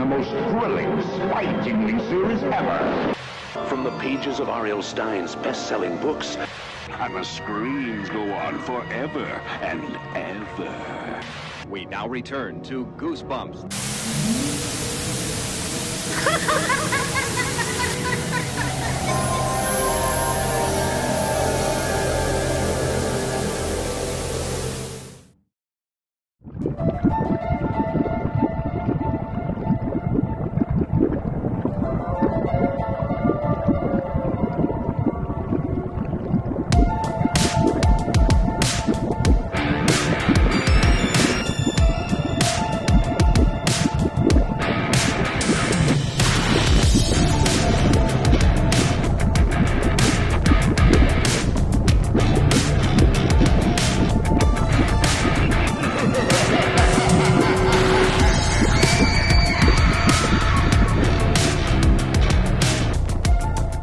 The most thrilling, spine-tingling series ever. From the pages of R.L. Stine's best-selling books, And the screams go on forever and ever. We now return to Goosebumps.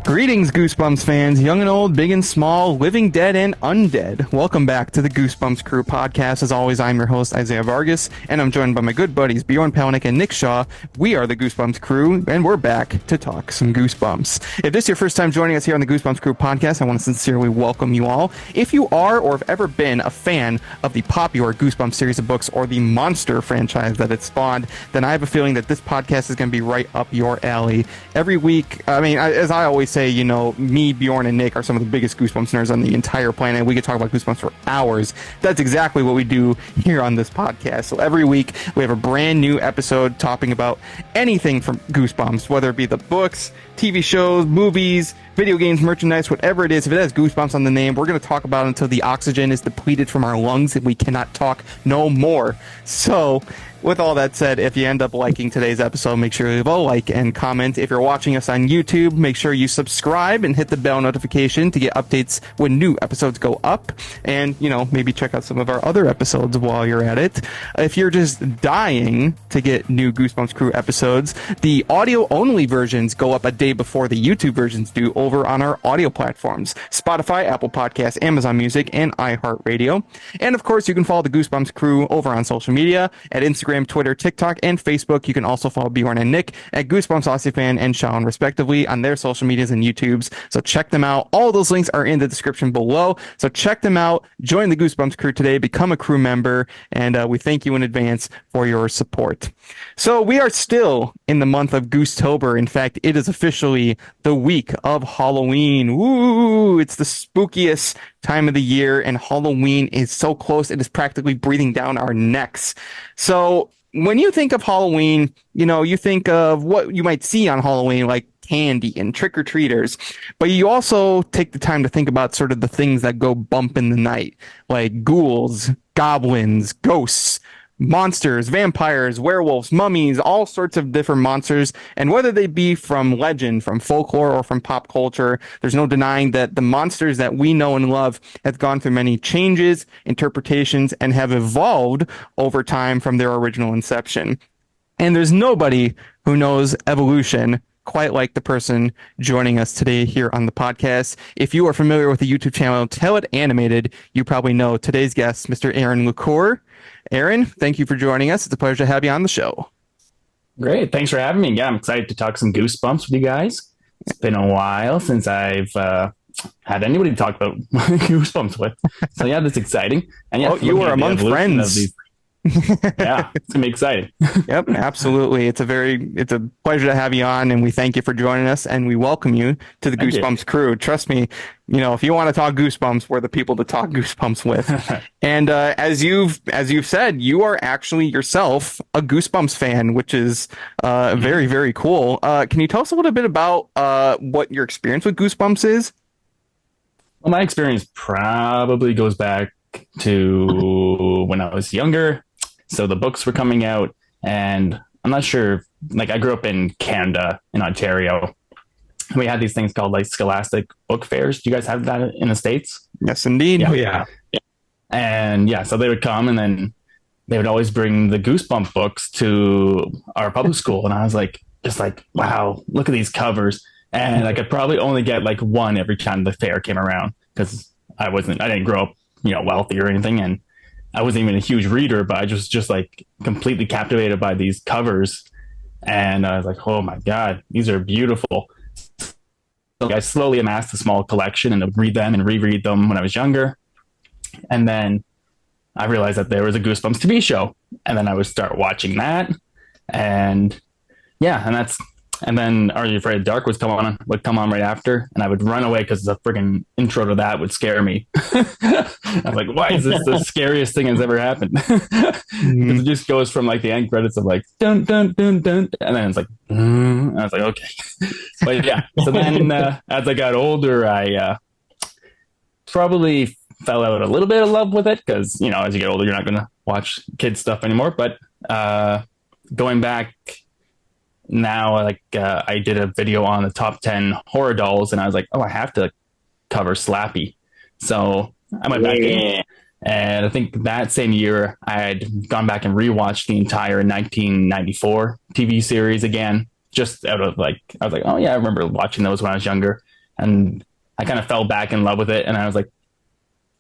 Greetings, Goosebumps fans, young and old, big and small, living dead and undead. Welcome back to the Goosebumps Crew Podcast. As always, I'm your host, Isaiah Vargas, and I'm joined by my good buddies, Bjorn Palnick and Nick Shaw. We are the Goosebumps Crew, and we're back to talk some Goosebumps. If this is your first time joining us here on the Goosebumps Crew Podcast, I want to sincerely welcome you all. If you are or have ever been a fan of the popular Goosebumps series of books or the monster franchise that it spawned, then I have a feeling that this podcast is going to be right up your alley. Every week, as I always say, you know, me, Bjorn, and Nick are some of the biggest Goosebumps nerds on the entire planet. We could talk about Goosebumps for hours. That's exactly what we do here on this podcast. So every week, we have a brand new episode talking about anything from Goosebumps, whether it be the books, TV shows, movies, video games, merchandise, whatever it is. If it has Goosebumps on the name, we're going to talk about it until the oxygen is depleted from our lungs and we cannot talk no more. So, with all that said, if you end up liking today's episode, make sure you leave a like and comment. If you're watching us on YouTube, make sure you subscribe and hit the bell notification to get updates when new episodes go up. And, you know, maybe check out some of our other episodes while you're at it. If you're just dying to get new Goosebumps Crew episodes, the audio-only versions go up a day before the YouTube versions do over on our audio platforms, Spotify, Apple Podcasts, Amazon Music, and iHeartRadio. And, of course, you can follow the Goosebumps Crew over on social media at Instagram, Twitter, TikTok, and Facebook. You can also follow Bjorn and Nick at Goosebumps Ossifan and Sean, respectively, on their social medias and YouTubes. So check them out. All those links are in the description below. So check them out. Join the Goosebumps Crew today. Become a crew member. And we thank you in advance for your support. So we are still in the month of Goostober. In fact, it is officially the week of Halloween. Woo! It's the spookiest time of the year, and Halloween is so close it is practically breathing down our necks. So when you think of Halloween, you know, you think of what you might see on Halloween, like candy and trick-or-treaters, but you also take the time to think about sort of the things that go bump in the night, like ghouls, goblins, ghosts, monsters, vampires, werewolves, mummies, all sorts of different monsters. And whether they be from legend, from folklore, or from pop culture, there's no denying that the monsters that we know and love have gone through many changes, interpretations, and have evolved over time from their original inception. And there's nobody who knows evolution quite like the person joining us today here on the podcast. If you are familiar with the YouTube channel TellItAnimated, you probably know today's guest, Mr. Aaron Lecours. Aaron, thank you for joining us. It's a pleasure to have you on the show. Great. Thanks for having me. Yeah, I'm excited to talk some Goosebumps with you guys. It's been a while since I've had anybody to talk about Goosebumps with. So yeah, that's exciting. And yeah, you were among friends. Yeah, it's gonna be exciting. Yep, absolutely. It's a pleasure to have you on, and we thank you for joining us, and we welcome you to the Goosebumps Crew. Trust me, you know, if you want to talk Goosebumps, we're the people to talk Goosebumps with. And as you've said, you are actually yourself a Goosebumps fan, which is very, very cool. Can you tell us a little bit about what your experience with Goosebumps is? Well, my experience probably goes back to when I was younger. So the books were coming out, and I'm not sure, like I grew up in Canada, in Ontario. We had these things called like Scholastic book fairs. Do you guys have that in the States? Yes, indeed. Yeah. Oh, yeah. And yeah, so they would come, and then they would always bring the Goosebump books to our public school. And I was like, just like, wow, look at these covers. And I could probably only get like one every time the fair came around, because I didn't grow up, you know, wealthy or anything. And I wasn't even a huge reader, but I was just like completely captivated by these covers. And I was like, oh my God, these are beautiful. So I slowly amassed a small collection and would read them and reread them when I was younger. And then I realized that there was a Goosebumps TV show. And then I would start watching that. And yeah, and then Are You Afraid of the Dark would come on right after, and I would run away because the freaking intro to that would scare me. I was like, why is this the scariest thing that's ever happened? It just goes from like the end credits of like dun dun dun dun, and then it's like, and I was like, okay. But yeah, so then as I got older, I probably fell out a little bit of love with it because, you know, as you get older, you're not going to watch kids stuff anymore. But going back now, like I did a video on the top 10 horror dolls, and I was like, oh, I have to cover Slappy. So I went back in, and I think that same year I had gone back and rewatched the entire 1994 TV series again, just out of like, I was like, oh yeah, I remember watching those when I was younger, and I kind of fell back in love with it. And I was like,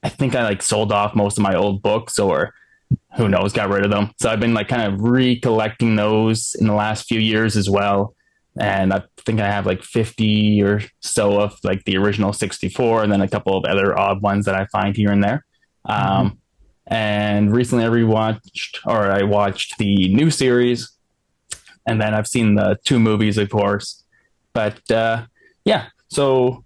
I think I like sold off most of my old books, or who knows, got rid of them. So I've been like kind of recollecting those in the last few years as well. And I think I have like 50 or so of like the original 64, and then a couple of other odd ones that I find here and there. And recently I watched the new series, and then I've seen the 2 movies, of course. But yeah, so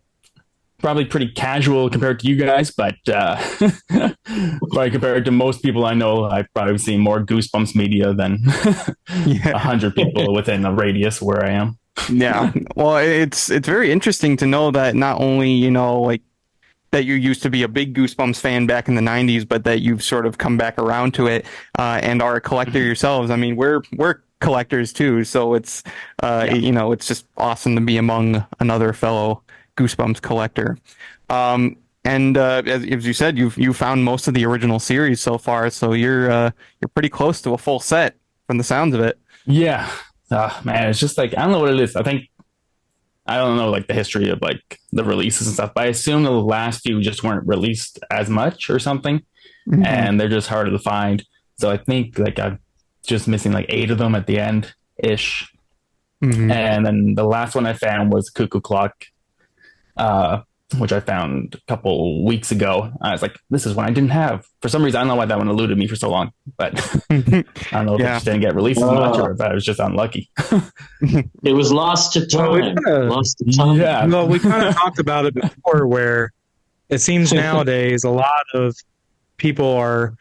probably pretty casual compared to you guys, but probably compared to most people I know, I've probably seen more Goosebumps media than 100 people within a radius where I am. Yeah. Well, it's very interesting to know that not only, you know, like that you used to be a big Goosebumps fan back in the 90s, but that you've sort of come back around to it and are a collector yourselves. I mean, we're collectors too, so it's you know, it's just awesome to be among another fellow Goosebumps collector. And as you said, you found most of the original series so far, so you're pretty close to a full set from the sounds of it. Yeah. Man, it's just like, I don't know what it is. I don't know like the history of like the releases and stuff, but I assume the last few just weren't released as much or something, and they're just harder to find. So I think like I'm just missing like 8 of them at the end ish. And then the last one I found was Cuckoo Clock, which I found a couple weeks ago. I was like, this is one I didn't have. For some reason, I don't know why that one eluded me for so long, but I don't know if it just didn't get released as much, or if I was just unlucky. It was lost to time. Lost to time. Yeah. Well, we kind of talked about it before, where it seems nowadays a lot of people are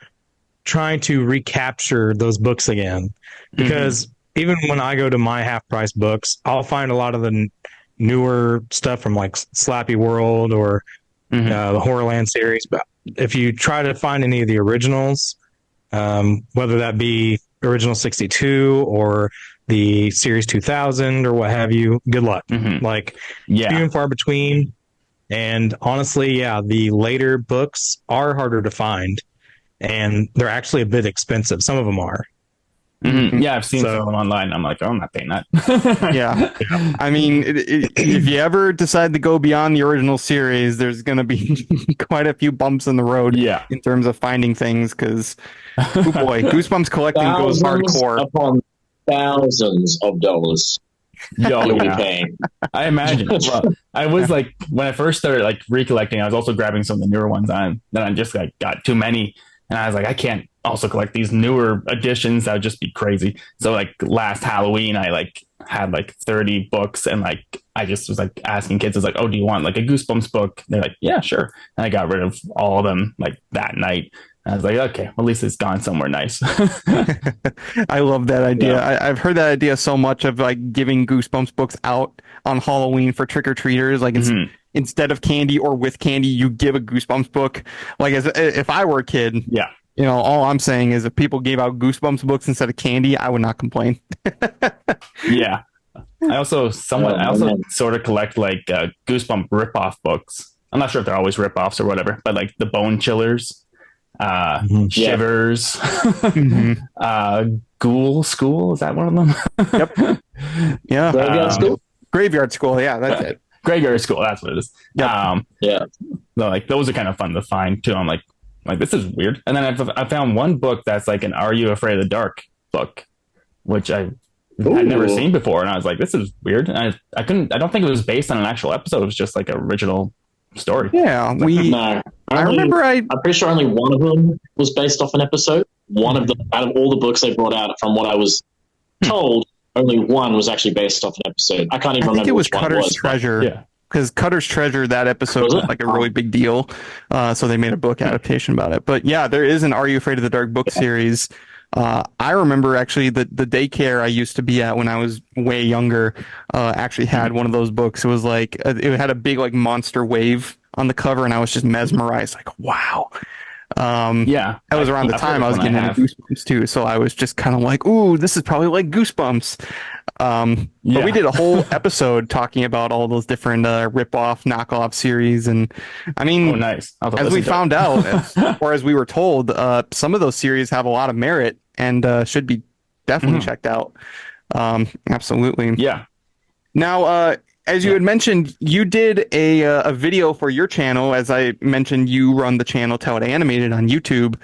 trying to recapture those books again. Because even when I go to my half price books, I'll find a lot of the newer stuff from like Slappy World or the HorrorLand series. But if you try to find any of the originals, whether that be original 62 or the series 2000 or what have you, good luck. Like, few and far between. And honestly, the later books are harder to find, and they're actually a bit expensive. Some of them are. Yeah, I've seen some of them online. I'm like, oh, I'm not paying that. Yeah. I mean, if you ever decide to go beyond the original series, there's going to be quite a few bumps in the road in terms of finding things, because, oh boy, Goosebumps collecting goes hardcore. Upon thousands of dollars. You'll be paying. I imagine. Well, I was like, when I first started like recollecting, I was also grabbing some of the newer ones on. Then I just like got too many, and I was like, I can't also collect these newer editions. That would just be crazy. So like last Halloween, I like had like 30 books, and like I just was like asking kids, I was like, oh, do you want like a Goosebumps book? They're like, yeah, sure. And I got rid of all of them like that night. I was like, okay, well, at least it's gone somewhere nice. I love that idea. Yeah. I've heard that idea so much, of like giving Goosebumps books out on Halloween for trick-or-treaters. Like it's instead of candy or with candy, you give a Goosebumps book. Like if I were a kid, you know, all I'm saying is if people gave out Goosebumps books instead of candy, I would not complain. Yeah. I also sort of collect like Goosebump rip-off books. I'm not sure if they're always rip-offs or whatever, but like the Bone Chillers, Shivers, Ghoul School, is that one of them? Yep. Yeah. Graveyard School? Graveyard School, yeah, that's it. Graveyard School, that's what it is. Yep. So like those are kind of fun to find too. I'm like this is weird. And then I found one book that's like an Are You Afraid of the Dark book, which I I'd never seen before, and I was like, this is weird. And I don't think it was based on an actual episode. It was just like an original story. Yeah, I'm pretty sure only one of them was based off an episode. One of them, out of all the books they brought out, from what I was told, only one was actually based off an episode. I can't even remember. I think it was Cutter's Treasure. Yeah. Because Cutter's Treasure, that episode was like a really big deal. So they made a book adaptation about it. But yeah, there is an Are You Afraid of the Dark book series. I remember actually the daycare I used to be at when I was way younger actually had one of those books. It was like, it had a big like monster wave on the cover, and I was just mesmerized. Like, wow. That was around the time I was getting into Goosebumps too. So I was just kind of like, ooh, this is probably like Goosebumps. But we did a whole episode talking about all those different rip-off, knockoff series. And I mean, nice. As we found out, or as we were told, some of those series have a lot of merit and should be definitely checked out. Absolutely. Yeah. Now, as you had mentioned, you did a video for your channel. As I mentioned, you run the channel TellItAnimated on YouTube,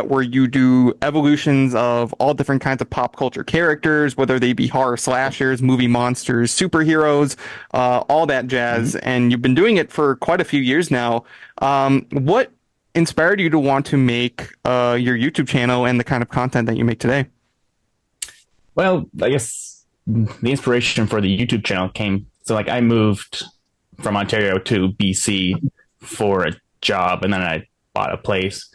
where you do evolutions of all different kinds of pop culture characters, whether they be horror slashers, movie monsters, superheroes, all that jazz. And you've been doing it for quite a few years now. What inspired you to want to make your YouTube channel and the kind of content that you make today? Well, I guess the inspiration for the YouTube channel came. So like I moved from Ontario to BC for a job, and then I bought a place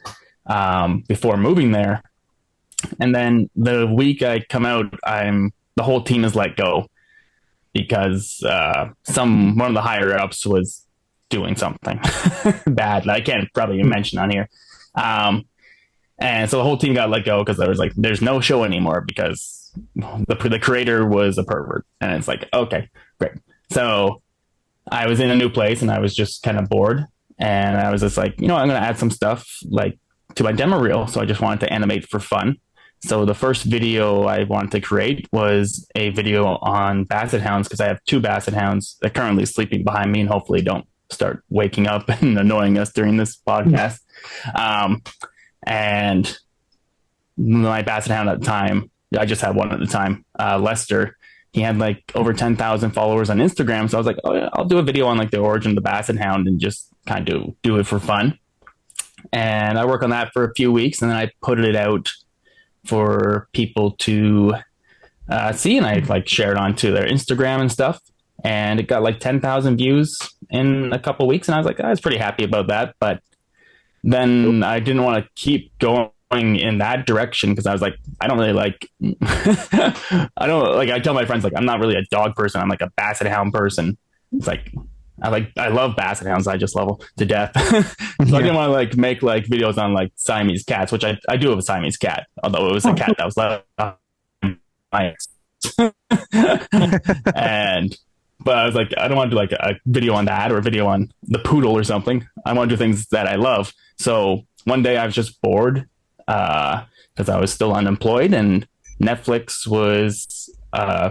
before moving there. And then the week I come out, the whole team is let go because one of the higher ups was doing something bad that I can't probably even mention on here. And so the whole team got let go because there's no show anymore because the creator was a pervert. And it's like, okay, great. So I was in a new place and I was just kind of bored, and I was just like, I'm going to add some stuff like to my demo reel. So I just wanted to animate for fun. So the first video I wanted to create was a video on basset hounds, because I have 2 basset hounds that are currently sleeping behind me and hopefully don't start waking up and annoying us during this podcast. And my basset hound at the time, I just had one at the time, Lester. He had like over 10,000 followers on Instagram. So I was like, oh yeah, I'll do a video on like the origin of the basset hound and just kind of do it for fun. And I worked on that for a few weeks, and then I put it out for people to see, and I like shared onto their Instagram and stuff. And it got like 10,000 views in a couple of weeks. And I was like, I was pretty happy about that. But then I didn't want to keep going in that direction because I was like, I don't really like, I tell my friends, like, I'm not really a dog person. I'm like a basset hound person. It's like, I love basset hounds. I just love them to death. So I didn't want to like make like videos on like Siamese cats, which I do have a Siamese cat, although it was a cat that was left my ex. But I was like, I don't want to do like a video on that or a video on the poodle or something. I want to do things that I love. So one day I was just bored because I was still unemployed, and Netflix was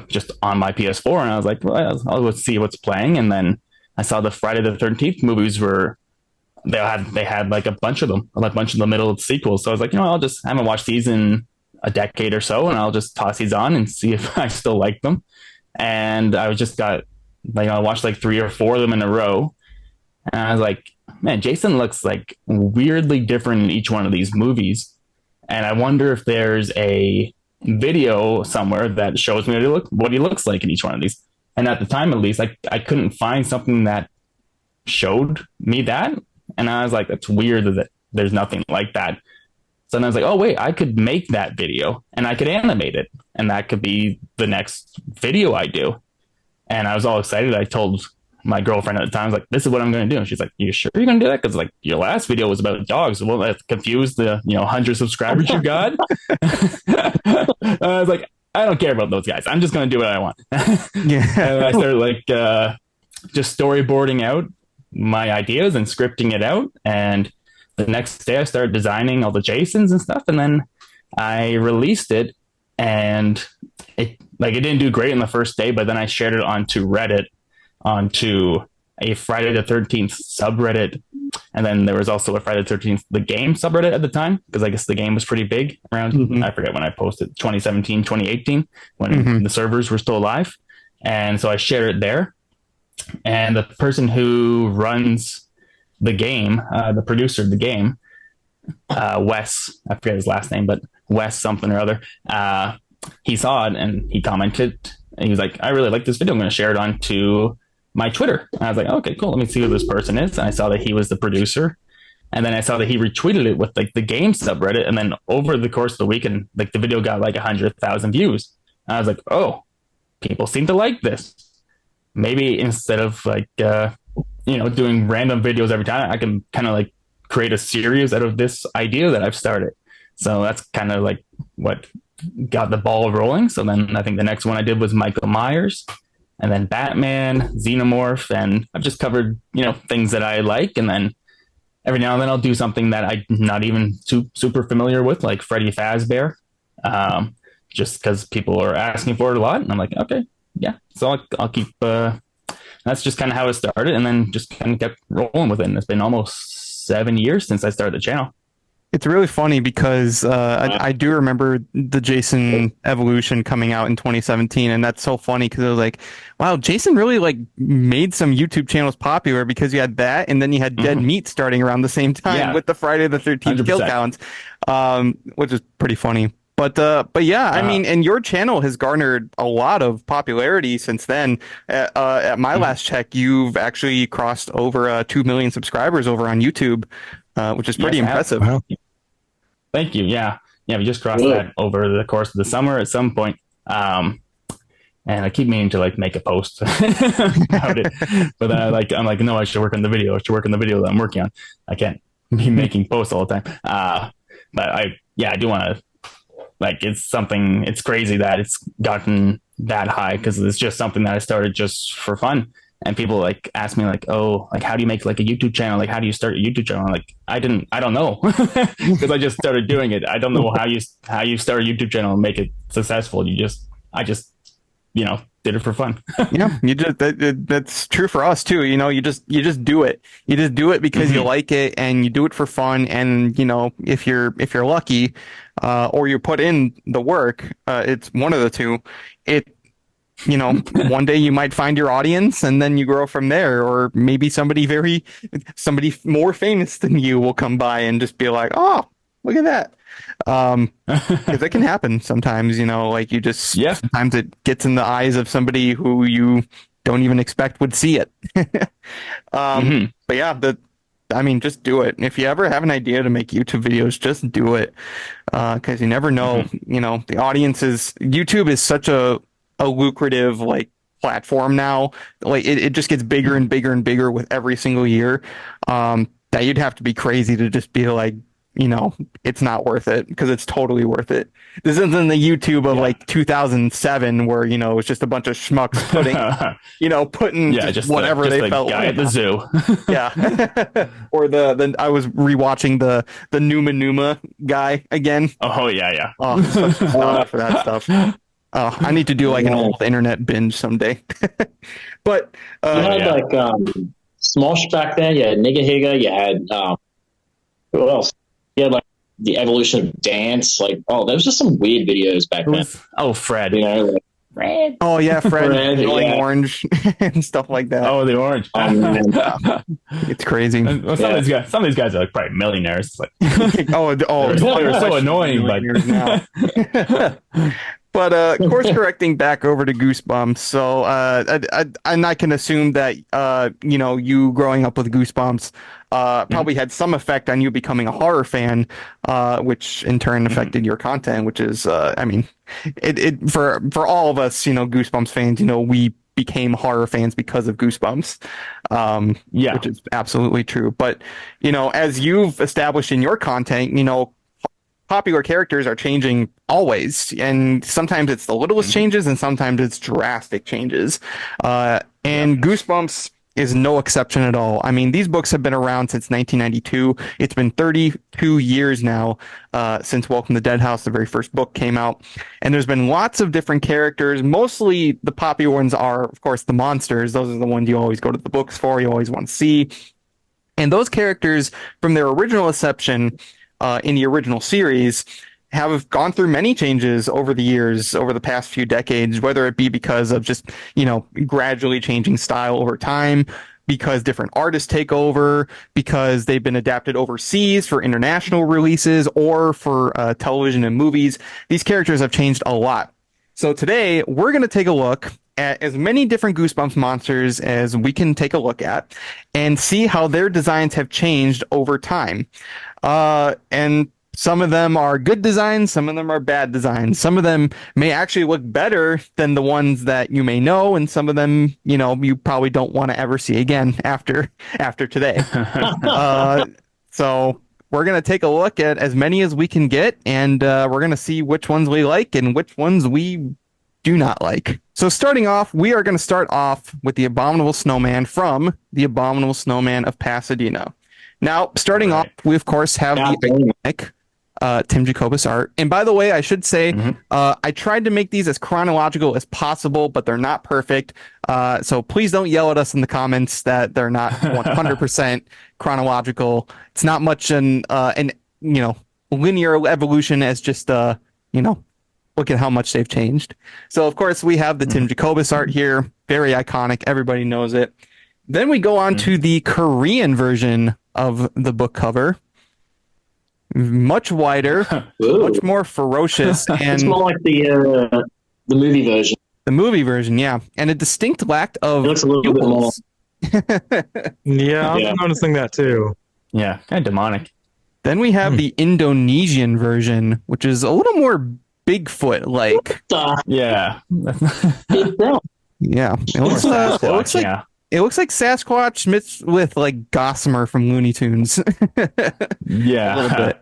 just on my PS4, and I was like, well, I'll go see what's playing. And then I saw the Friday the 13th movies they had like a bunch of them, like a bunch of the middle sequels. So I was like, I haven't watched these in a decade or so, and I'll just toss these on and see if I still like them. And I watched like 3 or 4 of them in a row. And I was like, man, Jason looks like weirdly different in each one of these movies. And I wonder if there's a video somewhere that shows me what he looks like in each one of these. And at the time, at least, I couldn't find something that showed me that. And I was like, that's weird that there's nothing like that. So then I was like, oh, wait, I could make that video and I could animate it. And that could be the next video I do. And I was all excited. I told my girlfriend at the time, I was like, this is what I'm going to do. And she's like, you sure you're going to do that? Because like your last video was about dogs. Won't that confuse the 100 subscribers you got? I was like, I don't care about those guys. I'm just going to do what I want. Yeah. And I started like just storyboarding out my ideas and scripting it out. And the next day I started designing all the Jasons and stuff. And then I released it, and it didn't do great in the first day, but then I shared it onto Reddit, onto a Friday the 13th subreddit And then there was also a Friday the 13th, the game subreddit at the time, because I guess the game was pretty big around, I forget when I posted, 2017, 2018, when the servers were still alive. And so I shared it there. And the person who runs the game, the producer of the game, Wes, I forget his last name, but Wes something or other, he saw it and he commented, and he was like, I really like this video. I'm going to share it on to my Twitter. And I was like, okay, cool. Let me see who this person is. And I saw that he was the producer. And then I saw that he retweeted it with like the game subreddit. And then over the course of the weekend, like the video got like 100,000 views. And I was like, oh, people seem to like this. Maybe instead of like, doing random videos every time, I can kind of like create a series out of this idea that I've started. So that's kind of like what got the ball rolling. So then I think the next one I did was Michael Myers, and then Batman, Xenomorph, and I've just covered, things that I like. And then every now and then I'll do something that I'm not even super familiar with, like Freddy Fazbear, just because people are asking for it a lot. And I'm like, okay, yeah. So I'll keep, that's just kind of how it started, and then just kind of kept rolling with it. And it's been almost 7 years since I started the channel. It's really funny because I do remember the Jason Evolution coming out in 2017, and that's so funny because it was like, wow, Jason really like made some YouTube channels popular, because you had that, and then you had Dead Meat starting around the same time with the Friday the 13th 100%. kill counts, which is pretty funny. But yeah, I mean, and your channel has garnered a lot of popularity since then. At my last check, you've actually crossed over 2 million subscribers over on YouTube, which is pretty impressive. Wow. Thank you. Yeah. We just crossed that over the course of the summer at some point. And I keep meaning to like make a post about it, but then I'm like, no, I should work on the video. That I'm working on. I can't be making posts all the time. But I do want to, like, it's crazy that it's gotten that high, because it's just something that I started just for fun. And people like ask me like, oh, like, how do you make like a YouTube channel? Like, how do you start a YouTube channel? I'm like, I don't know, because I just started doing it. I don't know how you start a YouTube channel and make it successful. I just did it for fun. Yeah, that's true for us too. You just do it. You just do it because you like it, and you do it for fun. And if you're lucky, or you put in the work, it's one of the two. One day you might find your audience, and then you grow from there. Or maybe somebody more famous than you will come by and just be like, oh, look at that. Because it can happen sometimes, like sometimes it gets in the eyes of somebody who you don't even expect would see it. But yeah, just do it. If you ever have an idea to make YouTube videos, just do it. Because you never know, the YouTube is such a lucrative like platform now. Like it just gets bigger and bigger and bigger with every single year. That you'd have to be crazy to just be like, it's not worth it, because it's totally worth it. This isn't the YouTube of like 2007 where, it's just a bunch of schmucks putting just whatever they felt guy at the zoo. Yeah. Or I was rewatching the Numa guy again. Oh yeah. Oh, such a stuff for that stuff. Oh, I need to do like an old internet binge someday. But you had like Smosh back then. You had Nigga Higa. You had who else? You had like the evolution of dance. Like, there was just some weird videos back then. Fred. Fred. Oh yeah, Fred, Fred Orange and stuff like that. Oh, the orange. It's crazy. Well, some of these guys are like probably millionaires. Like, they're so annoying, but now. But course correcting back over to Goosebumps. So and I can assume that you growing up with Goosebumps probably had some effect on you becoming a horror fan, which in turn affected your content. Which is, it for all of us, Goosebumps fans, we became horror fans because of Goosebumps. Which is absolutely true. But as you've established in your content, popular characters are changing always, and sometimes it's the littlest changes, and sometimes it's drastic changes. And Goosebumps is no exception at all. I mean, these books have been around since 1992. It's been 32 years now since Welcome to Dead House, the very first book, came out. And there's been lots of different characters. Mostly the popular ones are, of course, the monsters. Those are the ones you always go to the books for, you always want to see. And those characters from their original inception in the original series have gone through many changes over the years, over the past few decades, whether it be because of just, gradually changing style over time, because different artists take over, because they've been adapted overseas for international releases or for television and movies. These characters have changed a lot. So today we're going to take a look at as many different Goosebumps monsters as we can take a look at and see how their designs have changed over time. And some of them are good designs, some of them are bad designs. Some of them may actually look better than the ones that you may know, and some of them, you probably don't want to ever see again after today. So we're going to take a look at as many as we can get, and we're going to see which ones we like and which ones we do not like. So starting off, we are going to start off with the Abominable Snowman from the Abominable Snowman of Pasadena. Now, starting off, we of course have the iconic Tim Jacobus art. And by the way, I should say, I tried to make these as chronological as possible, but they're not perfect. So please don't yell at us in the comments that they're not 100% chronological. It's not much an linear evolution as just, look at how much they've changed. So of course we have the Tim Jacobus art here. Very iconic. Everybody knows it. Then we go on to the Korean version of the book cover. Much wider, much more ferocious, and it's more like the movie version. The movie version, yeah, and a distinct lack of. It looks a little bit more. Yeah, I'm noticing that too. Yeah, kind of demonic. Then we have the Indonesian version, which is a little more Bigfoot-like. Yeah. Yeah, it looks like Sasquatch mixed with like Gossamer from Looney Tunes. Yeah. A little bit.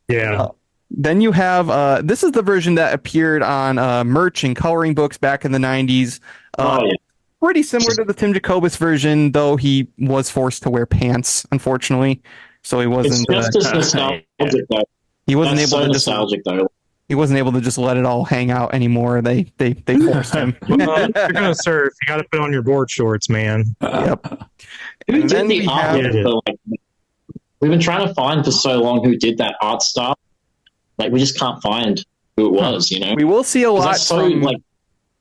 Yeah. Then you have this is the version that appeared on merch and coloring books back in the 90s. Pretty similar to the Tim Jacobus version, though he was forced to wear pants, unfortunately. So he wasn't. It's just as nostalgic though. He wasn't That's able so to nostalgic though. He wasn't able to just let it all hang out anymore. They forced him. Well, if you're gonna surf, you got to put on your board shorts, man. Yep. Who did the art? We've been trying to find for so long who did that art style. Like we just can't find who it was. We will see a lot from like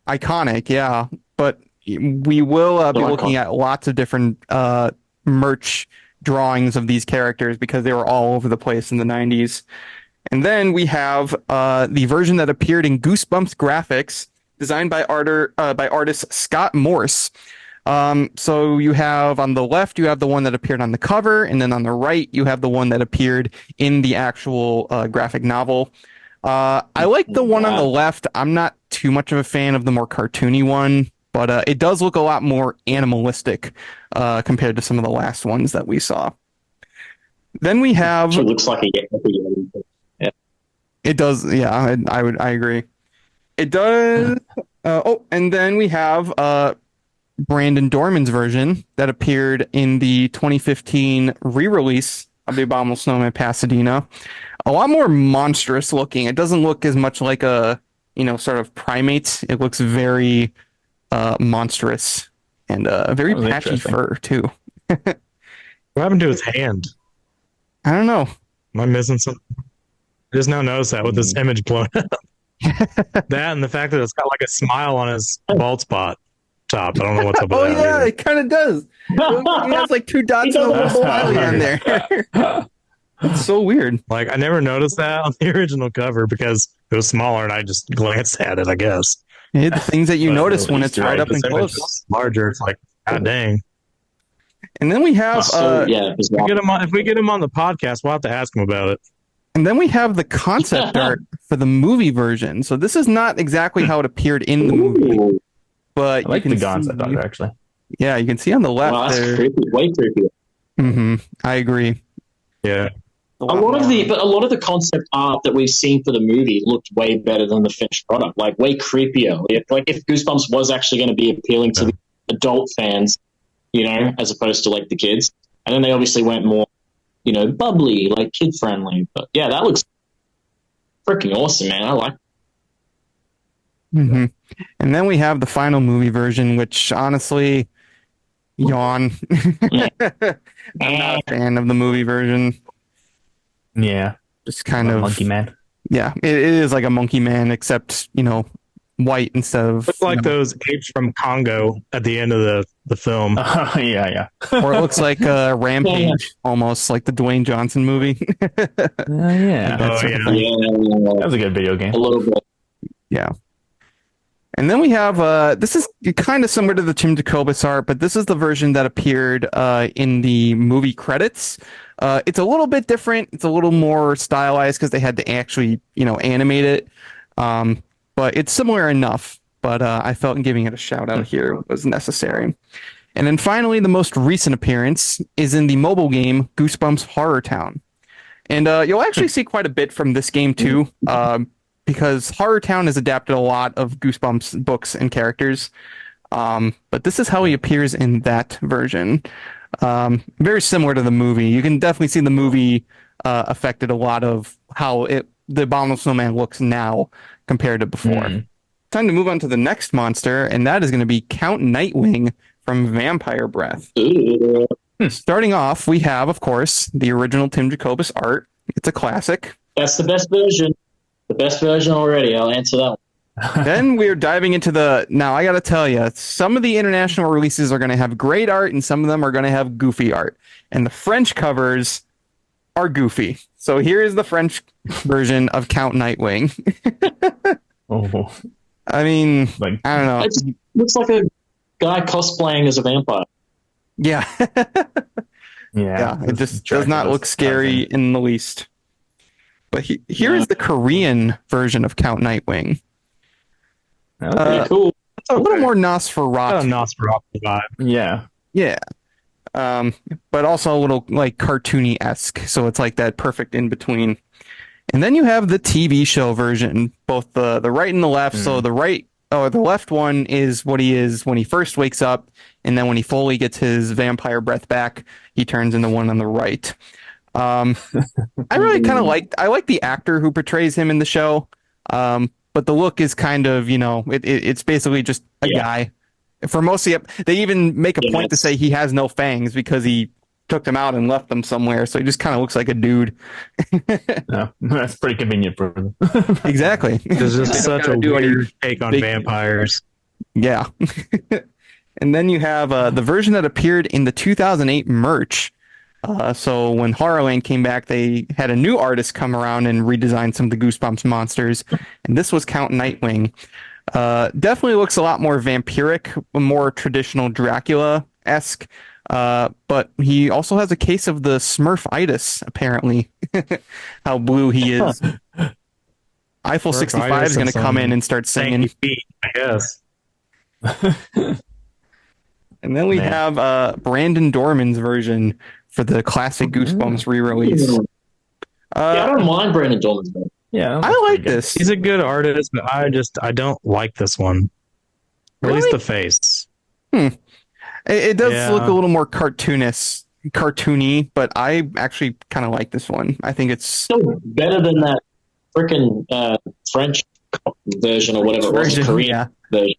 iconic, yeah, but we will be looking at lots of different merch drawings of these characters because they were all over the place in the 90s. And then we have the version that appeared in Goosebumps graphics, designed by artist Scott Morse. So you have on the left, you have the one that appeared on the cover, and then on the right, you have the one that appeared in the actual graphic novel. I like the one on the left. I'm not too much of a fan of the more cartoony one, but it does look a lot more animalistic compared to some of the last ones that we saw. Then we have. It looks like a Yeti. It does, yeah. I agree. It does. And then we have Brandon Dorman's version that appeared in the 2015 re-release of the Abominable Snowman Pasadena. A lot more monstrous looking. It doesn't look as much like a sort of primate. It looks very monstrous and very patchy fur too. What happened to his hand? I don't know. Am I missing something? I just now noticed that with this image blown up. That and the fact that it's got like a smile on his bald spot top. I don't know what's up with that. Yeah, either. it kind of does. He has like two dots and a little smiley on there. It's so weird. Like I never noticed that on the original cover because it was smaller and I just glanced at it, I guess. Yeah, the things that you notice when it's right up and close. Larger, it's like, god dang. And then we have if we get him on the podcast, we'll have to ask him about it. And then we have the concept art for the movie version. So this is not exactly how it appeared in the movie, but I like the concept art actually. Yeah, you can see on the left. Wow, that's creepy. Way creepy. Mm-hmm. I agree. Yeah. A lot of the concept art that we've seen for the movie looked way better than the finished product. Like way creepier. Like if Goosebumps was actually going to be appealing to the adult fans, as opposed to like the kids, and then they obviously went more, bubbly, like kid friendly. But yeah, that looks freaking awesome, man. I like. Mm-hmm. And then we have the final movie version, which honestly, Yawn. I'm not a fan of the movie version. Yeah. Just kind of Monkey Man. Yeah, it is like a monkey man, except, white instead of... Looks like those apes from Congo at the end of the film. Yeah. Or it looks like Rampage, almost like the Dwayne Johnson movie. Yeah. Yeah. That was a good video game. A little bit. Yeah. And then we have, this is kind of similar to the Tim Jacobus art, but this is the version that appeared in the movie credits. It's a little bit different. It's a little more stylized because they had to actually, animate it. But it's similar enough. But I felt giving it a shout out here was necessary. And then finally, the most recent appearance is in the mobile game Goosebumps Horror Town. And you'll actually see quite a bit from this game too. Because Horror Town has adapted a lot of Goosebumps books and characters. But this is how he appears in that version. Very similar to the movie. You can definitely see the movie affected a lot of how the Abominable Snowman looks now compared to before. Time to move on to the next monster, and that is going to be Count Nightwing from Vampire Breath. Starting off, we have, of course, the original Tim Jacobus art. It's a classic. That's the best version. The best version already. I'll answer that one. Then we're diving into now I got to tell you, some of the international releases are going to have great art and some of them are going to have goofy art. And the French covers are goofy. So here is the French version of Count Nightwing. I mean, I don't know. It looks like a guy cosplaying as a vampire. Yeah. Yeah, it just does not look scary in the least. But here is the Korean version of Count Nightwing. Pretty cool. A little more Nosferatu. Nosferatu vibe. Yeah. Yeah. But also a little like cartoony-esque. So it's like that perfect in between. And then you have the TV show version, both the right and the left. So the left one is what he is when he first wakes up. And then when he fully gets his vampire breath back, he turns into one on the right. I really kind of I like the actor who portrays him in the show. But the look is kind of, it's basically just a guy. For most of they even make a point to say he has no fangs because he took them out and left them somewhere. So he just kind of looks like a dude. No, that's pretty convenient for them. Exactly. There's just such a weird take on vampires. Yeah. And then you have the version that appeared in the 2008 merch. So when HorrorLand came back, they had a new artist come around and redesign some of the Goosebumps monsters. And this was Count Nightwing. Definitely looks a lot more vampiric, more traditional Dracula-esque. But he also has a case of the Smurfitis, apparently. How blue he is. Eiffel 65 is going to come in and start singing. I guess. And then we have Brandon Dorman's version for the classic Goosebumps re-release. I don't mind Brandon Dorman's version. Yeah, I like this. He's a good artist, but I don't like this one. Or at least the face. It does look a little more cartoony, but I actually kind of like this one. I think it's still better than that freaking French version or whatever it was, Korean version.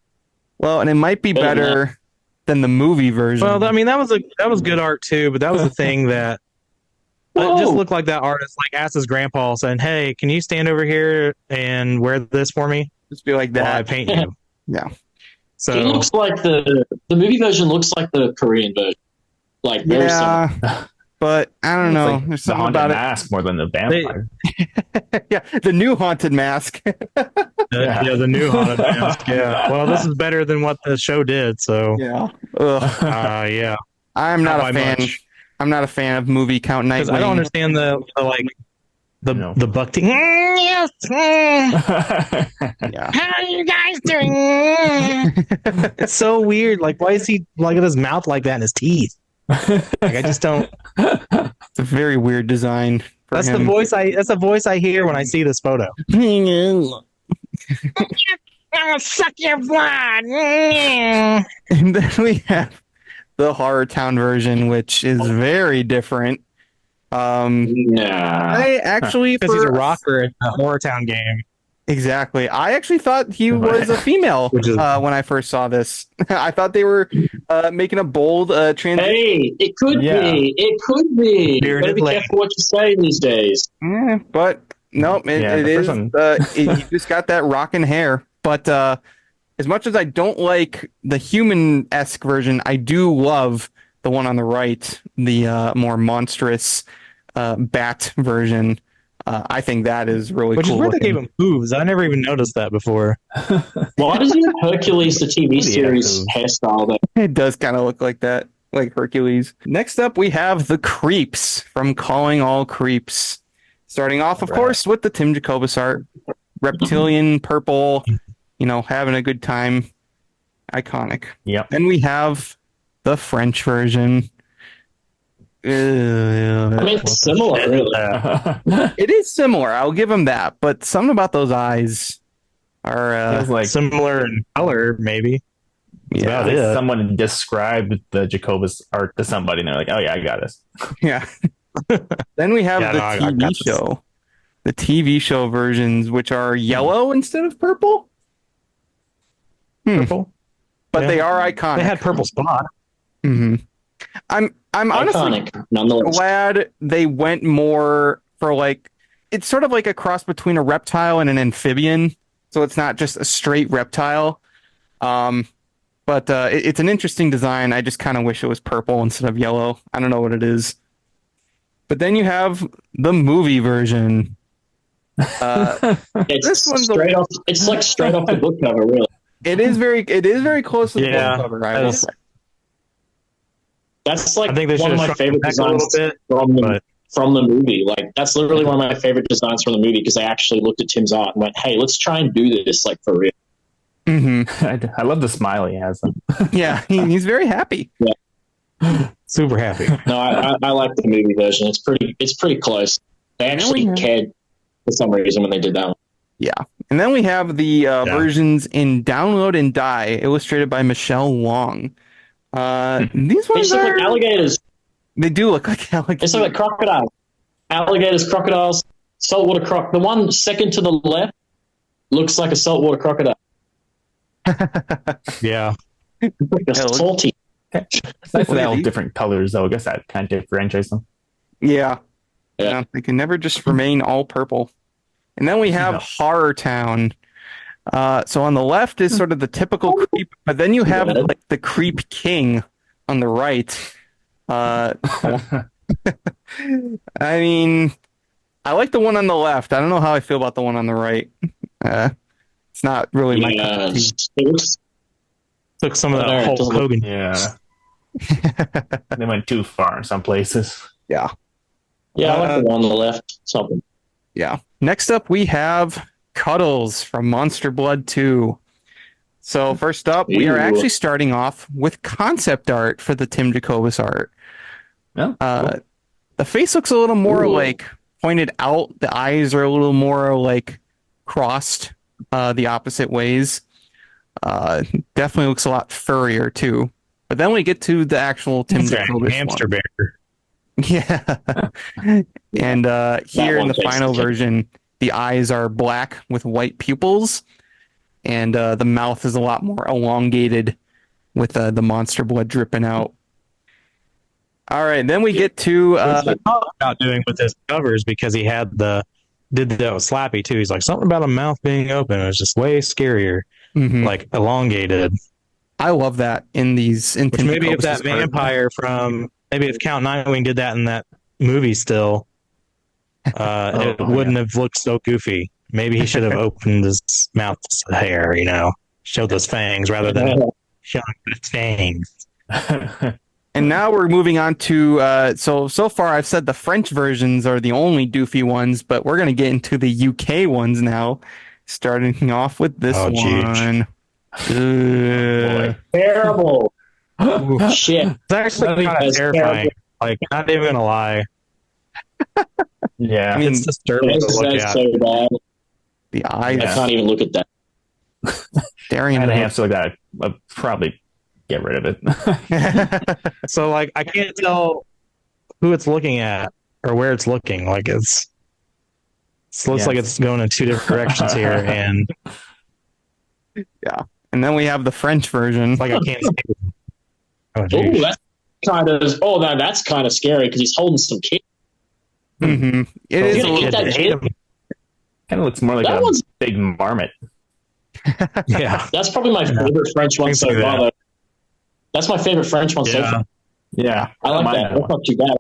Well, and it might be better than the movie version. Well, I mean, that was good art too, but that was the thing that it just looked like that artist asked his grandpa saying, "Hey, can you stand over here and wear this for me? Just be like that. While I paint you." Yeah. So it looks like the movie version looks like the Korean version, very similar. But I don't know. Like there's something about mask more than the vampire. Yeah, the new haunted mask. The new haunted mask. Yeah. Well, this is better than what the show did. So yeah. Yeah. I'm not a fan. I'm not a fan of movie Count Nightwing. Because I don't understand the buck team. Yes. Yeah. How are you guys doing? It's so weird. Why is he at his mouth like that and his teeth? I just don't. It's a very weird design. That's him. That's the voice I hear when I see this photo. I'll suck your blood. And then we have the Horror Town version, which is very different. I actually because he's a rocker in the Horror Town game. Exactly. I actually thought he was a female Which is- when I first saw this. I thought they were making a bold transition. Hey, it could be. It could be. Bearded Gotta be lady. careful what you say these days. But nope, Yeah, it the is. first one. You just got that rockin' hair. But as much as I don't like the human-esque version, I do love the one on the right, the more monstrous bat version. I think that is really Which cool. is where they looking. gave him hooves. I never even noticed that before. Why does he have Hercules, the TV Yeah, series those- hairstyle? That It does kind of look like that, like Hercules. Next up, we have the Creeps from Calling All Creeps. Starting off, of Right. course, with the Tim Jacobus art. Reptilian, purple, having a good time. Iconic. Yep. Then we have the French version. I mean, it's similar, really. It is similar. I'll give him that. But something about those eyes are, It was like Similar in color, maybe. yeah, about like it. someone described the Jacobus art to somebody, and they're like, "Oh yeah, I got this." yeah. Then we have Yeah, the no, I TV got this. show. The TV show versions, which are yellow instead of purple. Purple. But Yeah. they are iconic. They had purple spot. hmm I'm honestly Iconic, nonetheless. glad they went more for it's sort of like a cross between a reptile and an amphibian, so it's not just a straight reptile. But it's an interesting design. I just kind of wish it was purple instead of yellow. I don't know what it is. But then you have the movie version. It's This one's straight off. It's like straight off the book cover, really. It is very close to the Yeah, book cover. I that will is- say. That's like I think they one should of have my shrunk favorite it back a little designs bit. from but- the movie. Like that's literally one of my favorite designs from the movie because they actually looked at Tim's art and went, "Hey, let's try and do this like for real." hmm I love the smile he has. Yeah, he's very happy. Super happy. No, I like the movie version. It's pretty close. They actually yeah. cared for some reason when they did that one. Yeah. And then we have the versions in Download and Die, illustrated by Michelle Wong. These They ones just look are... like alligators. They do look like They alligators. look like crocodiles. Alligators, crocodiles, saltwater croc. The one second to the left looks like a saltwater crocodile. Yeah. They're look- salty. It's nice that they all Maybe. different colors, though. I guess that kind of differentiates them. Yeah. Yeah. Yeah. They can never just remain all purple. And then we have No. Horror Town. So on the left is sort of the typical creep, but then you have Yeah. like the Creep King on the right. I mean, I like the one on the left. I don't know how I feel about the one on the right. It's not really my cup Yeah, of tea. it looks Took some of There, that it Hulk doesn't look- Hogan. Yeah, they went too far in some places. Yeah, I like the one on the left. Something. Yeah. Next up, we have Cuddles from Monster Blood 2. So first up, we are Ew. actually starting off with concept art for the Tim Jacobus art. Yeah, cool. The face looks a little more Ooh. like pointed out. The eyes are a little more like crossed the opposite ways. Definitely looks a lot furrier too. But then we get to the actual Tim It's a Jacobus hamster one. bear. Yeah. And here in one the face final is good. version, the eyes are black with white pupils, and the mouth is a lot more elongated with the monster blood dripping out. All right, then we get to I thought about doing with his covers because he did that with Slappy too. He's like something about a mouth being open. It was just way scarier, mhm. like elongated. I love that in these. In Which Tim maybe if Jacobus's that art. vampire maybe if Count Nightwing did that in that movie still, it wouldn't have looked so goofy. Maybe he should have opened his mouth hair, showed those fangs rather than showing the fangs. And now we're moving on to so far I've said the French versions are the only doofy ones, but we're gonna get into the UK ones now. Starting off with this Oh, geez. one. Boy. Terrible. Shit. It's actually kind of That's terrifying. Like, not even gonna lie, Yeah, I mean, it's disturbing to look That's at. so bad. the eyes I can't even look at that. staring I had a at hamster like that. I'd probably get rid of it. So, like, I can't tell who it's looking at or where it's looking. Like, it's It looks like it's going in two different directions here, and Yeah. And then we have the French version. like I can't see. Oh, Oh, geez. that's kind of scary because he's holding some kid. Mm-hmm. It He's is. gonna eat that kid. Kind of looks more like That a one's- big marmot. Yeah. That's probably my favorite French one so that. far. Though. That's my favorite French one so far. Yeah, I like mind that. That's not too bad.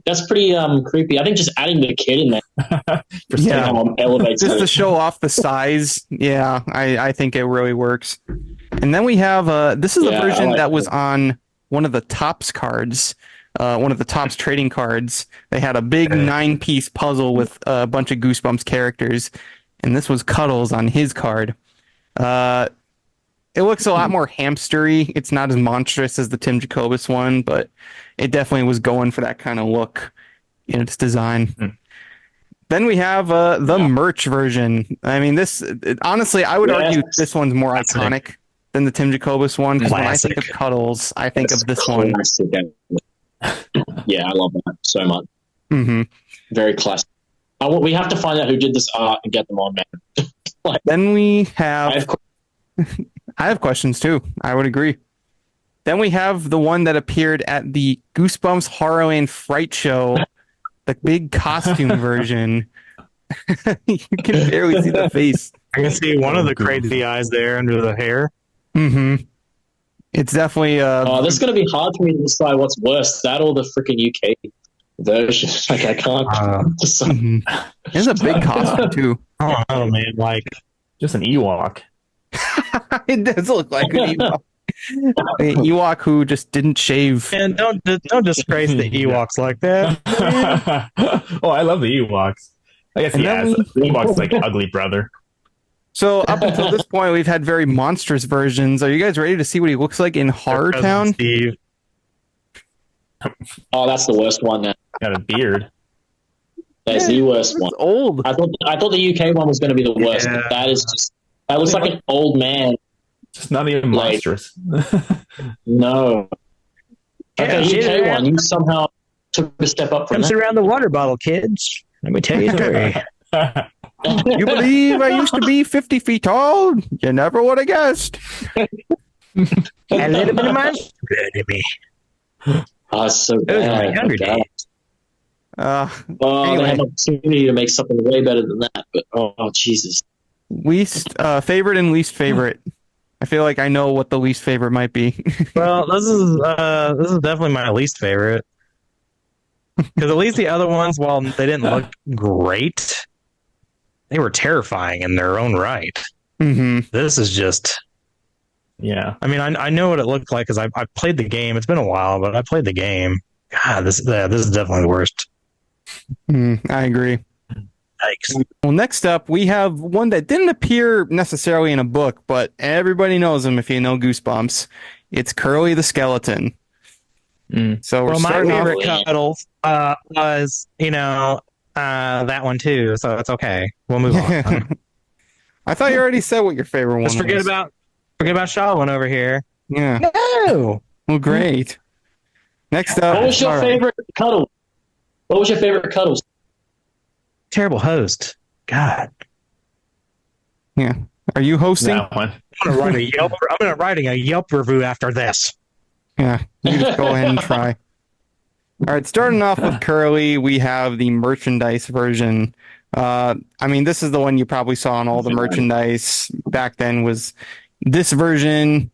That's pretty creepy. I think just adding the kid in there Yeah. elevates Just to it. show off the size. Yeah, I think it really works. And then we have this is the Yeah, version I like that was it. on one of the Topps cards, one of the Topps trading cards. They had a big 9-piece puzzle with a bunch of Goosebumps characters, and this was Cuddles on his card. It looks a lot more hamstery. It's not as monstrous as the Tim Jacobus one, but it definitely was going for that kind of look in its design. Then we have the merch version. I mean, honestly, I would argue this one's more iconic than the Tim Jacobus one, because when I think of Cuddles, I think of this one. Classic. Yeah, I love that so much. Mm-hmm. Very classic. We have to find out who did this art and get them on, man. Then we I have... have I have questions too. I would agree. Then we have the one that appeared at the Goosebumps HorrorLand Fright Show, the big costume version. You can barely see the face. I can see one of the crazy eyes there under the hair. Mm-hmm. It's definitely this is going to be hard for me to decide what's worse, that or the freaking UK version. Like, I can't decide. mhm. It's a big costume too. I don't know, man. Like, Just an Ewok. It does look like an Ewok. The Ewok who just didn't shave. man, don't disgrace the Ewoks like that. Oh, I love the Ewoks. I guess And yeah, then the Ewok's like ugly brother. So up until this point, we've had very monstrous versions. Are you guys ready to see what he looks like in Horror Town? Steve. Oh, that's the worst one now. Got a beard. That's the worst It's one. old. I thought the UK one was going to be the worst. Yeah. But that looks like an old man. Just not even Like- monstrous. No. Okay, Yeah, UK one, you somehow took a step up from Comes that. around the water bottle, kids. Let me tell you a story. You believe I used to be 50 feet tall? You never would have guessed. A little bit of monster in me. Oh, it's so Those are my bad. younger days. Oh, Anyway. they have an opportunity to make something way better than that. But oh Jesus. Least favorite and least favorite. I feel like I know what the least favorite might be. Well, this is definitely my least favorite. Because at least the other ones, while they didn't look great, they were terrifying in their own right. Mm-hmm. This is just... Yeah. I mean, I know what it looked like because I played the game. It's been a while, but I played the game. God, this is definitely the worst. I agree. Yikes. Well, next up, we have one that didn't appear necessarily in a book, but everybody knows him if you know Goosebumps. It's Curly the Skeleton. So we're Well, my starting off... favorite Cuddles was, that one too, so it's okay. We'll move on. I thought you already said what your favorite one Just forget was. about Shawlin over here. Yeah. No! Well, great. Next up... What was your all right. favorite Cuddles? What was your favorite Cuddles? Terrible host. God. Yeah. Are you hosting? That one. I'm gonna write a Yelp review after this. Yeah, you can just go ahead and try. All right, starting off with Curly, we have the merchandise version. I mean, this is the one you probably saw on all the merchandise back then. Was this version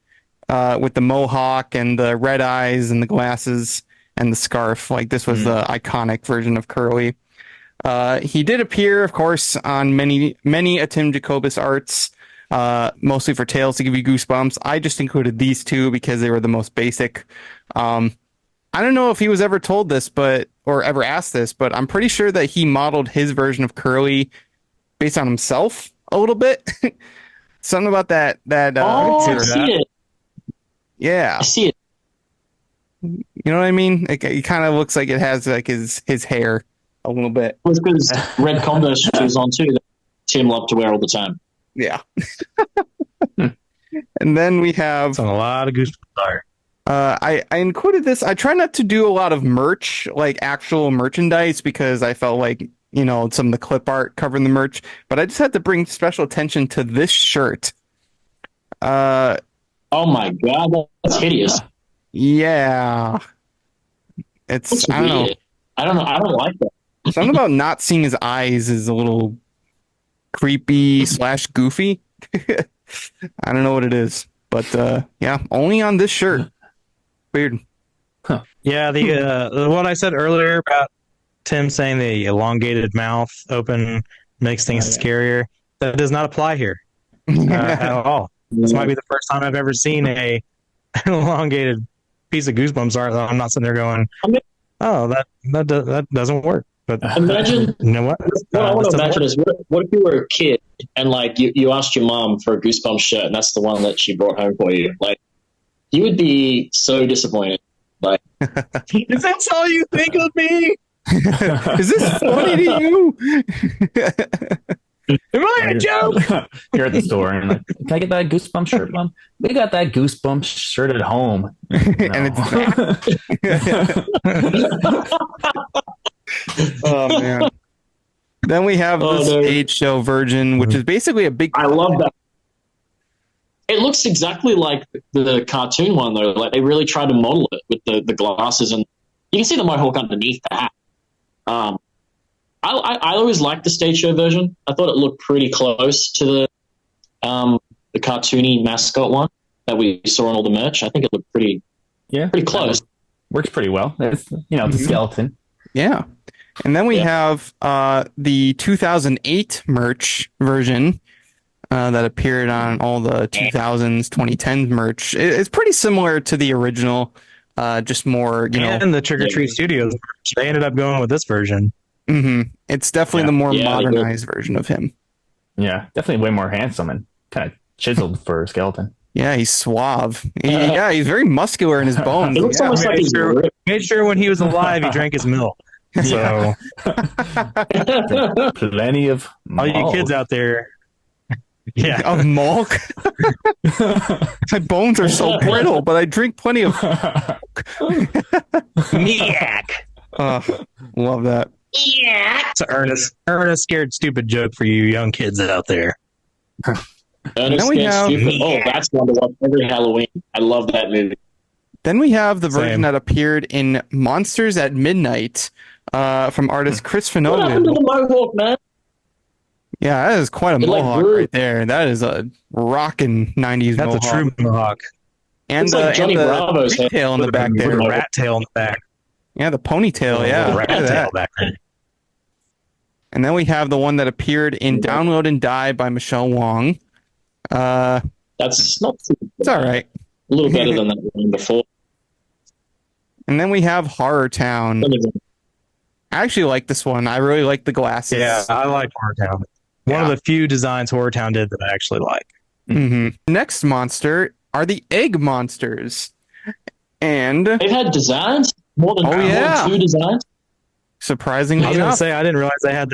with the mohawk and the red eyes and the glasses and the scarf? Like, this was the iconic version of Curly. He did appear, of course, on many a Tim Jacobus arts. Mostly for Tales to Give You Goosebumps. I just included these two because they were the most basic. I don't know if he was ever told this, or ever asked this, but I'm pretty sure that he modeled his version of Curly based on himself a little bit. Something about that. I see it. Yeah, I see it. you know what I mean. It kind of looks like it has like his hair a little bit. It was because red Converse shoes on too that Tim loved to wear all the time. Yeah. And then we have... It's on a lot of Goosebumps art. I included this. I try not to do a lot of merch, like actual merchandise, because I felt like some of the clip art covering the merch. But I just had to bring special attention to this shirt. Oh my god, that's hideous. Yeah. It's I don't know. I don't know. I don't like that. Something about not seeing his eyes is a little creepy / goofy. I don't know what it is, but yeah, only on this shirt. Weird. Huh. Yeah, the what I said earlier about Tim saying the elongated mouth open makes things scarier, that does not apply here at all. This might be the first time I've ever seen an elongated piece of Goosebumps art that I'm not sitting there going, oh, that doesn't work. But imagine, you know what? What I want to imagine is what if you were a kid and like you asked your mom for a Goosebumps shirt and that's the one that she brought home for you. Like, you would be so disappointed. Like, is that all you think of me? Is this funny to you? Am I a joke? You're at the store and like, can I get that Goosebumps shirt, Mom? We got that Goosebumps shirt at home. No. And it's oh man. Then we have the stage show version, which is basically a big. I love that. It looks exactly like the cartoon one, though. Like, they really tried to model it with the glasses, and you can see the mohawk underneath the hat. I always liked the stage show version. I thought it looked pretty close to the cartoony mascot one that we saw on all the merch. I think it looked pretty close. Works pretty well. It's, the skeleton. Yeah. And then we have the 2008 merch version that appeared on all the 2000s, 2010s merch. It's pretty similar to the original, just more, And the Trick or Treat Studios merch. They ended up going with this version. Mm-hmm. It's definitely the more modernized version of him. Yeah, definitely way more handsome and kind of chiseled for a skeleton. Yeah, he's suave. He's very muscular in his bones. It looks almost like he's made sure when he was alive he drank his milk. So plenty of all you kids out there. Yeah, of milk. My bones are so brittle, but I drink plenty of Meac. Love that. Yeah. It's an Ernest scared stupid joke for you young kids out there. Ernest Scared Stupid. Oh, that's one to watch every Halloween. I love that movie. Then we have the version that appeared in Monsters at Midnight from artist Chris Finogan. What happened to the mohawk, man? Yeah, that is quite a mohawk right there. That is a rockin' 90s mohawk. That's a true mohawk. And it's like Johnny Bravo's tail in the back there. The rat tail in the back. Yeah, the ponytail, yeah. Rat tail back there. And then we have the one that appeared in Download and Die by Michelle Wong. That's not too bad. It's all right. A little better than that one before. And then we have Horror Town. I actually like this one. I really like the glasses. Yeah, I like Horror Town. One of the few designs Horror Town did that I actually like. Mm-hmm. Next monster are the egg monsters. And they've had designs? More than two designs? Surprisingly I was enough. going to say, I didn't realize they had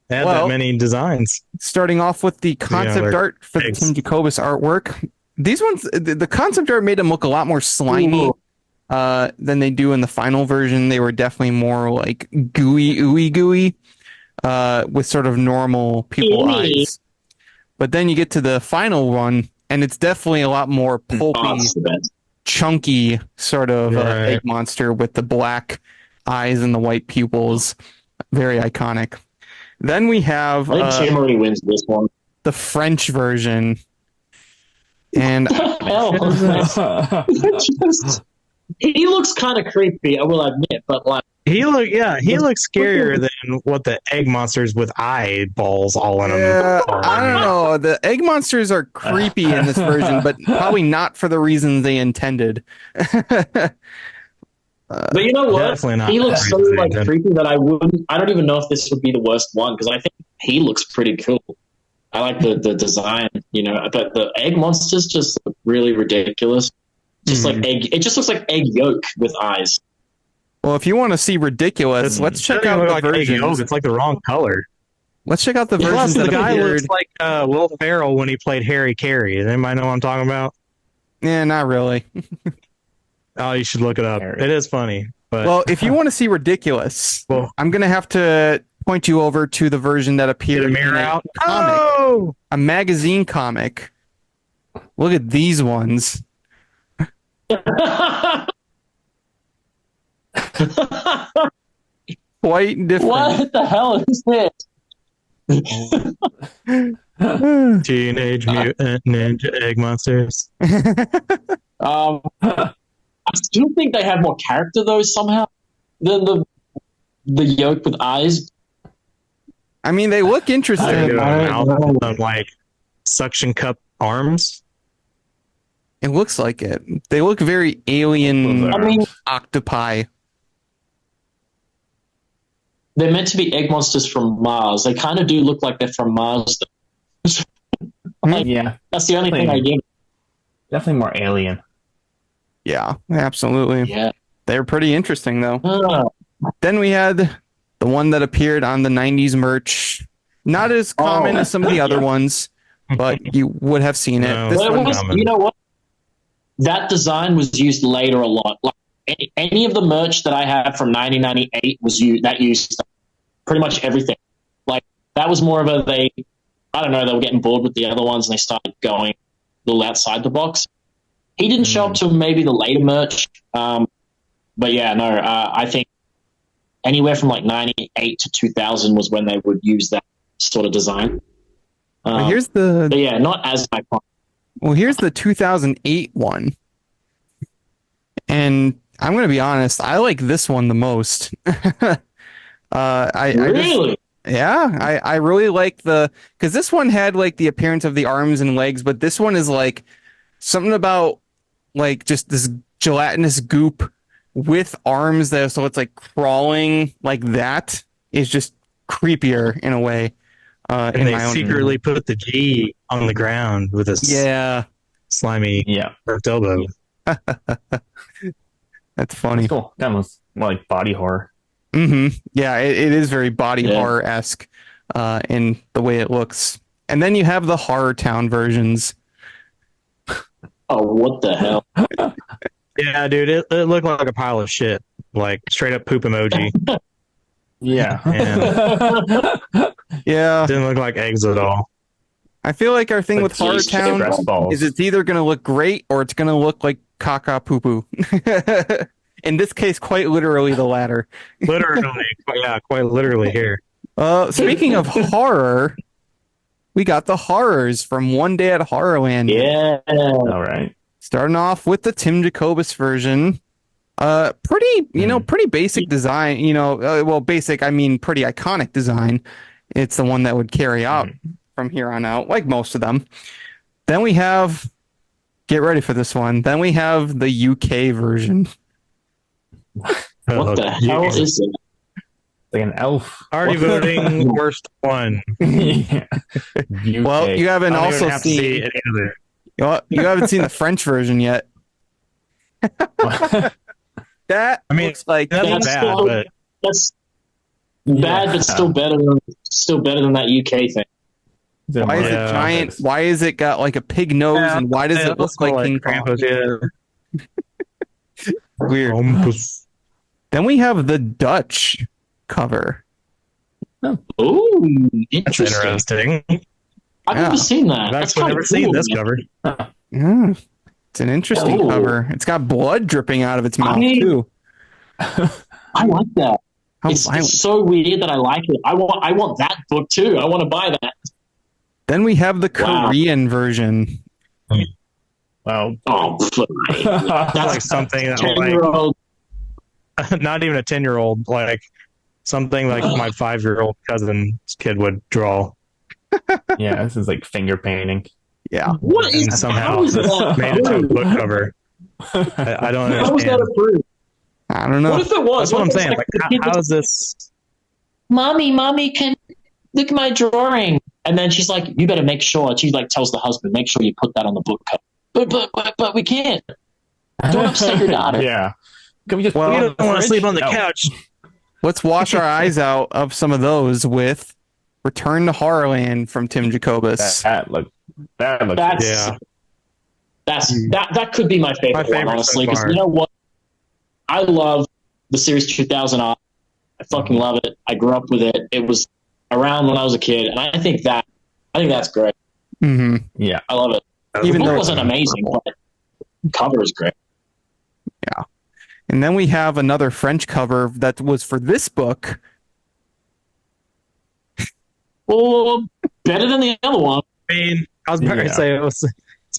that many designs. Starting off with the concept art for the Tim Jacobus artwork. These ones, the concept art made them look a lot more slimy than they do in the final version. They were definitely more like gooey, with sort of normal people eyes. But then you get to the final one, and it's definitely a lot more pulpy, chunky sort of egg monster with the black eyes and the white pupils. Very iconic. Then we have I think Tim already wins this one. The French version. And he looks kind of creepy, I will admit, but like he looks scarier than what the egg monsters with eyeballs all in them. I don't know. The egg monsters are creepy in this version, but probably not for the reasons they intended. But you know what? He looks so creepy that I don't even know if this would be the worst one, because I think he looks pretty cool. I like the design, but the egg monsters just look really ridiculous. Just like egg, it just looks like egg yolk with eyes. Well, if you want to see ridiculous, let's check out the versions. It's like the wrong color. Let's check out the versions that the guy appeared. looks like Will Ferrell when he played Harry Carey. Does anybody know what I'm talking about? Yeah, not really. Oh, you should look it up. It is funny. But Well, if you want to see ridiculous, I'm going to have to point you over to the version that appeared get a mirror in out. comic, a magazine comic. Look at these ones. Quite different. What the hell is this? Teenage Mutant Ninja Egg Monsters. I still think they have more character though somehow than the yolk with eyes. I mean, they look interesting. Like suction cup arms. It looks like it. They look very alien. I mean, octopi. they're meant to be egg monsters from Mars. They kind of do look like they're from Mars. Yeah, That's the only thing I give. definitely more alien. Yeah, absolutely. Yeah. They're pretty interesting, though. Then we had the one that appeared on the 90s merch. Not as common as some of the other ones, but you would have seen it. No. This Well, one, you know what? That design was used later a lot. Like any of the merch that I have from 1998 was used pretty much everything. Like that was more of I don't know, they were getting bored with the other ones and they started going a little outside the box. He didn't show up till maybe the later merch. But yeah, no, I think anywhere from like 98 to 2000 was when they would use that sort of design. but yeah, not as iconic. Well, here's the 2008 one. And I'm going to be honest, I like this one the most. Really? I really like because this one had like the appearance of the arms and legs, but this one is like something about like just this gelatinous goop with arms there, so it's like crawling like that is just creepier in a way. And they secretly put the G on the ground with a slimy curved elbow. That's funny. That's cool. That was more like body horror. Mm-hmm. Yeah, it is very body horror-esque in the way it looks. And then you have the Horror Town versions. Oh, what the hell? Yeah, dude, it looked like a pile of shit. Like straight up poop emoji. Yeah. Yeah. Didn't look like eggs at all. I feel like our thing with Horror Town is it's either going to look great or it's going to look like caca poo poo. In this case, quite literally the latter. Literally. Yeah, quite literally here. Speaking of horror, we got the horrors from One Day at HorrorLand. Yeah. All right. Starting off with the Tim Jacobus version. Pretty basic design, well, basic, I mean, pretty iconic design. It's the one that would carry out from here on out, like most of them. Then we have, get ready for this one. Then we have the UK version. What the hell is it? Like an elf. Already voting worst one. Yeah. Well, you haven't also seen any other. You haven't seen the French version yet. That looks like that's bad, but that's bad, but still better than that UK thing. Why is it giant? Why is it got like a pig nose, and why does it look like King Kong? Weird. Then we have the Dutch cover. Ooh, That's interesting. interesting. I've never seen that. I've actually never seen this cover. Yeah. It's an interesting cover. It's got blood dripping out of its mouth, too. I like that. It's so weird that I like it. I want that book, too. I want to buy that. Then we have the Korean version. Wow. Oh, that's like something that 10-year-old. Not even a 10-year-old, like something like my 5-year-old cousin's kid would draw. Yeah, this is like finger painting. Yeah. What is somehow how is that made it to a book cover. I don't understand. How is that approved? I don't know. What if it was? That's what I'm saying. Like, how is this? Mommy, can look at my drawing. And then she's like, you better make sure. She like tells the husband, make sure you put that on the book cover. But we can't. Don't upset your daughter. Yeah. Can we just we don't want to sleep on the couch. Let's wash our eyes out of some of those with Return to Horrorland from Tim Jacobus. That looks that could be my favorite one, honestly. Because you know what? I love the series 2000 I fucking love it. I grew up with it. It was around when I was a kid, and I think that's great. Mm-hmm. Yeah, I love it. Even The book though wasn't amazing, but the cover is great. Yeah. And then we have another French cover that was for this book. Well, better than the other one. I mean, I was about to say it's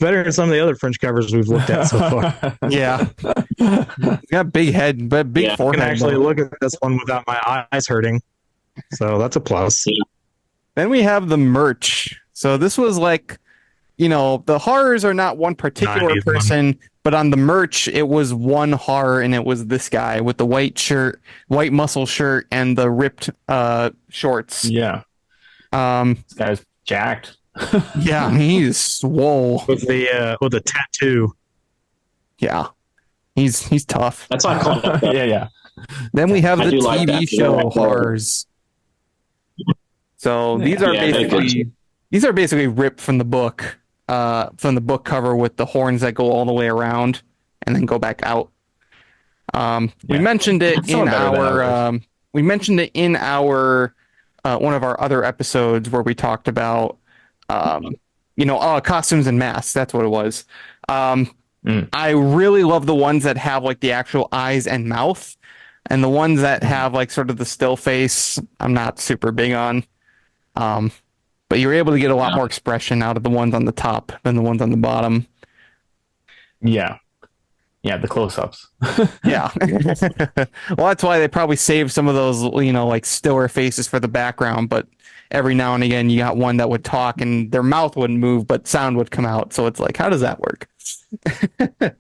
better than some of the other French covers we've looked at so far. Yeah. He's got big head, but big I forehead. can actually look at this one without my eyes hurting. So that's a plus. Yeah. Then we have the merch. So this was like, the horrors are not one particular person, but on the merch, it was one horror, and it was this guy with the white muscle shirt, and the ripped shorts. Yeah. This guy's jacked. Yeah, he's swole with the tattoo. Yeah, he's tough. That's iconic. Yeah. Then we have the like TV show horrors. So these are basically ripped from the book cover with the horns that go all the way around and then go back out. We mentioned it in our one of our other episodes where we talked about costumes and masks. That's what it was. I really love the ones that have like the actual eyes and mouth, and the ones that have like sort of the still face I'm not super big on. But you're able to get a lot more expression out of the ones on the top than the ones on the bottom. Yeah, the close-ups. Yeah. Well, that's why they probably saved some of those, like stiller faces for the background. But every now and again, you got one that would talk and their mouth wouldn't move, but sound would come out. So it's like, how does that work?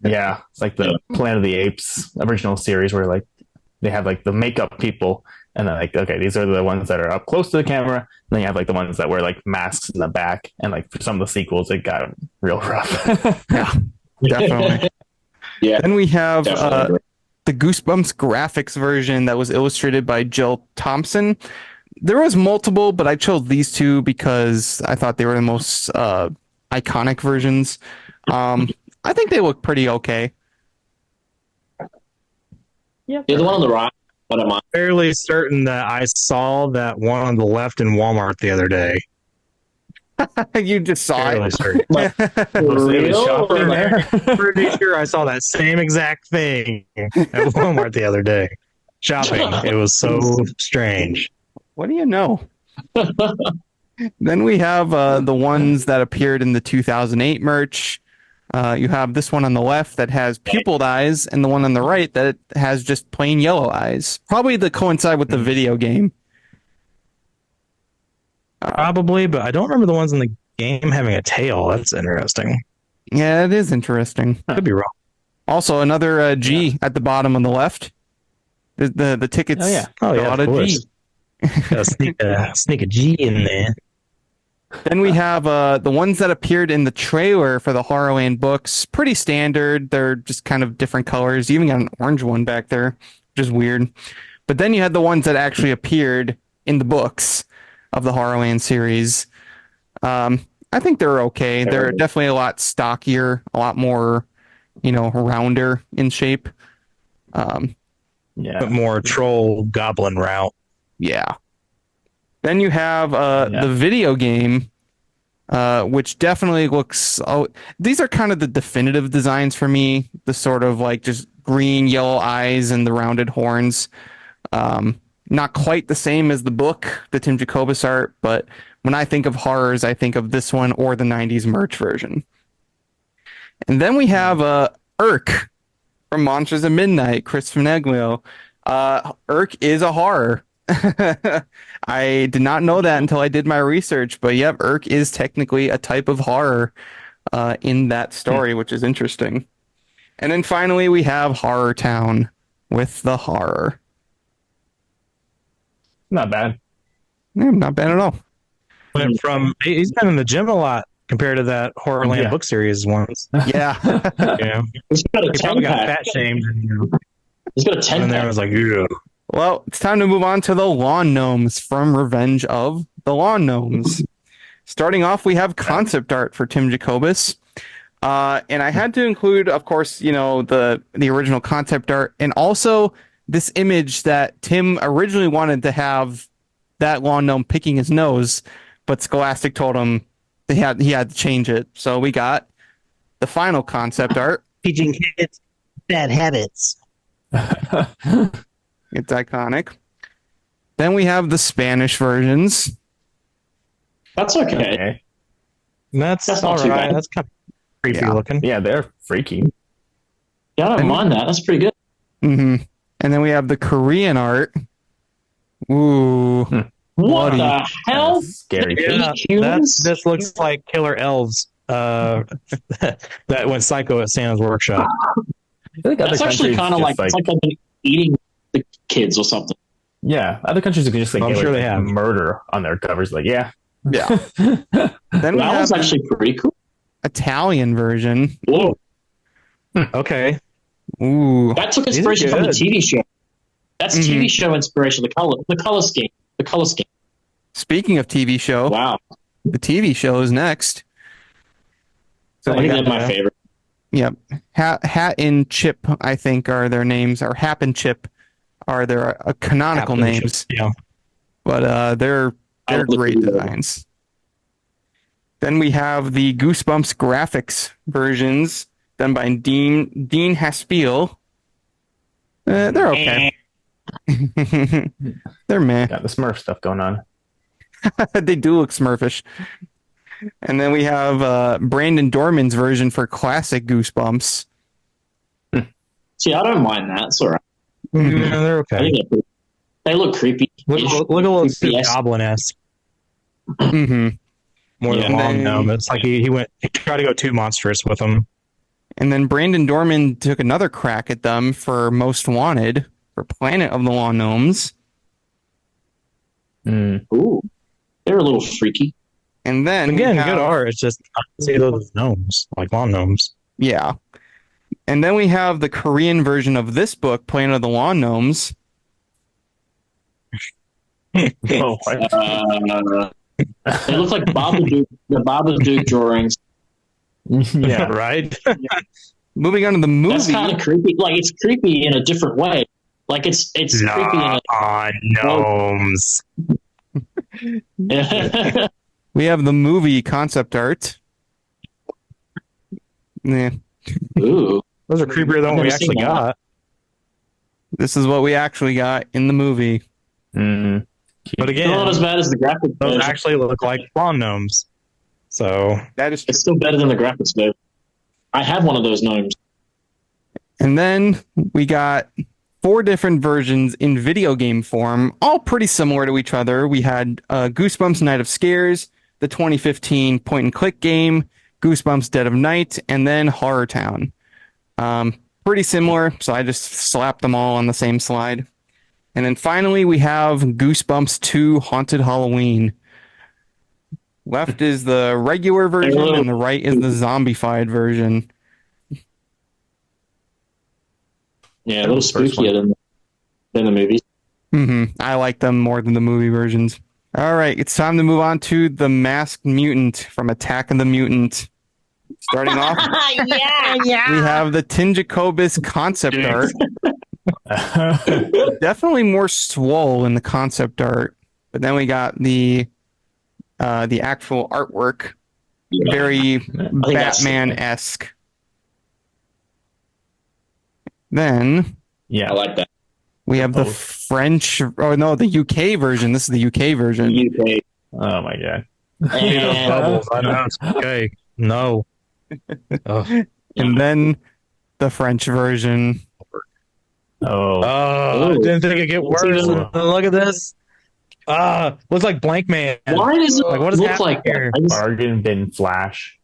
Yeah, it's like the Planet of the Apes original series where like they have like the makeup people, and then like, okay, these are the ones that are up close to the camera. And then you have like the ones that wear like masks in the back, and like for some of the sequels, it got real rough. Yeah, definitely. Yeah. Then we have the Goosebumps graphics version that was illustrated by Jill Thompson. There was multiple, but I chose these two because I thought they were the most iconic versions. I think they look pretty okay. Yeah, the one on the right. I'm fairly certain that I saw that one on the left in Walmart the other day. You just saw Fairly it. certain. Pretty sure I saw that same exact thing at Walmart the other day. Shopping. It was so strange. What do you know? Then we have the ones that appeared in the 2008 merch. You have this one on the left that has pupilled eyes, and the one on the right that has just plain yellow eyes. Probably to coincide with the video game. Probably, but I don't remember the ones in the game having a tail. That's interesting. Yeah, it is interesting. Could be wrong. Also, another G at the bottom on the left. The tickets. Oh yeah, a G. Gotta sneak a G in there. Then we have the ones that appeared in the trailer for the HorrorLand books. Pretty standard. They're just kind of different colors. You even got an orange one back there, which is weird. But then you had the ones that actually appeared in the books of the HorrorLand series. I think they're okay. They're definitely a lot stockier, a lot more, rounder in shape. But more troll goblin route. Yeah. Then you have the video game, which definitely looks... Oh, these are kind of the definitive designs for me. The sort of like just green, yellow eyes and the rounded horns. Not quite the same as the book, the Tim Jacobus art, but when I think of horrors, I think of this one or the 90s merch version. And then we have Urk from Monsters of Midnight, Chris Fineglio. Urk is a horror. I did not know that until I did my research, but yep, Urk is technically a type of horror in that story, which is interesting. And then finally we have Horror Town with the horror. Not bad. Yeah, not bad at all. Went from he's been in the gym a lot compared to that HorrorLand book series once. Yeah. He's got a He 10 probably got pack. fat shamed. He's got a 10 And there I pack. was like, ew. Well, it's time to move on to the Lawn Gnomes from Revenge of the Lawn Gnomes. Starting off, we have concept art for Tim Jacobus. And I had to include, of course, the original concept art and also this image that Tim originally wanted to have that lawn gnome picking his nose, but Scholastic told him he had to change it. So we got the final concept art. Teaching kids bad habits. It's iconic. Then we have the Spanish versions. That's okay. That's not all too right. bad. That's kind of creepy looking. Yeah, they're freaky. Yeah, I don't mind that. That's pretty good. Mm-hmm. And then we have the Korean art. Ooh. What Bloody. the hell? Scary. Yeah, Humans? this looks like killer elves. That went psycho at Santa's workshop. I feel like other That's actually countries kind of just, like it's like they've been eating the kids or something. yeah, other countries can just like I'm get sure like, they have. murder on their covers. Like, yeah, Yeah. Then we That was have actually pretty cool. Italian version. Whoa. Okay. Ooh. That took inspiration from the good. TV show. That's Mhm. TV show inspiration. The color scheme. The color scheme. Speaking of TV show, Wow. the TV show is next. So I we think got, they're my favorite. yep. Hat and Chip, I think, are their names, or Hap and Chip are their canonical Hap and Chip, names. yeah. But they're I would great agree with that. designs. Then we have the Goosebumps graphics versions done by Dean Haspiel. They're okay. They're meh. got the Smurf stuff going on. They do look Smurfish. And then we have Brandon Dorman's version for classic Goosebumps. See, I don't mind that. It's all right. Yeah, they're I okay. think they look creepy. Look a little too Creepy-esque. goblin-esque Mm-hmm. more Yeah. than long gnome. It's like he tried to go too monstrous with them. And then Brandon Dorman took another crack at them for Most Wanted for Planet of the Lawn Gnomes. Ooh, they're a little freaky. And then we Again, have- good art. It's just I don't see those gnomes, like lawn gnomes. Yeah. And then we have the Korean version of this book, Planet of the Lawn Gnomes. Oh, what? They look like the Babadook drawings. yeah, right? Moving on to the That's movie. kind of creepy. Like it's creepy in a different way. Like it's creepy in gnomes. a. We have the movie concept art. Yeah. Ooh, Those are creepier than what we Never seen actually that. got. This is what we actually got in the movie. Mm. But it's not again, as bad as the graphic those version. actually look like lawn gnomes. So That is It's still better than the graphics though. I have one of those gnomes. And then we got 4 different versions in video game form, all pretty similar to each other. We had Goosebumps Night of Scares, the 2015 point and click game, Goosebumps Dead of Night, and then Horror Town. Pretty similar, so I just slapped them all on the same slide. And then finally, we have Goosebumps 2 Haunted Halloween. Left is the regular version, and the right is the zombified version. Yeah, a little First spookier than the movies. I like them more than the movie versions. All right, it's time to move on to the Masked Mutant from Attack of the Mutant. Starting off, we have the Tin Jacobus concept art. Definitely more swole in the concept art, but then we got the actual artwork, very Batman-esque. Then yeah, I like that. we have the French, the UK version. This is the UK version. UK. Oh my god. And I know it's okay. No. Ugh. And then the French version. Oh, Oh, I didn't think it'd get worse. even- Look at this. Looks like Blank Man. why does it Like, what is look happening like here? that? bargain bin flash.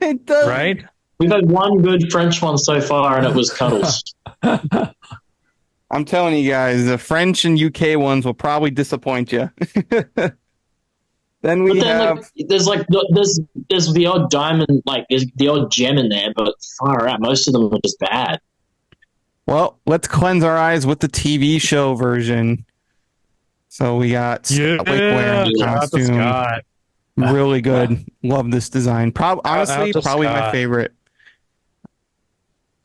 It does. Right? We've had one good French one so far, and it was Cuddles. I'm telling you guys, the French and UK ones will probably disappoint you. Then we But then have there's the odd diamond, like there's the odd gem in there, but far out, most of them are just bad. well, let's cleanse our eyes with the TV show version. So we got Scott wearing the shout out to costume. Scott. Really good. Love this design. Honestly, to probably my Scott. favorite.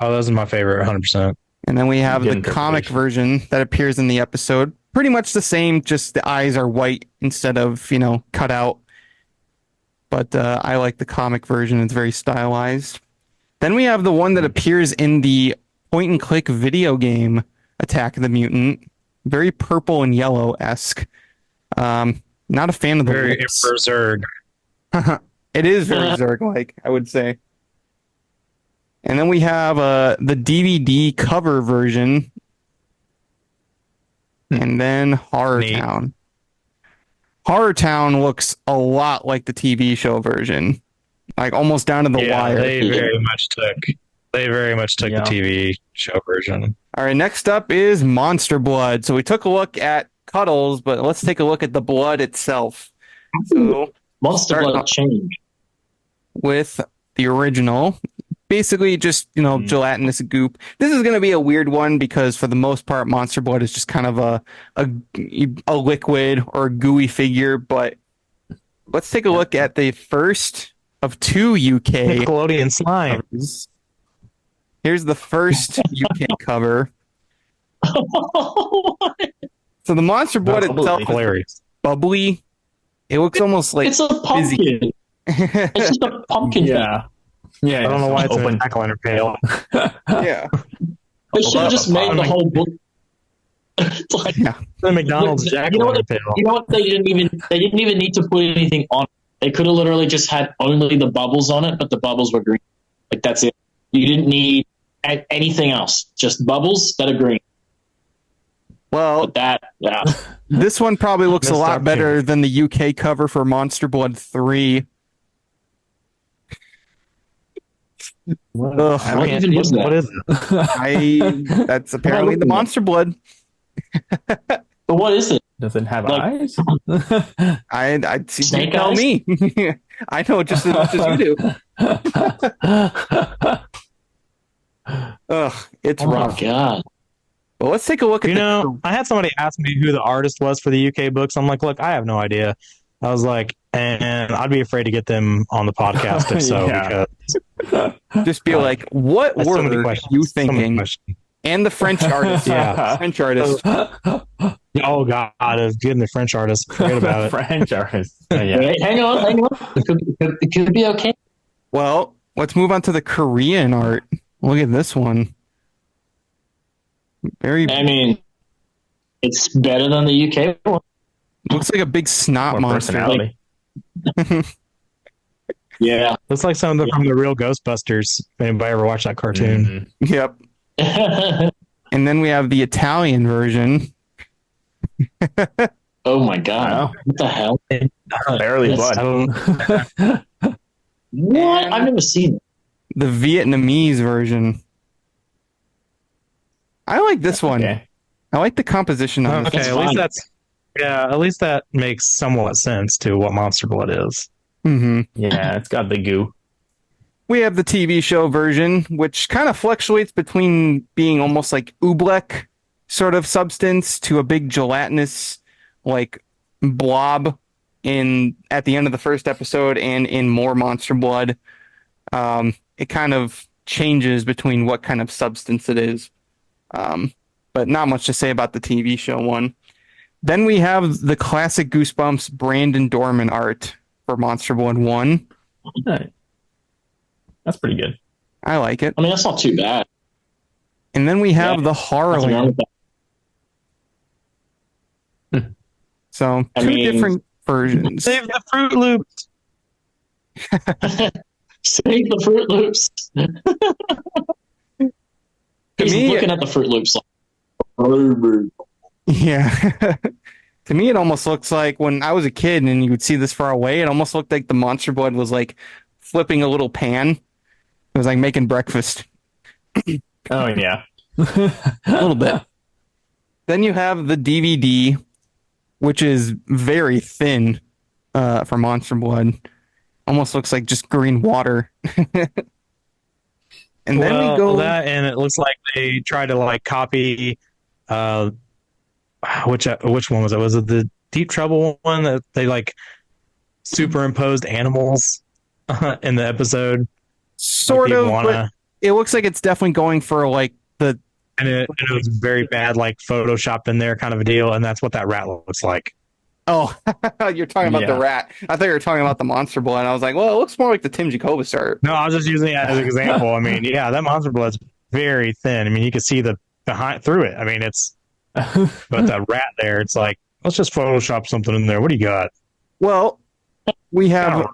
Oh, those are my favorite, 100%. And then we have Good the comic interpretation. version that appears in the episode. Pretty much the same, just the eyes are white instead of, cut out. But I like the comic version. It's very stylized. Then we have the one that appears in the point and click video game Attack of the Mutant. Very purple and yellow-esque. Not a fan of the Very looks. Zerg. It is very Zerg-like, I would say. And then we have the DVD cover version. And then Horror Neat. Town. Horror Town looks a lot like the TV show version. Like almost down to the wire. They very much took Yeah. the TV show version. All right, next up is Monster Blood. So we took a look at Cuddles, but let's take a look at the blood itself. So Monster Start Blood off- change. with the original, basically just, gelatinous goop. This is going to be a weird one because for the most part, Monster Blood is just kind of a liquid or a gooey figure. But let's take a look at the first of two UK Nickelodeon slime. covers. Here's the first UK cover. So the Monster Blood Bubbly. itself is Hilarious. bubbly. It looks almost like It's a pumpkin. It's just a pumpkin thing. Yeah. I don't know why it's open. an jack-o'-lantern pail. yeah. They should have just made the whole book. It's like, The McDonald's You know what? jack-o'-lantern pail. You know what? They didn't even need to put anything on it. They could have literally just had only the bubbles on it, but the bubbles were green. Like that's it. You didn't need anything else. Just bubbles that are green. Well, But that, yeah. this one probably looks a Missed lot better opportunity. than the UK cover for Monster Blood 3. Ugh, What even is that? What is it? that's apparently the Monster Blood. But what is it? Does it have Like- eyes? I'd see you Snake tell eyes? me. I know just as much as you do. Ugh, it's Oh my rough. god. But let's take a look at I had somebody ask me who the artist was for the UK books. I'm like, look, I have no idea. I was like, and I'd be afraid to get them on the podcast if so. Yeah. Because just be like, what that's so many were questions. you So many thinking? questions. And the French artist. Yeah. French artist. Oh God, of getting the French artist. Forget about it. French artist. Yeah. Wait, hang on. It could be okay. Well, let's move on to the Korean art. Look at this one. Very I mean, it's better than the UK one. looks like a big snot More monster. personality. Yeah. Looks like something from the real Ghostbusters. If anybody ever watched that cartoon? Mhm. Yep. And then we have the Italian version. Oh my god. Wow. What the hell? Barely Yes, I blood. don't. What? And- I've never seen it. The Vietnamese version. I like this one. Okay. I like the composition on this. Okay, That's at least fine. that's at least that makes somewhat sense to what Monster Blood is. hmm Yeah, it's got the goo. We have the TV show version, which kind of fluctuates between being almost like oobleck sort of substance to a big gelatinous like blob at the end of the first episode and in more Monster Blood. It kind of changes between what kind of substance it is. But not much to say about the TV show one. Then we have the classic Goosebumps Brandon Dorman art for Monster Blood 1. Alright. That's pretty good. I like it. I mean, that's not too bad. And then we have Yeah, the Nothing wrong HorrorLand. with that. So I two mean- different versions. Save the Fruit Loops. Save the Fruit Loops. He's me- looking at the Fruit Loops like, Yeah. To me, it almost looks like when I was a kid and you would see this far away, it almost looked like the Monster Blood was like flipping a little pan. It was like making breakfast Oh yeah. a little bit. Then you have the DVD, which is very thin for Monster Blood. Almost looks like just green water. And then we go. that, and it looks like they tried to like copy. Which one was it? Was it the Deep Trouble one that they like superimposed animals in the episode? Sort Like the of, iguana. but it looks like it's definitely going for like the and it was very bad, like photoshopped in there, kind of a deal, and that's what that rat looks like. Oh, you're talking about the rat. I thought you were talking about the monster blood. I was like, well, it looks more like the Tim Jacobus art. No, I was just using it as an example. I mean, yeah, that monster blood's very thin. I mean, you can see the behind through it. I mean, it's but that rat there, it's like, let's just Photoshop something in there. What do you got? Well, we have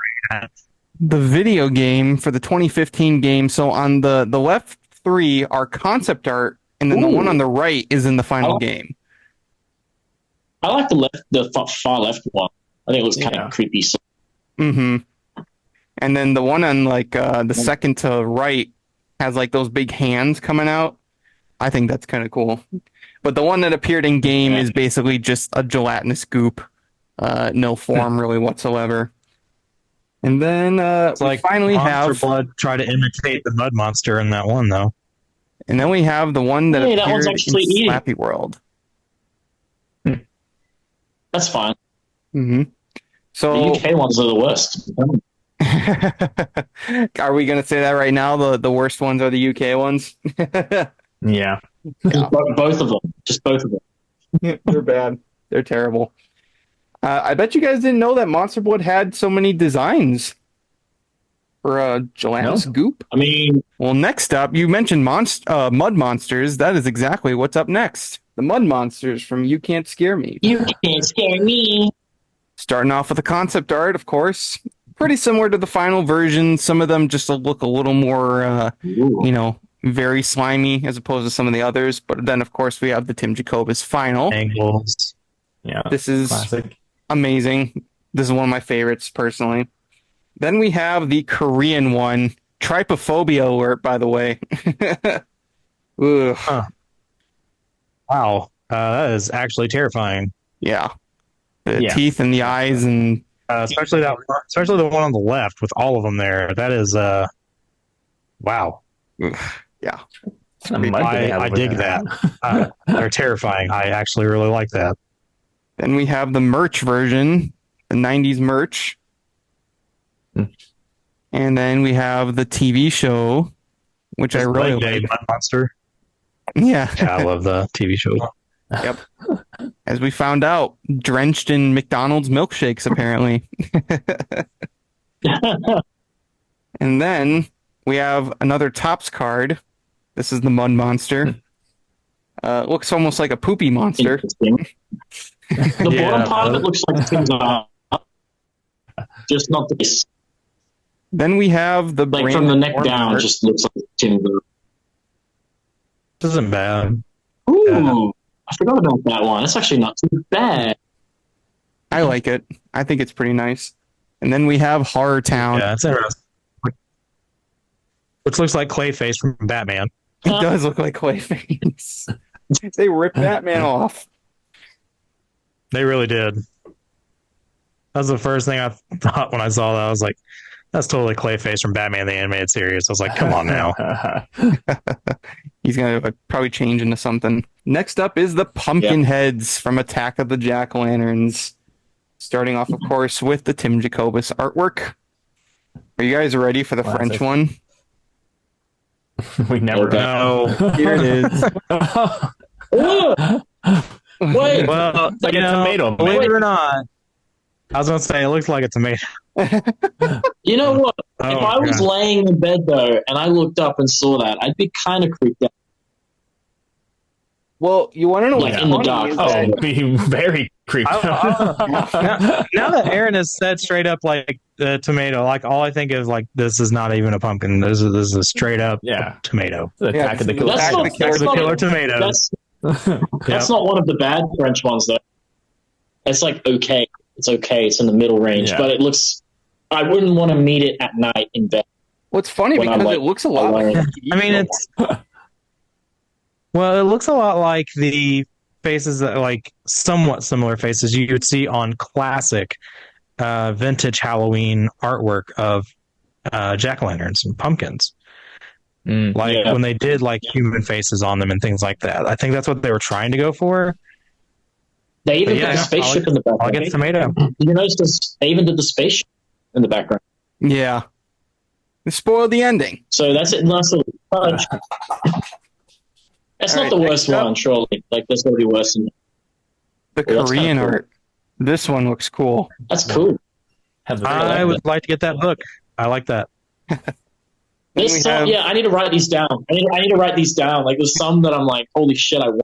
the video game for the 2015 game. So on the left three are concept art, and then the one on the right is in the final game. I like the far left one. I think it looks kind of creepy. So. Mm-hmm. And then the one on like the second to right has like those big hands coming out. I think that's kind of cool. But the one that appeared in game is basically just a gelatinous goop. No form really whatsoever. And then it's we like finally Monster have Blood try to imitate the mud monster in that one though. And then we have the one that appeared that one's in actually Slappy World. That's fine. Mm-hmm. So the UK ones are the worst. Are we going to say that right now? The worst ones are the UK ones? Yeah. Both of them. Just both of them. They're bad. They're terrible. I bet you guys didn't know that Monster Blood had so many designs for a gelatinous goop. I mean... Well, next up, you mentioned mud monsters. That is exactly what's up next. The mud monsters from You Can't Scare Me. You Can't Scare Me. Starting off with the concept art, of course. Pretty similar to the final version. Some of them just look a little more, very slimy as opposed to some of the others. But then, of course, we have the Tim Jacobus final. Angles. Yeah. This is classic. Amazing. This is one of my favorites, personally. Then we have the Korean one. Trypophobia alert, by the way. Ugh. Huh. Wow. That is actually terrifying. Yeah. The teeth and the eyes and... especially the one on the left with all of them there. That is, wow. Yeah. I dig that. They're terrifying. I actually really like that. Then we have the merch version, the 90s merch. And then we have the TV show, which I really like. Monster. Yeah. I love the TV show. Yep. As we found out, drenched in McDonald's milkshakes, apparently. And then we have another Topps card. This is the Mud Monster. Looks almost like a poopy monster. The bottom part of it looks like things are just not the base. Then we have the like from the neck down, just looks like timber. Isn't bad. Ooh, I forgot about that one. It's actually not too bad. I like it. I think it's pretty nice. And then we have Horror Town. Yeah, it's interesting. Which looks like Clayface from Batman. It does look like Clayface. They ripped Batman off. They really did. That was the first thing I thought when I saw that. I was like, that's totally Clayface from Batman the Animated Series. I was like, come on now. He's going to probably change into something. Next up is the pumpkin heads from Attack of the Jack-O-Lanterns. Starting off, of course, with the Tim Jacobus artwork. Are you guys ready for the French one? We never know. Here it is. Wait. Well, like a tomato. Believe it or not, I was going to say it looks like a tomato. You know what? If I was laying in bed, though, and I looked up and saw that, I'd be kind of creeped out. Well, you want to know like in the dark. Oh, be very creeped out. Now that Aaron has said straight up like the tomato, like all I think is like this is not even a pumpkin. This is a straight up tomato. Attack of the Killer. That's the killer tomato. That's not one of the bad French ones though. It's like okay. It's okay. It's in the middle range, but it looks. I wouldn't want to meet it at night in bed. Well, it's funny because it looks a lot like. I mean, it's. Well, it looks a lot like the faces that, like, somewhat similar faces you would see on classic vintage Halloween artwork of jack-o'-lanterns and pumpkins. When they did, like, human faces on them and things like that. I think that's what they were trying to go for. They even put the spaceship in the background. I'll get tomato. You notice they even did the spaceship in the background. Yeah. They spoiled the ending. So that's it. Nice little touch. That's All not the right, worst next up. one, surely. Like, there's going to be worse than The Well, that's Korean kinda cool. art. This one looks cool. That's cool. I would like to get that book. I like that. There's we some, have- yeah, I need to write these down. I need to write these down. Like, there's some that I'm like, holy shit, I want.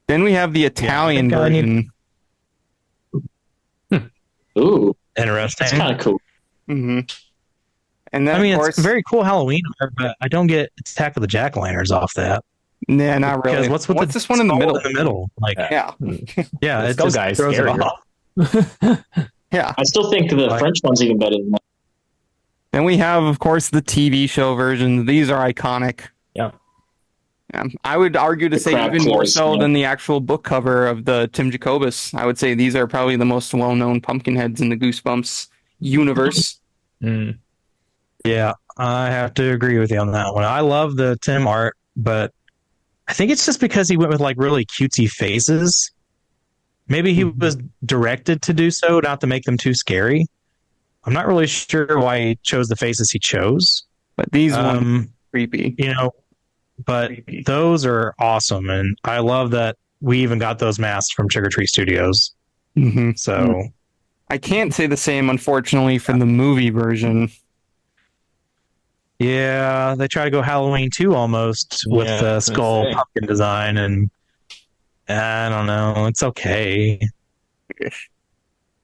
Then we have the Italian think I need- version. Ooh, Interesting. that's kind of cool. hmm And then, I mean, of it's course, very cool Halloween art, but I don't get Attack of the Jack-o'-lanterns off that. nah, not really. Because what's this one in the skull middle? In the middle, like Yeah, yeah, The it skull just guy is throws it scarier. off. yeah. I still think the Like- French one's even better than that. Then we have, of course, the TV show versions. These are iconic. Yeah. I would argue to The say crab even more claws, so yeah. than the actual book cover of the Tim Jacobus. I would say these are probably the most well-known pumpkin heads in the Goosebumps universe. Mm. Yeah, I have to agree with you on that one. I love the Tim art, but I think it's just because he went with like really cutesy faces. Maybe he was directed to do so, not to make them too scary. I'm not really sure why he chose the faces he chose. But these ones creepy. You know, but those are awesome, and I love that we even got those masks from Sugar Tree Studios. hmm So I can't say the same, unfortunately, for the movie version. yeah, they try to go Halloween too almost with Yeah, I the was gonna skull say. pumpkin design, and I don't know, it's okay.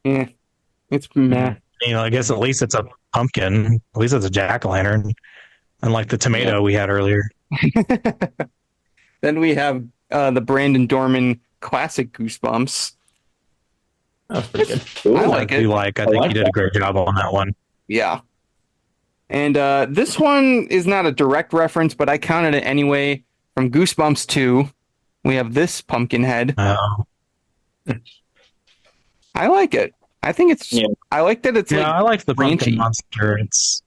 Yeah, it's meh. You know, I guess at least it's a pumpkin. At least it's a jack-o'-lantern, unlike the tomato we had earlier. Then we have the Brandon Dorman classic Goosebumps. That was pretty good. I like it. I think like you did a great job on that one. Yeah. And this one is not a direct reference, but I counted it anyway. From Goosebumps 2, we have this pumpkin head. Oh. I like it. I think it's. Yeah. I like that it's Yeah, I like. like the branchy. pumpkin monster. It's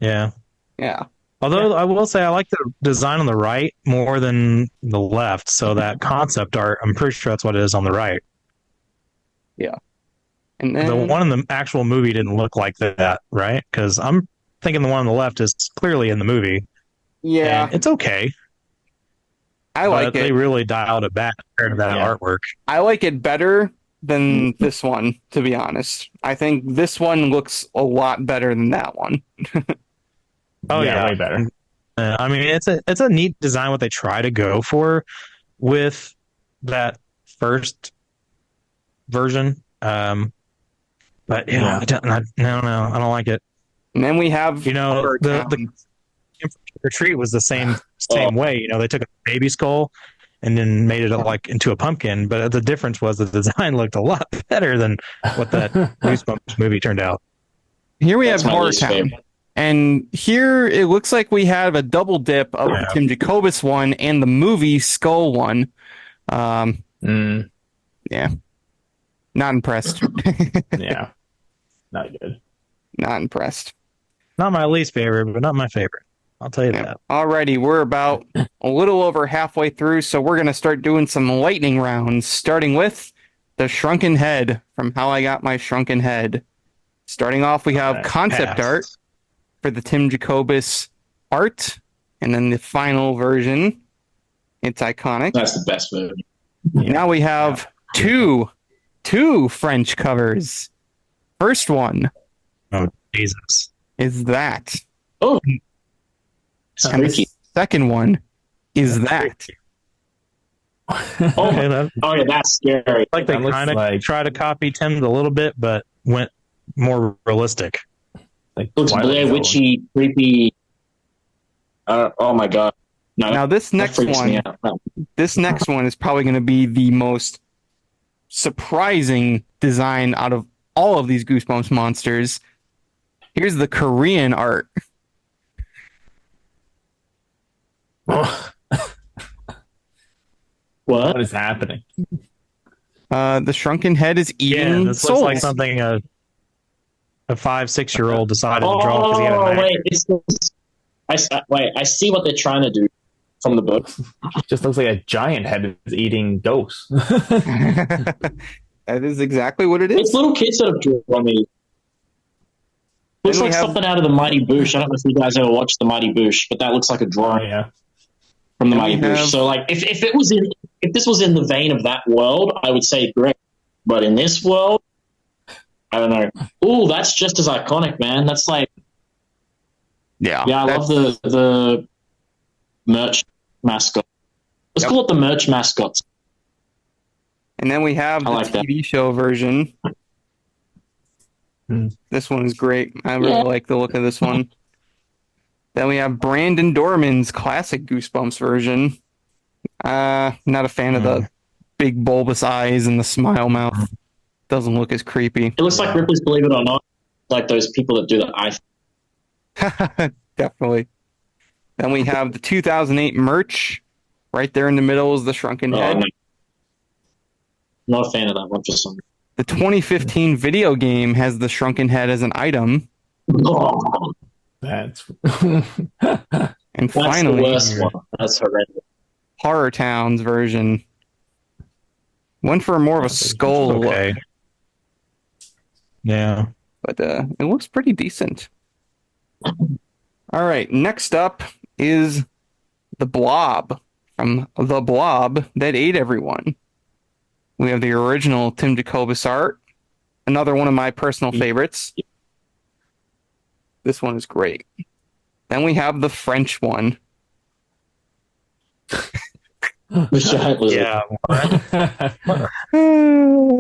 yeah. Yeah. Although I will say I like the design on the right more than the left. So that concept art, I'm pretty sure that's what it is on the right. And then The one in the actual movie didn't look like that, right? Because I'm thinking the one on the left is clearly in the movie. yeah, And it's okay. I like but they it. really dialed it back compared to that Yeah. artwork. I like it better than this one, to be honest. I think this one looks a lot better than that one. Oh yeah, yeah, way better. I mean, it's a neat design what they try to go for with that first version. But yeah, Yeah. no, I don't like it. And then we have You know, Upper the Town. retreat was the same way. You know, they took a baby skull and then made it like into a pumpkin. But the difference was the design looked a lot better than what that Goosebumps movie turned out. Here we That's have my Horror least Town. favorite. And here it looks like we have a double dip of the Tim Jacobus one and the movie Skull one. Mm, Not impressed. yeah. Not good. Not impressed. Not my least favorite, but not my favorite. I'll tell you Yeah. that. Alrighty, we're about a little over halfway through, so we're going to start doing some lightning rounds, starting with the Shrunken Head from How I Got My Shrunken Head. Starting off, we have Alright, concept pass. art for the Tim Jacobus art, and then the final version. It's iconic. That's the best movie. Now we have two French covers. First one Oh Jesus! is that, Oh, and the freaky. second one is that. Oh, Okay, that, oh yeah, that's scary. like they That looks kind of like- try to copy Tim's a little bit, but went more realistic. Like Looks Twilight Blair Zone. Witchy, creepy. Oh my god! No, Now this that next freaks me one, out. No. this next one is probably going to be the most surprising design out of all of these Goosebumps monsters. Here's the Korean art. What What? is happening? The Shrunken Head is Yeah, eating this souls. looks like something a 5-6-year-old decided to draw because he had a Oh knife. wait, wait! I see what they're trying to do from the book. Just looks like a giant head is eating ghosts. That is exactly what it It's is. little kids that have drawn me. Looks Then we like have- something out of the Mighty Boosh. I don't know if you guys ever watched the Mighty Boosh, but that looks like a Oh drawing. yeah. from the And Mighty we Boosh. have- So like if this was in the vein of that world, I would say great. But in this world, I don't know. Ooh, that's just as iconic, man. That's like Yeah, I love the merch mascot. Let's call it the merch mascots. And then we have the like that. TV show version. This one is great. I really like the look of this one. Then we have Brandon Dorman's classic Goosebumps version. Not a fan of the big bulbous eyes and the smile mouth. Doesn't look as creepy. It looks like Ripley's Believe It or Not, like those people that do the eye. Definitely. Then we have the 2008 merch. Right there in the middle is the Shrunken head. No. Not a fan of that one for some reason. The 2015 video game has the Shrunken head as an item. Oh, That's And that's finally, the worst one. That's horrendous. Horror Town's version. Went for more of a skull Okay. look, Yeah. but it looks pretty decent. All right, next up is the Blob from The Blob That Ate Everyone. We have the original Tim Jacobus art, another one of my personal favorites. This one is great. Then we have the French one. The giant lizard. Yeah. Oh, I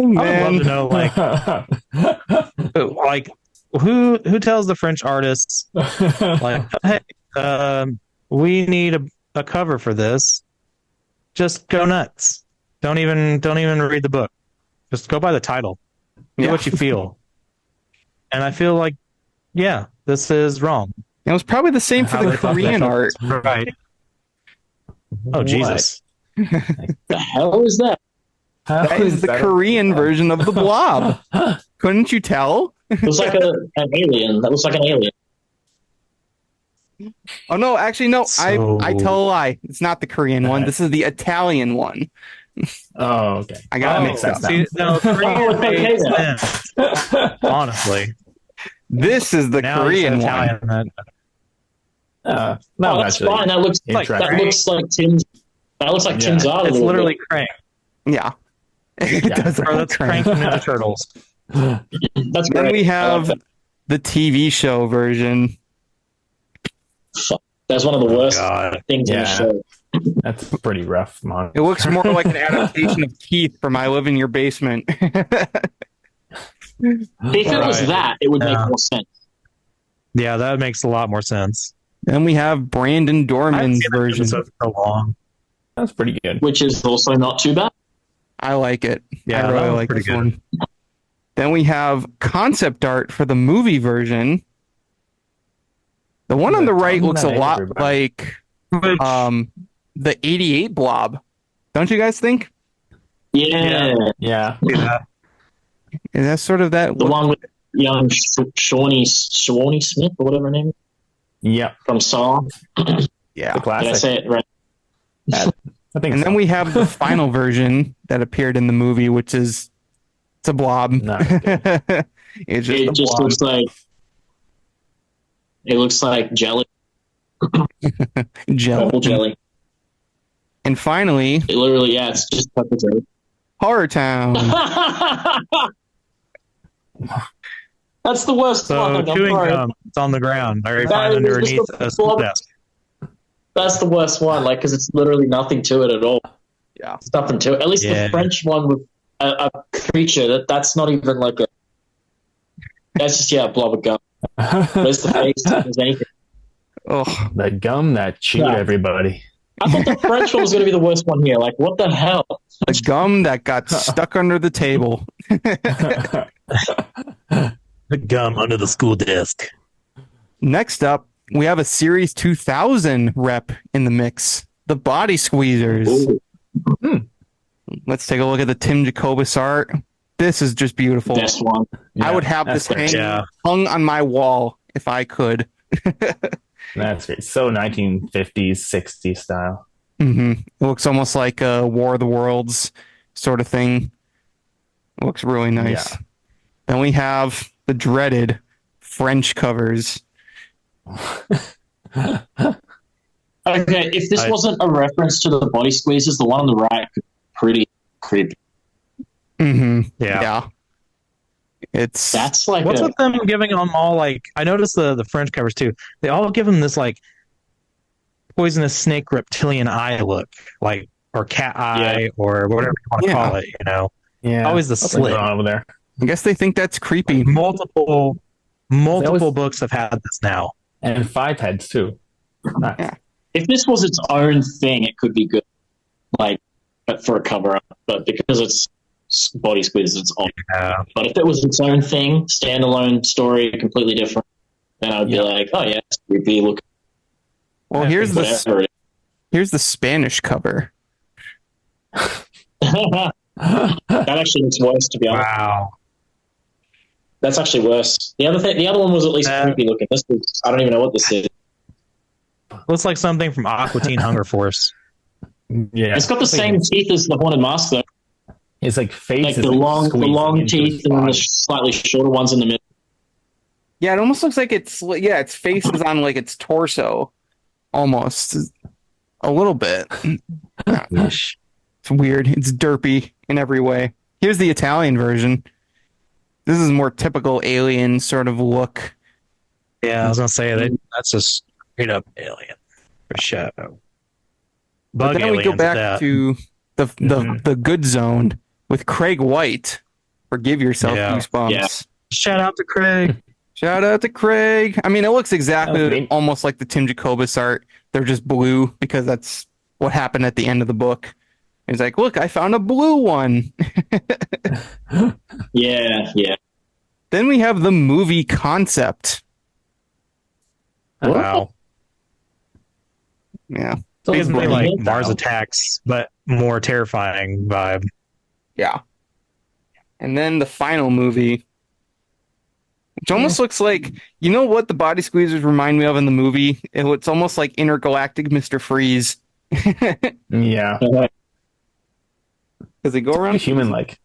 would love man. to know, like who tells the French artists, like, hey, we need a cover for this. Just go nuts. Don't even read the book. Just go by the title. Do Yeah. what you feel. And I feel like, yeah, this is wrong. It was probably the same for How the they thought Korean that art. Right. Oh, Jesus. The hell is that? That is the Korean version of the Blob. Couldn't you tell? It looks like an alien. That looks like an alien. Oh no, actually no. So- I tell a lie. It's not the Korean one. This is the Italian one. Oh, okay. I got That it makes mixed sense up. now. See, no, Korean Okay, makes then. sense. Honestly. This is the Now Korean it's one. Italian. Not Oh, that's actually. fine. That looks like Tim's. That looks like Tim's art. a It's little literally bit. Crank. Yeah. It does Or look that's Crank crank. from Ninja Turtles. That's Then great. we I like have that. the TV show version. Fuck. That's one of the worst God. things in the Yeah. show. That's pretty rough, man. It looks more like an adaptation of Keith from I Live in Your Basement. If it was Right. that, it would make Yeah. more sense. Yeah, that makes a lot more sense. Then we have Brandon Dorman's version. So long. That's pretty good. Which is also not too bad. I like it. Yeah, I that really one's like pretty this good. one. Then we have concept art for the movie version. The one on the right looks a lot like the 88 blob. Don't you guys think? Yeah. Yeah. Yeah. Is that sort of that The look? one with young Shawnee Smith or whatever her name is Yep. from Saw. Yeah. The Did I classic. say it right? I think And so. then we have the final version that appeared in the movie, which is it's a blob. Not It's just It a just blob. looks like jelly, Gel. purple jelly. And finally, It literally, yeah, it's just purple jelly. Horror Town. That's the worst So one. I'm chewing sorry. gum, it's on the ground. I already That find is underneath just a school desk. That's the worst one, like, because it's literally nothing to it at all. Yeah. It's nothing to it. At least Yeah. the French one with a creature that's not even like a. That's just a blob of gum. There's the face. There's anything. Oh, the gum that chewed Yeah. everybody. I thought the French one was going to be the worst one here. Like, what the hell? the gum that got stuck under the table. The gum under the school desk. Next up, we have a Series 2000 rep in the mix. The Body Squeezers. Ooh, Let's take a look at the Tim Jacobus art. This is just beautiful. best one. I would have that's this great. hung on my wall if I could. That's great. So 1950s, 60s style. It looks almost like a War of the Worlds sort of thing. It looks really nice. Yeah. Then we have the dreaded French covers. I Okay, if this wasn't a reference to the body squeezes, the one on the right could be pretty creepy. Mm-hmm. Yeah. That's like what's with them giving them all like? I noticed the French covers too. They all give them this like poisonous snake reptilian eye look, like or cat eye or whatever you want to call it. You know, always the slit over there. I guess they think that's creepy. Multiple books have had this now, and 5 heads too. Yeah. If this was its own thing, it could be good, like, but for a cover up. But because it's body squeeze, it's on. Yeah. But if it was its own thing, standalone story, completely different, then I would be like, oh yeah, it's creepy. Look. Well, here's the Spanish cover. That actually looks worse, to be honest. Wow. That's actually worse. The other one was at least creepy looking. This was, I don't even know what this is. Looks like something from Aqua Teen Hunger Force. Yeah, it's got the same teeth as the Haunted Mask, though. It's like face, like the long teeth and then the slightly shorter ones in the middle. Yeah, it almost looks like its face is on like its torso, almost a little bit. It's weird. It's derpy in every way. Here's the Italian version. This is more typical alien sort of look. Yeah, I was gonna say that's just straight up alien for sure. But then we go back to the good zone with Craig White. Forgive yourself, Goosebumps. Yeah. Shout out to Craig. Shout out to Craig. I mean, it looks exactly almost like the Tim Jacobus art. They're just blue because that's what happened at the end of the book. He's like, look, I found a blue one. Yeah. Then we have the movie concept. Wow. Yeah. So isn't it like Mars Attacks, but more terrifying vibe? Yeah. And then the final movie, which almost looks like, you know what the body squeezers remind me of in the movie? It's almost like intergalactic Mr. Freeze. Yeah. Because they go around human-like.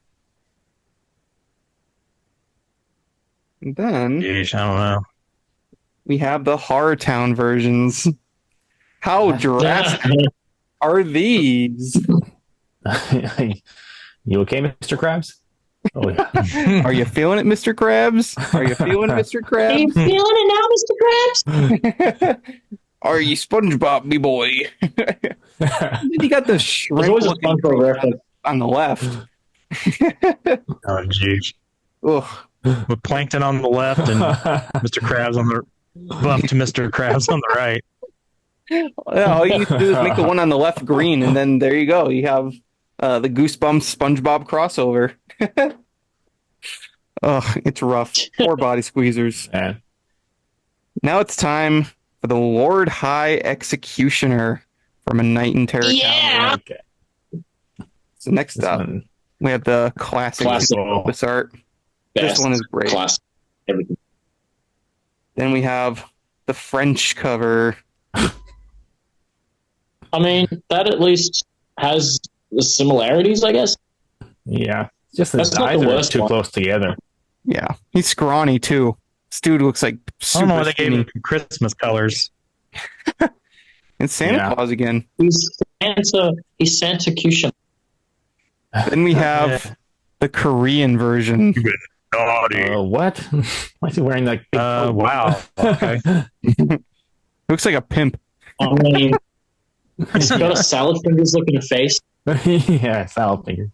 And then Jeez, I don't know. We have the Horror Town versions. How drastic are these? You okay, Mr. Krabs? Oh, yeah. Are you feeling it, Mr. Krabs? Are you feeling it, Mr. Krabs? Are you feeling it now, Mr. Krabs? Are you SpongeBob, me boy? You got the shrimp always a SpongeBob reference on the left. Oh, jeez. With Plankton on the left and Mr. Krabs on the buff to Mr. Krabs on the right. Yeah, all you need to do is make the one on the left green, and then there you go. You have the Goosebumps SpongeBob crossover. Oh, it's rough. Poor body squeezers. Man. Now it's time for the Lord High Executioner from A Night in Terror calendar. Okay. So next up, we have the classic Goosebumps art. This one is great. Classic. Everything. Then we have the French cover. I mean, that at least has the similarities, I guess. Yeah. Just the That's not eyes the are worst too one. close together. Yeah, he's scrawny too. This dude looks like I don't know why super they gave skinny. him Christmas colors. It's Santa Claus again. He's Santa Cushion. Then we have the Korean version. Naughty. What? Why is he wearing that? Big coat? Wow. Okay. Looks like a pimp. I mean, he's got a salad fingers looking face, Yeah, salad fingers.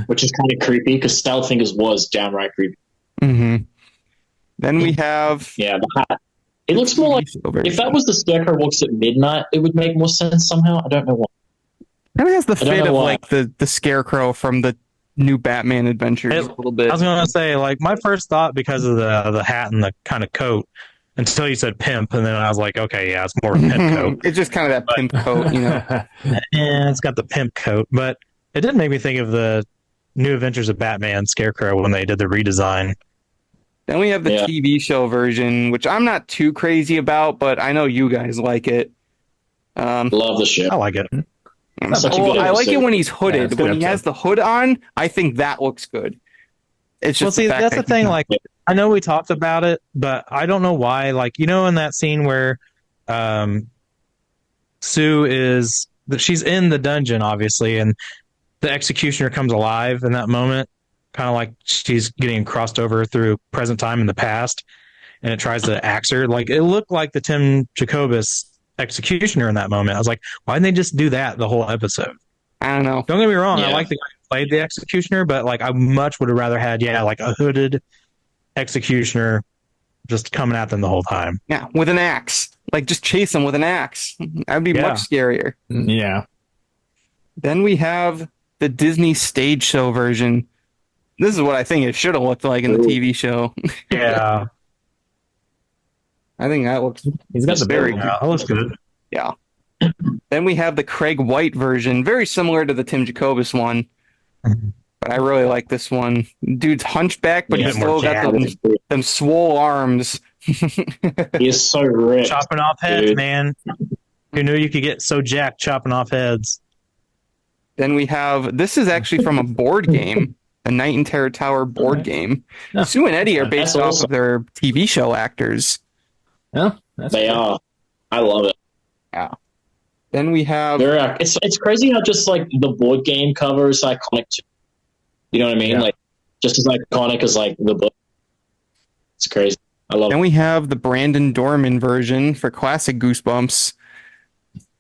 which is kind of creepy because salad fingers was downright creepy. Mm-hmm. Then we have Yeah, the hat. It looks more like if that was the Scarecrow walks at midnight, it would make more sense somehow. I don't know why. kind of has the don't fit know of why. like the Scarecrow from the new Batman Adventures a little bit. I was gonna say, like, my first thought because of the hat and the kind of coat, until you said pimp, and then I was like, okay, yeah, it's more of a pimp coat. It's just kind of that pimp coat, you know. Yeah, it's got the pimp coat, but it did make me think of the New Adventures of Batman Scarecrow when they did the redesign. Then we have the Yeah. TV show version, which I'm not too crazy about, but I know you guys like it. Love the shit. I like it. Such a good I like it episode. when he's Yeah, hooded. it's a good When he has the hood on, I think that looks good. It's Well, just see, fact that's the that thing. he's Like, I know we talked about it, but I don't know why. Like, you know, in that scene where Sue is she's in the dungeon, obviously, and the executioner comes alive in that moment, kind of like she's getting crossed over through present time and the past, and it tries to axe her. Like it looked like the Tim Jacobus executioner in that moment. I was like, why didn't they just do that the whole episode? I don't know. Don't get me wrong, I like the guy who played the executioner, but like I much would have rather had like a hooded executioner just coming at them the whole time. Yeah, with an axe. Like just chase them with an axe. That'd be much scarier. Yeah. Then we have the Disney stage show version. This is what I think it should have looked like in the TV show. Yeah. I think that looks. He's got the very berry. good. That looks good. Yeah. Then we have the Craig White version, very similar to the Tim Jacobus one. But I really like this one. Dude's hunchback, but he's still got them swole arms. He is so rich. Chopping off heads, man. Who knew you could get so jacked chopping off heads? Then we have, this is actually from a board game, a Night in Terror Tower board game. Oh. Sue and Eddie are based That's off awesome. of their TV show actors. Oh, that's They are. I love it. Yeah. Then we have, It's crazy how just like the board game cover is iconic too. You know what I mean? Yeah. Like just as iconic as like the book. It's crazy. I love then it. we have the Brandon Dorman version for classic Goosebumps.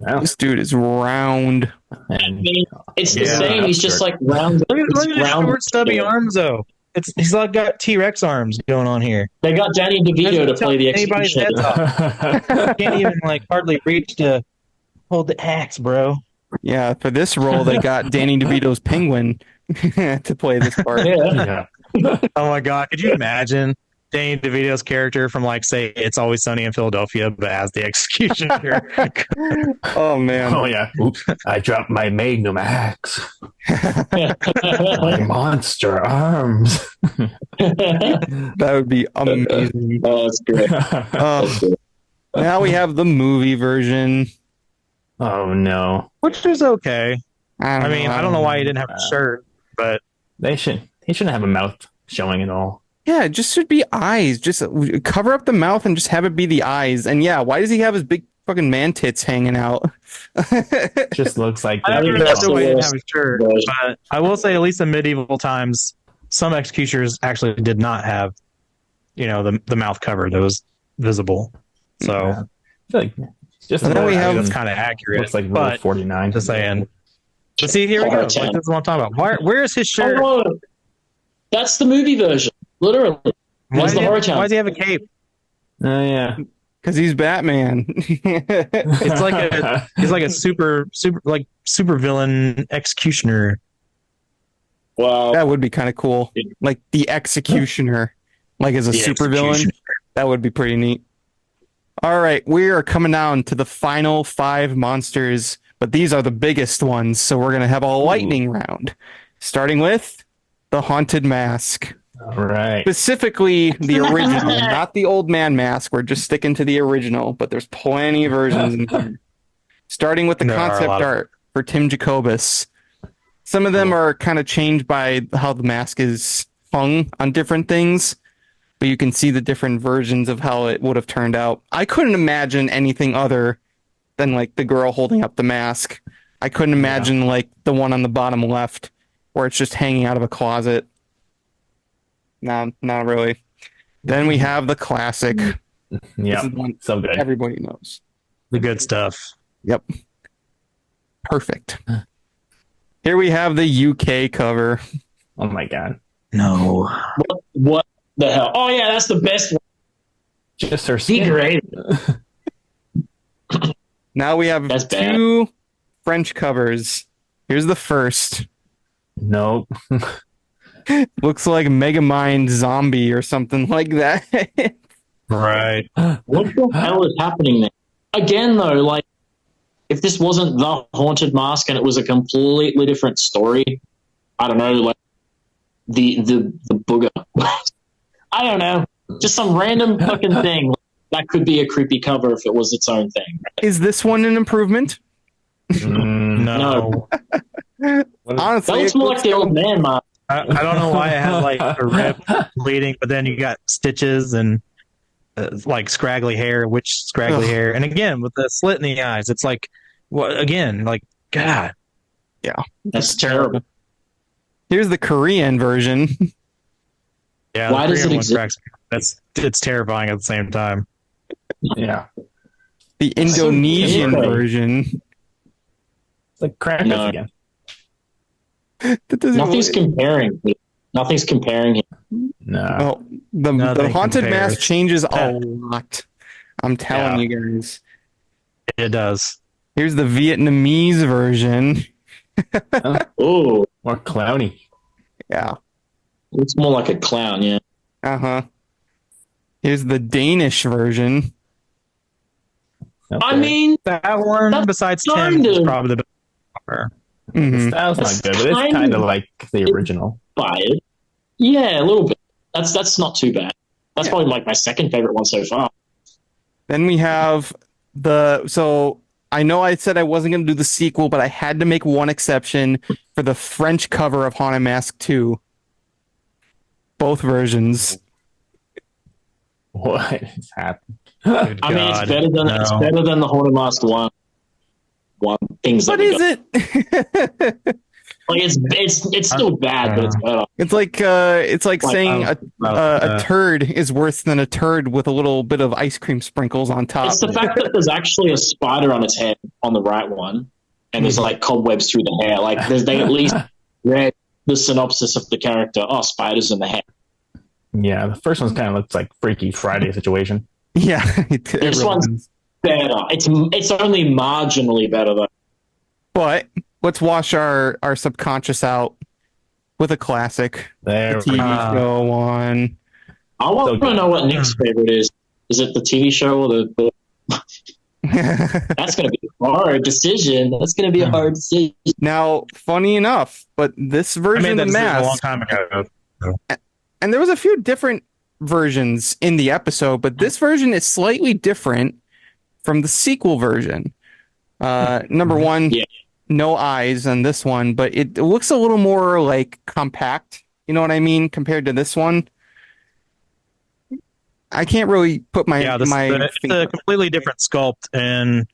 Oh. This dude is round. I And mean, it's the Yeah, same. He's just like round. Look at his round- short, stubby arms, though. He's like got T-Rex arms going on here. They got Danny DeVito to play the Anybody's executioner. heads off. Can't even like hardly reach to hold the axe, bro. Yeah, for this role, they got Danny DeVito's Penguin to play this part. Yeah. yeah. Oh my god, could you imagine Danny DeVito's character from like say It's Always Sunny in Philadelphia, but as the executioner? Oh, man. Oh yeah. Oops. I dropped my magnum axe. My monster arms. That would be amazing. Oh, that's great. Now we have the movie version. Oh no. Which is okay. I I mean, I don't know why he didn't have a shirt, but He shouldn't have a mouth showing at all. Yeah, it just should be eyes. Just cover up the mouth and just have it be the eyes. And yeah, why does he have his big fucking man tits hanging out? Just looks like I that. never that's understood why he didn't the have a shirt. worst. But I will say, at least in medieval times, some executioners actually did not have, the mouth covered. It was visible. So I feel like just And then we have- that's kind of accurate. looks like Rule but 49. just saying. But see, here we go. Like, this is what I'm talking about. Where is his shirt? Oh, no. That's the movie version. Literally. Why It's does, the he horror have, channel. why does he have a cape? Oh yeah. Because he's Batman. It's like he's like a super villain executioner. Wow. That would be kind of cool. Like the Executioner, like as a The supervillain. Executioner. That would be pretty neat. All right, we are coming down to the final 5 monsters, but these are the biggest ones, so we're gonna have a lightning round, starting with the Haunted Mask. All right. Specifically, the original, not the old man mask. We're just sticking to the original, but there's plenty of versions in here. Starting with the There are a concept lot of- art for Tim Jacobus. Some of them are kind of changed by how the mask is hung on different things, but you can see the different versions of how it would have turned out. I couldn't imagine anything other than like the girl holding up the mask. I couldn't imagine like the one on the bottom left where it's just hanging out of a closet. No, not really. Then we have the classic. This Yeah. is one So good. everybody knows. The good stuff. Yep. Perfect. Here we have the UK cover. Oh my god. No. What the hell? Oh, yeah, that's the best one. Just her skin. Degraded. Now we have That's bad. 2 French covers. Here's the first. Nope. Looks like Megamind Zombie or something like that. Right. What the hell is happening there? Again, though, like, if this wasn't the Haunted Mask and it was a completely different story, I don't know, like, the booger. I don't know. Just some random fucking thing. That could be a creepy cover if it was its own thing. Is this one an improvement? No. Honestly, That looks it more looks like the old man mask. I don't know why it has like a rip bleeding, but then you got stitches and like scraggly hair, witch scraggly Ugh. hair. And again, with the slit in the eyes, it's like Well, again, like, God. That's terrible. Here's the Korean version. Yeah, Why does it exist? It's terrifying at the same time. Yeah. The Indonesian weird. version. It's like Krampus No. again. That doesn't Nothing's comparing. Nothing's comparing him. No. well, the Nothing haunted compares. mask changes a lot. I'm telling Yeah. you guys. It does. Here's the Vietnamese version. Oh, More clowny. Yeah. it's more like a clown. Yeah. Uh-huh. Here's the Danish version. I mean, That one, That's besides Tim, kind is of- probably the best. Horror. Mhm. The style's not That's good, but it's kind kind of of- like the original. inspired. Yeah, a little bit. That's not too bad. That's probably like my second favorite one so far. Then we have so I know I said I wasn't going to do the sequel, but I had to make one exception for the French cover of Haunted Mask 2. Both versions. What is happening? Good I mean, it's God, better than no. the Haunted Mask one. Things that What we is got. it? Like it's still bad, but it's better. It's like Like, saying a turd is worse than a turd with a little bit of ice cream sprinkles on top. It's the fact that there's actually a spider on its head on the right one, and there's like cobwebs through the hair. Like they at least read the synopsis of the character. Oh, spiders in the head. Yeah, the first one's kind of looks like Freaky Friday situation. Yeah, This one's better. It's only marginally better though. But let's wash our subconscious out with a classic, the There we TV go. show one. I want to know what Nick's favorite is. Is it the TV show or the That's going to be a hard decision. That's going to be a hard decision. Now, funny enough, but this I version made of that the decision a long mask, time ago. and there was a few different versions in the episode, but this version is slightly different from the sequel version. Number one, Yeah. no eyes on this one, but it looks a little more like compact. You know what I mean? Compared to this one, I can't really put my Yeah, it's finger- a completely different sculpt, and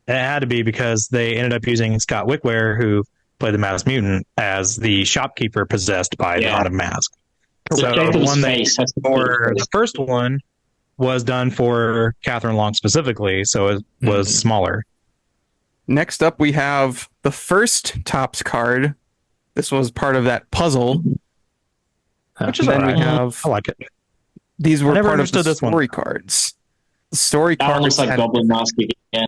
it had to be because they ended up using Scott Wickware, who played the Masked Mutant, as the shopkeeper possessed by the Yeah. Haunted Mask. The So shape of the his one that face has to be for the the first one was done for Catherine Long specifically, so it was smaller. Next up, we have the first Topps card. This was part of that puzzle. Which is Then we alright. have I like it. these were I never part of the understood this one. story cards. The story That one cards looks like had- Goblin Mask again.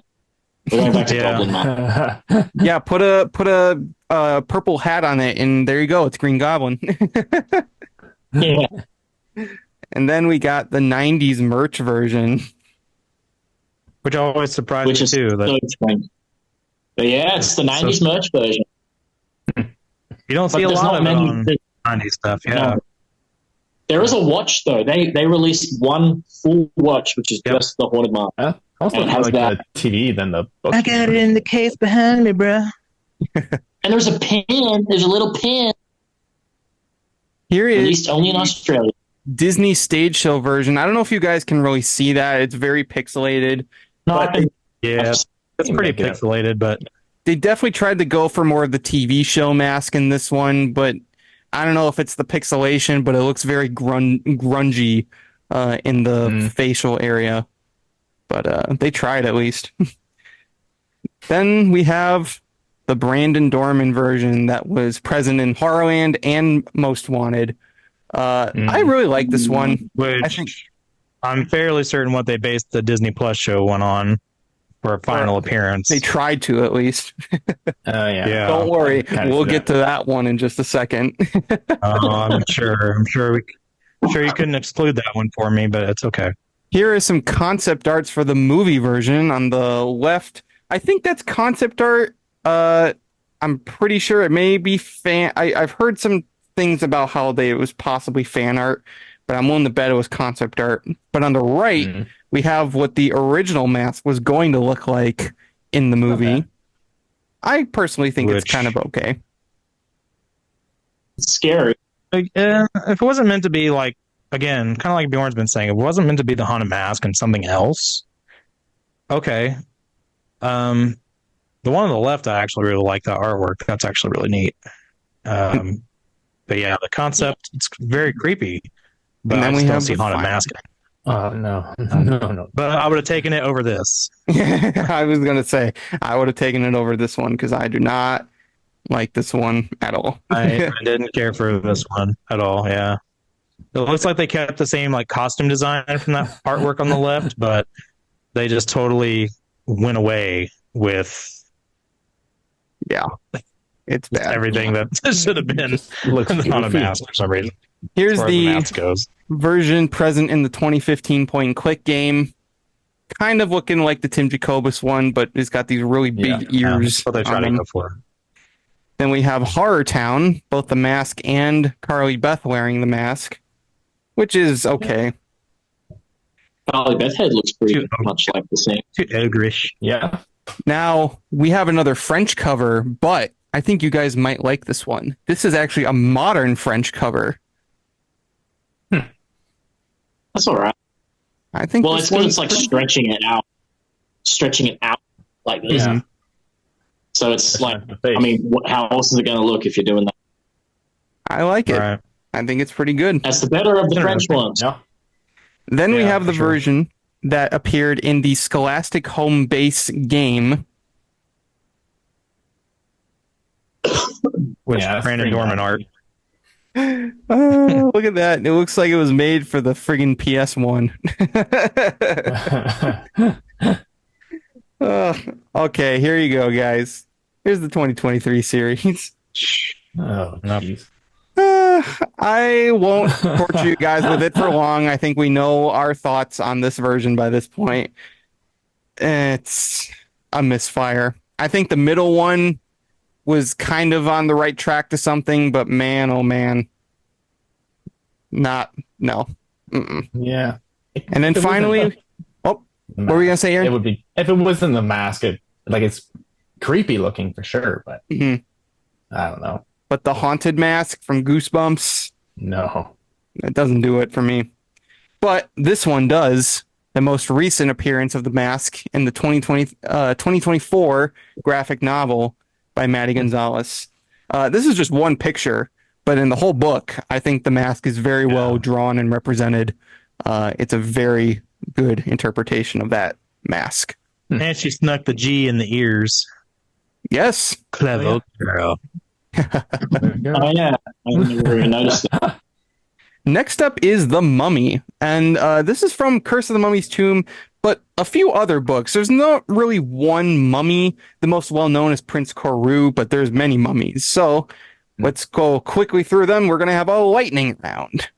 We're going back to Yeah. Goblin Mask. yeah, put a purple hat on it, and there you go. It's Green Goblin. Yeah. And then we got the '90s merch version. Which always surprised Which me is too. That so strange. But yeah, it's the 90s merch version. you don't But see a there's lot not of it many. on 90s stuff. Yeah. No. There is a watch though. They released one full watch, which is Yep. just the Haunted Mask. Also, And more has like that- the TV than the book. I got it in the case behind me, bruh. And there's a pin. There's a little pin. Here is Released only in Australia. Disney stage show version. I don't know if you guys can really see that. It's very pixelated. No, But I can, Yeah, it's pretty Make it up. pixelated, but They definitely tried to go for more of the TV show mask in this one, but I don't know if it's the pixelation, but it looks very grungy in the facial area. But they tried at least. Then we have the Brandon Dorman version that was present in HorrorLand and Most Wanted. I really like this one. which I think I'm fairly certain what they based the Disney Plus show one on for a final appearance. they tried to at least. Yeah. Yeah. Don't worry, kinda we'll see get to that one in just a second. I'm sure you couldn't exclude that one for me, but it's okay. Here is some concept arts for the movie version on the left. I think that's concept art. I'm pretty sure it may be fan. I've heard some things about how it was possibly fan art, but I'm willing to bet it was concept art. But on the right, we have what the original mask was going to look like in the movie. Okay. I personally think it's Which- kind of okay. it's scary. Like, if it wasn't meant to be like, again, kind of like Bjorn's been saying, if it wasn't meant to be the Haunted Mask and something else, okay. The one on the left, I actually really like that artwork. That's actually really neat. But yeah, the concept, it's very creepy. But And then I we just don't have see the haunted final- masking. No. But I would have taken it over this. I was gonna say I would have taken it over this one because I do not like this one at all. I didn't care for this one at all. Yeah, it looks like they kept the same like costume design from that artwork on the left, but they just totally went away with Yeah, it's bad. everything that should have been Looks on a goofy. mask for some reason. Here's As far as the mask goes. version present in the 2015 point and click game. Kind of looking like the Tim Jacobus one, but it's got these really big Yeah, ears. that's what they try on to them. go for. Then we have Horror Town, both the mask and Carly Beth wearing the mask, which is okay. Carly Beth head looks pretty Too- much like the same. Too ogreish. Yeah. Now we have another French cover, but I think you guys might like this one. This is actually a modern French cover. That's all right. I think. Well, this it's because one's it's like pretty- stretching it out like this. Yeah. So it's like, The face. I mean, how else is it going to look if you're doing that? I like it. Right. I think it's pretty good. That's the better of the Yeah. French ones. Yeah. Then we Yeah, have the for sure. version that appeared in the Scholastic Home Base game. Which Yeah, that's Brandon pretty Dorman nice. art. Oh, look at that. It looks like it was made for the friggin' PS1. Okay, here you go, guys. Here's the 2023 series. Oh, jeez. I won't torture you guys with it for long. I think we know our thoughts on this version by this point. It's a misfire. I think the middle one was kind of on the right track to something, but man, oh man. No. Mm-mm. Yeah. And then If it wasn't finally, what were we going to say, It Aaron? would be if it wasn't the mask. It's creepy looking for sure, but Mhm. I don't know. But the haunted mask from Goosebumps, No. it doesn't do it for me. But this one does. The most recent appearance of the mask in the 2024 graphic novel by Maddie Gonzalez. This is just one picture, but in the whole book, I think the mask is very well drawn and represented. It's a very good interpretation of that mask. And she snuck the G in the ears. Yes. Clever girl. Oh, yeah. I never even noticed that. Next up is The Mummy, and this is from Curse of the Mummy's Tomb, but a few other books. There's not really one mummy. The most well-known is Prince Koru, but there's many mummies. So let's go quickly through them. We're going to have a lightning round.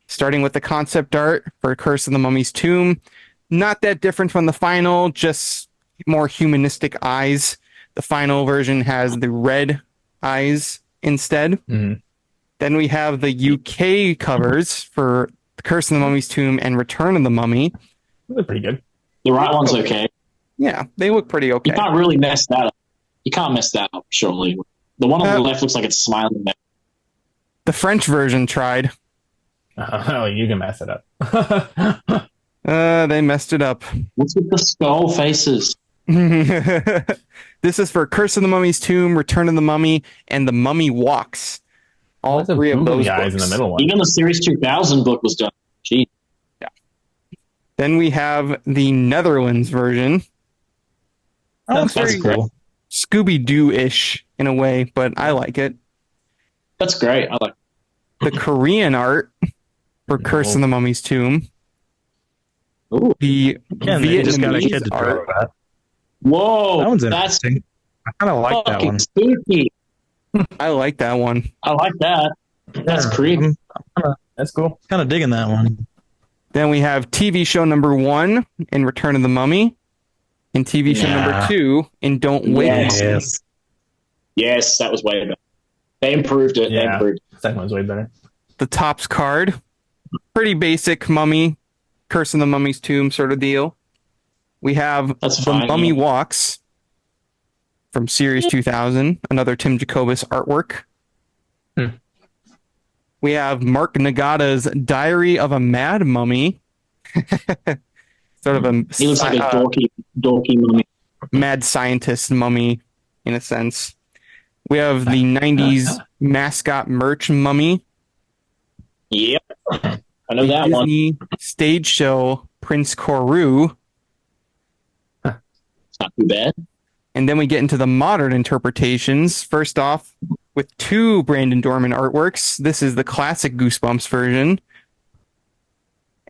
Starting with the concept art for Curse of the Mummy's Tomb. Not that different from the final, just more humanistic eyes. The final version has the red eyes instead. Mhm. Then we have the UK covers for Curse of the Mummy's Tomb and Return of the Mummy. They're pretty good. The right one's okay. Yeah, they look pretty okay. You can't really mess that up. You can't mess that up, surely. The one on the Uh, left looks like it's smiling there. The French version tried. Oh, you can mess it up. They messed it up. What's with the skull faces? This is for Curse of the Mummy's Tomb, Return of the Mummy, and The Mummy Walks. All Lots of three of googly those eyes books. in the middle one. Even the Series 2000 book was done. Gee. Then we have the Netherlands version. That's That's very cool. Scooby-Doo-ish in a way, but I like it. That's great. I like The Korean art for Curse of the Mummy's Tomb. Ooh. The Again, they just got a kid Vietnamese to draw art. that. Whoa. That one's that's interesting. I kind of like that fucking one. spooky. I like that one. I like that. That's Yeah, creepy. That's cool. Kind of digging that one. Then we have TV show number 1 in Return of the Mummy, and TV show Yeah. number 2 in Don't Wake. Yes. Yes. Yes, that was way better. They improved it. They Yeah. improved it. Second one's way better. The Topps card, pretty basic Mummy, Curse of the Mummy's Tomb sort of deal. We have That's The fine, Mummy yeah. Walks from Series 2000, another Tim Jacobus artwork. Hmm. We have Mark Nagata's Diary of a Mad Mummy. Sort of a He looks like a dorky mummy. mad scientist mummy, in a sense. We have the 90s mascot merch mummy. Yep. I know The that Disney stage show Prince Koru. It's not too bad. And then we get into the modern interpretations. First off, with 2 Brandon Dorman artworks. This is the classic Goosebumps version.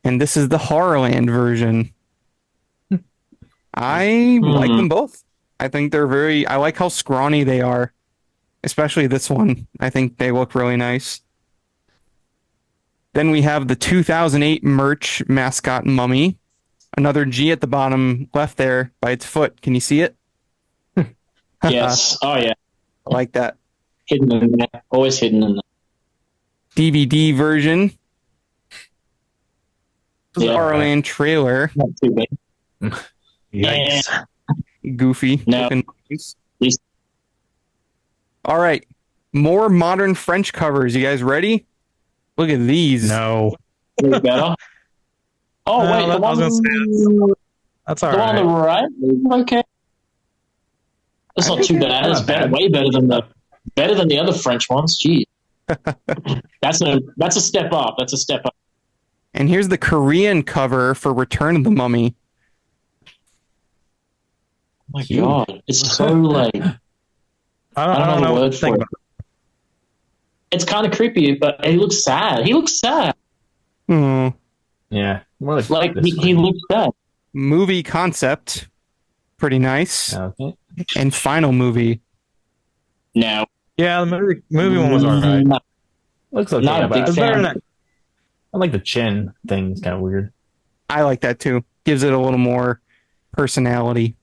And this is the HorrorLand version. I like them both. I think I like how scrawny they are. Especially this one. I think they look really nice. Then we have the 2008 merch mascot mummy. Another G at the bottom left there by its foot. Can you see it? Yes. Oh, yeah. I like that. Hidden in there. Always hidden in there. DVD version. This is Yeah. HorrorLand trailer. Not too bad. Yikes. Goofy. No. Looking nice. These- All right. More modern French covers. You guys ready? Look at these. No. Way better. Oh, No, wait. The I was one, gonna That's all the one on right. the right? Okay. That's not too bad. It's better, way better than the other French ones. Jeez. That's a step up. That's a step up. And here's the Korean cover for Return of the Mummy. Oh my God. It's so like, I don't know what to think about it. it's kind of creepy, but he looks sad. He looks sad. Hmm. Yeah. More Like, this he way. looks sad. Movie concept. Pretty nice. Okay. And final movie. No. Yeah, the movie one was all right. Not, Looks okay. not a but big It's better fan. than I like the chin thing. It's kind of weird. I like that too. Gives it a little more personality.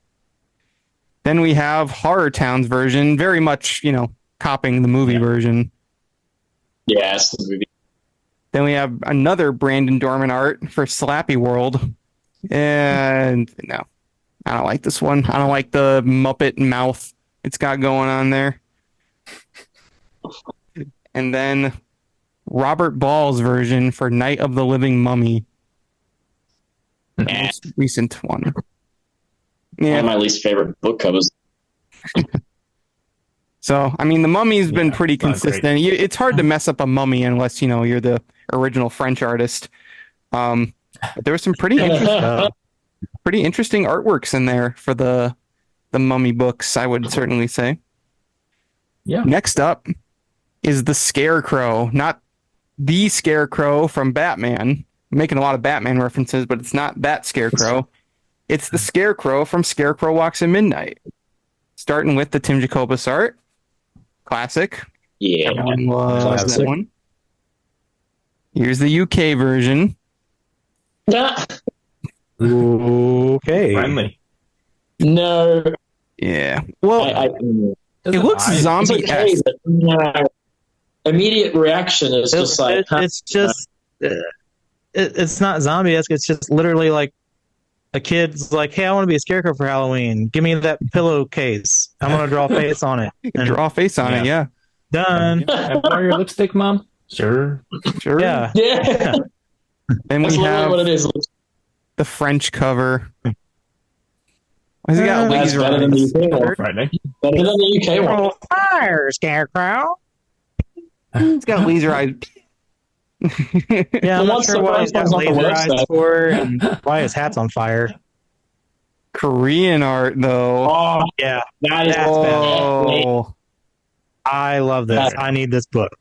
Then we have Horror Town's version, very much, copying the movie version. Yeah, it's the movie. Then we have another Brandon Dorman art for Slappy World. And no, I don't like this one. I don't like the Muppet mouth it's got going on there. And then Robert Ball's version for Night of the Living Mummy. The most recent one. One Yeah. of my least favorite book covers. So, I mean, the mummy's been pretty it's not consistent. It's hard to mess up a mummy unless, you're the original French artist. But there was some pretty interesting artworks in there for the mummy books, I would certainly say. Yeah. Next up is the Scarecrow, not the Scarecrow from Batman. I'm making a lot of Batman references, but it's not that Scarecrow. It's the Scarecrow from Scarecrow Walks at Midnight. Starting with the Tim Jacobus art. Classic. Yeah. Everyone loves Classic. that one. Here's the UK version. Okay. Friendly. No. Yeah. Well, it looks It's zombie-esque. okay, but no. Immediate reaction is just like, It's just it's not zombie-esque. It's just literally like a kid's like, hey, I want to be a scarecrow for Halloween. Give me that pillowcase. I'm gonna draw a face on it. And Draw a face on it, yeah. done. Can I borrow your lipstick, Mom? Sure. Sure. Yeah. yeah. Then That's we literally have what it is. the French cover. Why's he got That's laser better than eyes? the UK one. Friday. Better than the UK one. Roll fire, Scarecrow. He's got laser eyes. Yeah, I'm not Once sure the why first he's got one's on the laser eyes website. for and why his hat's on fire. Korean art, though. Oh, Yeah, that is That's Oh, I love this. I need this book.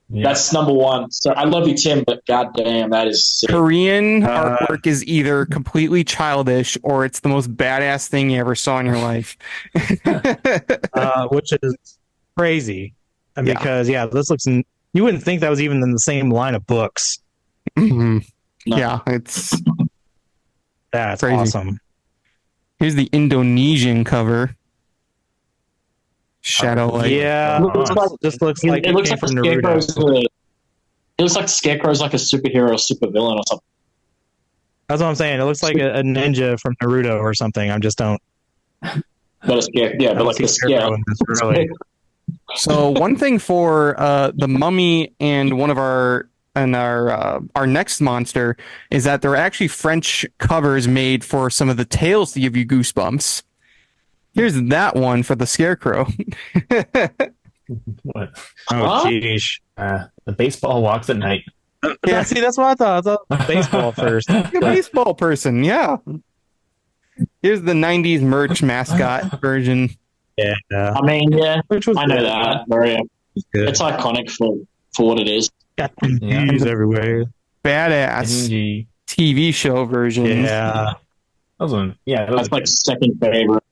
Yeah. That's number one. So I love you, Tim, but goddamn, that is sick. Korean artwork is either completely childish or it's the most badass thing you ever saw in your life. Which is crazy. And Yeah. because this looks. You wouldn't think that was even in the same line of books. Mhm. No. Yeah, it's That's Crazy. awesome. here's the Indonesian cover. Shadow Light. Yeah, It looks like- this looks like it looks came like the from Scarecrow's Naruto. it looks like the Scarecrow's like a superhero, supervillain or something. That's what I'm saying. It looks like a ninja from Naruto or something. I just don't. But a scare, yeah, I but don't like see the Scarecrow in this, really. So one thing for the Mummy and one of our next monster is that there are actually French covers made for some of the tales to give you goosebumps. Here's that one for the Scarecrow. What? Oh, jeez. The baseball walks at night. Yeah, see, that's what I thought. I thought baseball first. You're a baseball person, yeah. Here's the 90s merch mascot version. Yeah. I mean, yeah, Which was I know good. that. Very, Good. it's iconic for what it is. Got D's everywhere. Badass NG. TV show version. Yeah. That was one. Yeah, that was That's like second favorite.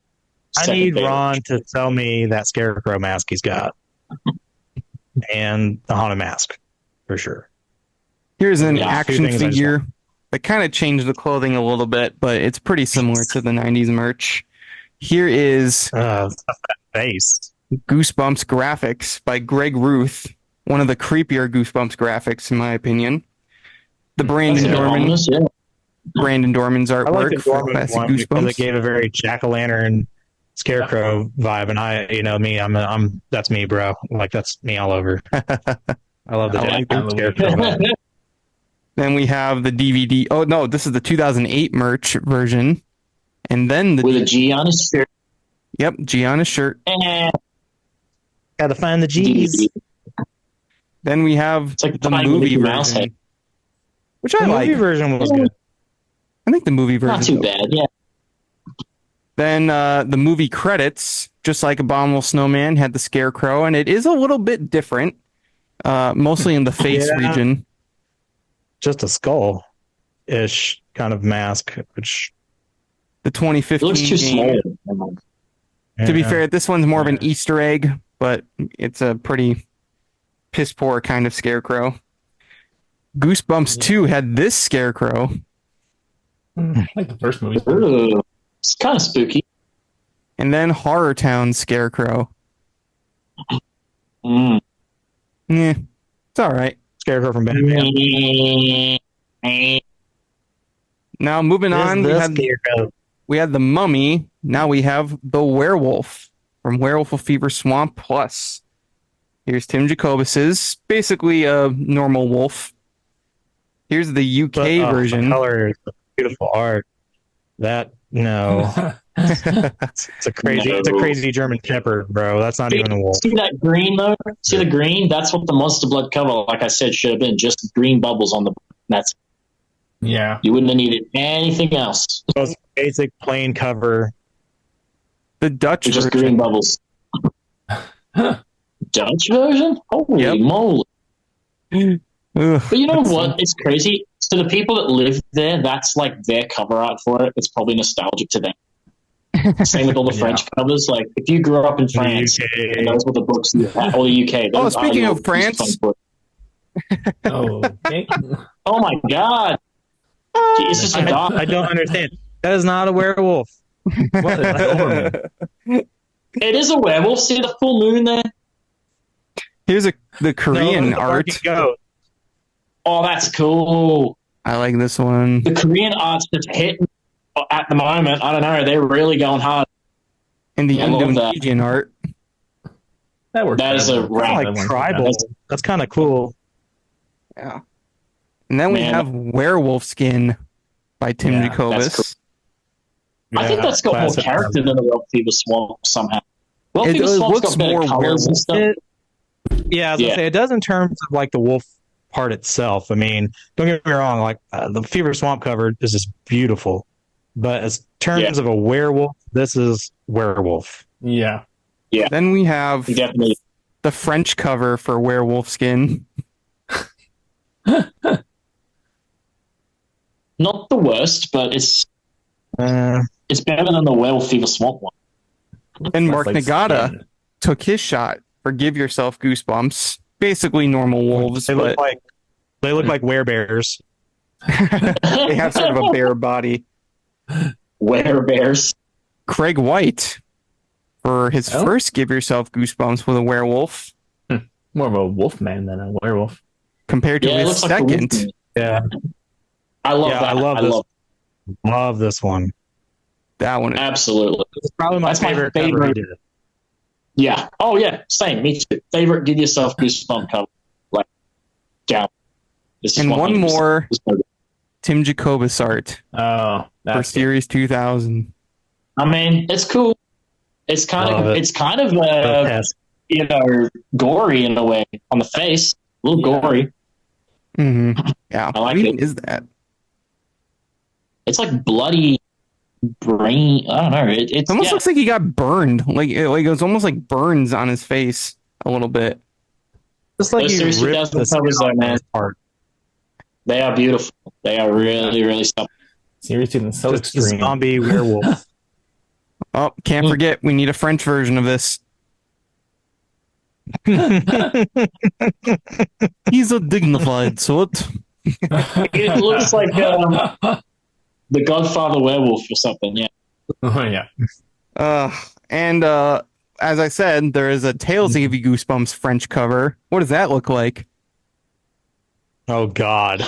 I Second need favorite. Ron to sell me that Scarecrow mask he's got. And the Haunted Mask, for sure. Here's an Yeah, action two things I just figure. They kind of changed the clothing a little bit, but it's pretty similar to the 90s merch. Here is That face. Goosebumps graphics by Greg Ruth, one of the creepier Goosebumps graphics, in my opinion. The Brandon That's Dorman, ominous, yeah. Brandon Dorman's I like artwork the for Dorman classic one because it Goosebumps. gave a very jack-o'-lantern Scarecrow vibe, and I, me, I'm that's me, bro. Like that's me all over. I love the I like Jack Scarecrow vibe. Then we have the DVD. Oh no, this is the 2008 merch version, and then With a the G on his shirt. yep, Gianna's shirt. And Gotta find the G's. Then we have It's like the finding movie Mickey Mouse version, head. which I The like. movie version was good. I think the movie version. Not too bad, yeah. Then the movie credits, just like Abominable Snowman, had the Scarecrow, and it is a little bit different, mostly in the face Yeah. region. Just a skull-ish kind of mask, which The It 2015 looks too game. small. To be yeah. fair, this one's more of an Easter egg, but it's a pretty piss poor kind of Scarecrow. Goosebumps 2 had this Scarecrow. I like the first movie. Ooh, it's kind of spooky. And then Horror Town Scarecrow. Mm. Yeah, it's all right. Scarecrow from Batman. Now moving on, we had the Mummy. Now we have the Werewolf from Werewolf of Fever Swamp Plus. Here's Tim Jacobus's, basically a normal wolf. Here's the UK version. The color is beautiful art. That no, it's a crazy German Shepherd, bro. That's not even a wolf. See that green though? See the green? That's what the Monster Blood cover, like I said, should have been. Just green bubbles on the. That's Yeah. you wouldn't have needed anything else. Most basic plain cover. The Dutch Just version. green bubbles. Dutch version? Holy Yep. moly! Ugh, But you know that's- what? It's crazy. So the people that live there, that's like their cover art for it. It's probably nostalgic to them. Same with all the Yeah. French covers. Like if you grew up in The France, UK. and those were the books you had, or the UK. Oh, those are speaking your of France. Goosebumps books. Oh, okay. Oh my god! It's just a dog. I don't understand. That is not a werewolf. What is Doberman? It is a werewolf. See the full moon there? Here's the Korean No, the art. fucking goat. Oh, that's cool. I like this one. The Korean art's just hitting at the moment. I don't know. They're really going hard. And the I love that. Indonesian art. That works. That is a better. rap. Like That one's tribal. better. That's kind of cool. Yeah. And then we Man. have Werewolf Skin by Tim Yeah, Jacobus. that's I think Yeah, that's got more classic. character than the Werewolf Fever Swamp somehow. Werewolf It Fever Swamp's looks got better more colors and stuff. Yeah, I was gonna say it does in terms of like the wolf part itself. I mean, don't get me wrong, like the Fever Swamp cover is just beautiful, but as terms of a werewolf, this is werewolf. Yeah. Then we have You definitely. the French cover for Werewolf Skin. Not the worst, but it's Uh, better than the Werewolf Fever Swamp one. And Mark That's like Nagata skin. took his shot for Give Yourself Goosebumps. Basically normal wolves, they but look like werebears. they have sort of a bare body. Werebears. Craig White for his Oh. first Give Yourself Goosebumps with a werewolf More of a wolf man than a werewolf. compared to Yeah, it his looks like a second. wolf. Yeah, I love Yeah, that. I love I this. love love this one. That one. absolutely. It's probably my That's my favorite cover he favorite. did. Yeah. Oh yeah. Same. Me too. Favorite. Give yourself goosebump cover. Like down. This is And one 100% more goosebump. Tim Jacobus art Oh, for that's Series 2000. I mean, it's cool. It's kind Love of it. it's kind of Yes. gory in a way on the face, a little gory. Mm-hmm. Yeah. I like what it. is that? It's like bloody brain. I don't know. It's It almost looks like he got burned. Like it was almost like burns on his face a little bit. Just like Those you Series ripped 2000 the skin covers, though, off man. his part. They are beautiful. They are really, really something. Series 2 is so Just a extreme. zombie werewolf. Oh, can't forget, we need a French version of this. He's a dignified sort. It looks like the Godfather werewolf or something. Yeah. Oh yeah. And as I said, there is a Tales to Give You Goosebumps French cover. What does that look like? Oh God.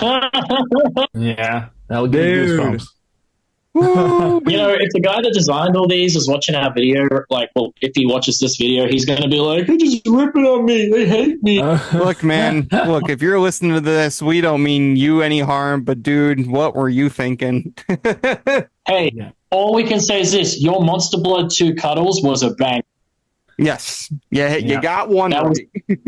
Yeah. That'll give you Dude. goosebumps. You know, if the guy that designed all these is watching our video, like, well, if he watches this video, he's going to be like, "They just ripping on me. They hate me." Look, man, look, if you're listening to this, we don't mean you any harm, but dude, what were you thinking? Hey, Yeah. all we can say is this: your Monster Blood 2 Cuddles was a bang. Yes. Yeah, you Yeah. got one. That was- right.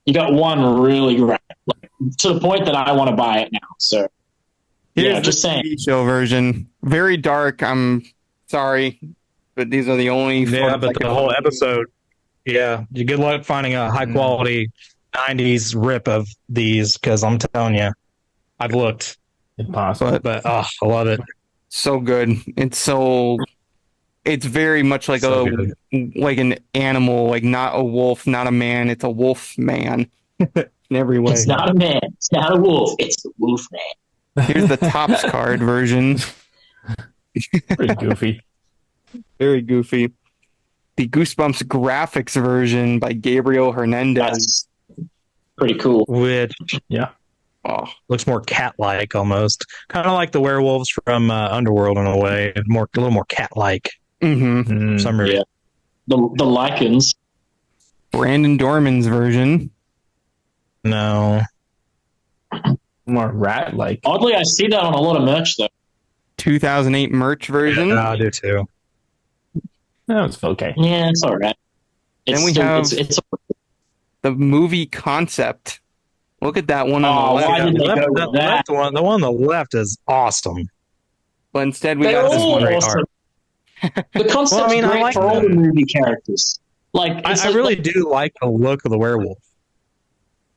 You got one really great, like, to the point that I want to buy it now. So, Here's yeah, the just saying. TV show version. Very dark. I'm sorry, but these are the only. Yeah, photos I but can the whole find. episode. Yeah, you good luck finding a high quality '90s rip of these because I'm telling you, I've looked, Impossible. but I love it. So good. It's very much like So like an animal, like not a wolf, not a man. It's a wolf man in every way. It's not a man. It's not a wolf. It's the wolf man. Here's the Topps card version. Pretty goofy. Very goofy. The Goosebumps graphics version by Gabriel Hernandez. That's pretty cool. Which Yeah. Oh, looks more cat-like almost, kind of like the werewolves from Underworld in a way, a little more cat-like. mm-hmm. For some reason. Yeah. The lichens. Brandon Dorman's version. No, More rat like. Oddly, I see that on a lot of merch though. 2008 merch version. I do too. No, it's okay. Yeah, it's all right. Then we still- have- it's The movie concept. Look at that one on Oh, the left. why did they go with that? The one on the left is awesome. But instead, we They're got this all one right awesome. here. The concept's Well, I mean, I great like for all the- the movie characters. Like, it's I like- really do like the look of the werewolf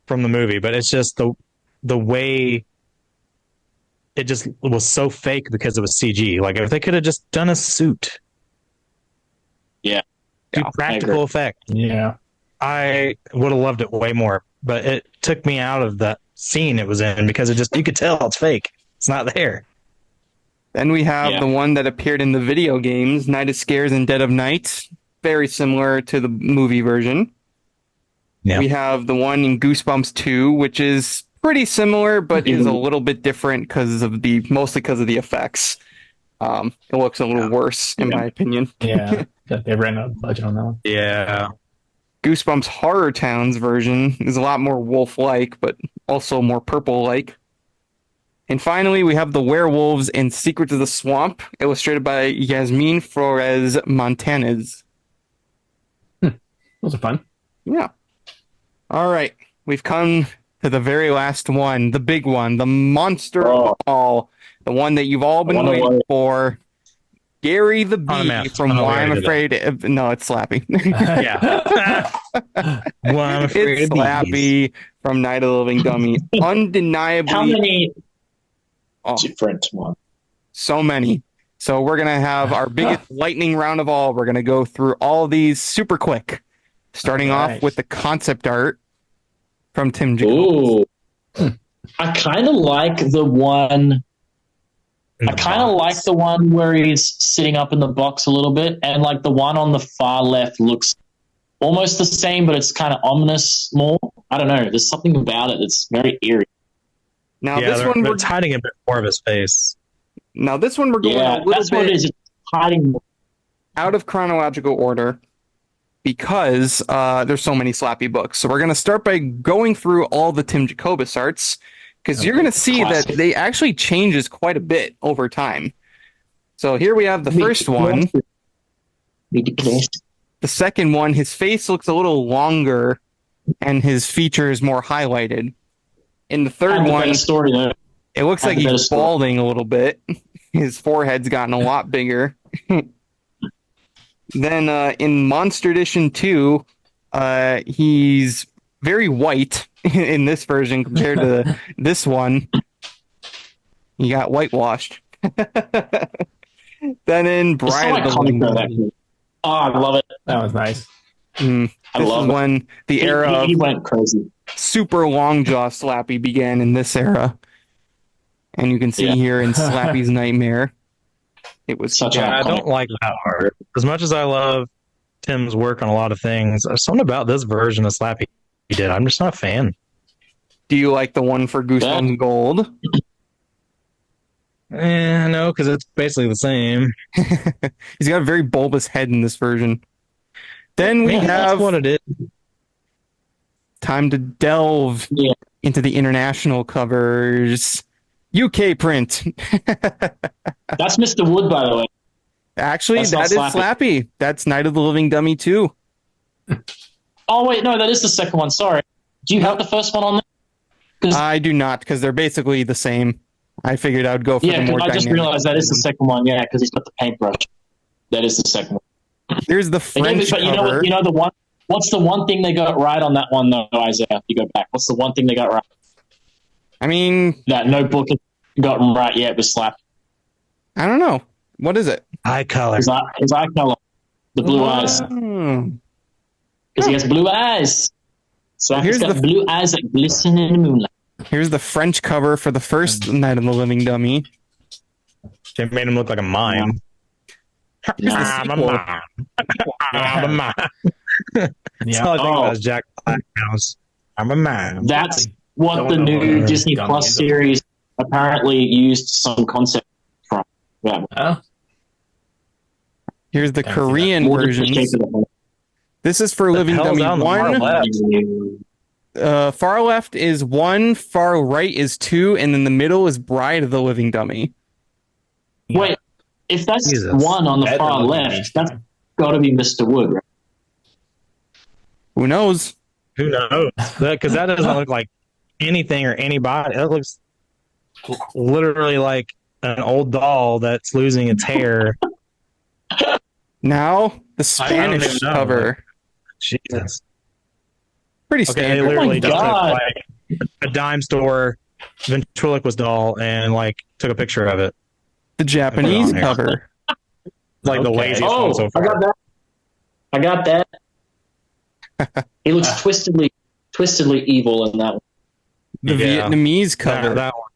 from the movie, but it's just the way it just was so fake because it was CG. Like if they could have just done a suit, Yeah. do Yeah, I practical agree. effect, Yeah. I would have loved it way more. But it took me out of that scene it was in because it just you could tell it's fake. It's not there. Then we have Yeah. the one that appeared in the video games, Night of Scares and Dead of Night. Very similar to the movie version. Yeah. We have the one in Goosebumps 2, which is pretty similar, but is a little bit different mostly because of the effects. It looks a little worse, in my opinion. Yeah. They ran out of budget on that one. Yeah. Goosebumps Horror Towns version is a lot more wolf-like, but also more purple-like. And finally, we have the werewolves in Secrets of the Swamp, illustrated by Yasmin Flores Montanez. Those are fun. Yeah. All right. We've come to the very last one, the big one, the monster of all, the one that you've all been wonder waiting why- for. Gary the Bee Unmasked. from Oh, we Why I'm already did Afraid. No, it's Slappy. Yeah. Well, I'm afraid It's of bees. Slappy from Night of the Living Dummy. Undeniably, How many oh, different ones? so many. So we're going to have our biggest lightning round of all. We're going to go through all these super quick, starting off Alright. with the concept art from Tim Jacobs. Ooh. I kind of like the one. I kind of like the one where he's sitting up in the box a little bit, and like the one on the far left looks almost the same, but it's kind of ominous more. I don't know. There's something about it that's very eerie. Now Yeah, this one we're it's hiding a bit more of his face. going a little that's what it bit is. It's hiding. out of chronological order because there's so many Slappy books. So we're going to start by going through all the Tim Jacobus arts because you're going to see Classic. that they actually changes quite a bit over time. So here we have the first one. Ridiculous. The second one, his face looks a little longer and his features more highlighted. In the third one, story, though. it looks like he's balding a little bit. His forehead's gotten a lot bigger. Then in Monster Edition 2, he's very white in this version compared to this one. He got whitewashed. Then in Bride of the Living... Oh, I love it. That was nice. This is when the era he went crazy. Super long jaw Slappy began in this era. And you can see here in Slappy's Nightmare. It was such I don't like that art. As much as I love Tim's work on a lot of things, there's something about this version of Slappy he did. I'm just not a fan. Do you like the one for Goosebumps Gold? No, because it's basically the same. He's got a very bulbous head in this version. Then we have that's what it is. Time to delve into the international covers. UK print. That's Mr. Wood, by the way. Actually, that is Slappy. That's Night of the Living Dummy 2. Oh, wait, no, that is the second one. Sorry. Do you have the first one on there? I do not, because they're basically the same. I figured I would go for the more I just realized that is the second one, because he's got the paintbrush. That is the second one. Here's the French cover. You know the one. What's the one thing they got right on that one, though, Isaiah? You go back. What's the one thing they got right? I mean... That no book has gotten right yet with Slap. I don't know. What is it? Eye color. His eye color. The blue eyes. Because he has blue eyes. So he's got blue eyes that glisten in the moonlight. Here's the French cover for the first Night of the Living Dummy. They made him look like a mime. I'm a mime. I'm a mime. That's all I think about is Jack Blackhouse. I'm a mime. That's what the new Disney Plus series apparently used some concept from. Yeah. Here's the Korean version. This is for Living Dummy 1. Far left is 1, far right is 2, and then the middle is Bride of the Living Dummy. Wait, if that's 1 on the far left, that's got to be Mr. Wood, right? Who knows? Who knows? Because that doesn't look like anything or anybody. It looks literally like an old doll that's losing its hair. Now, the Spanish cover. Jesus. Pretty standard. They literally just took like a dime store ventriloquist doll and like took a picture of it. The Japanese cover. Like the laziest one so far. I got that. He looks twistedly evil in that one. The Vietnamese cover. That one.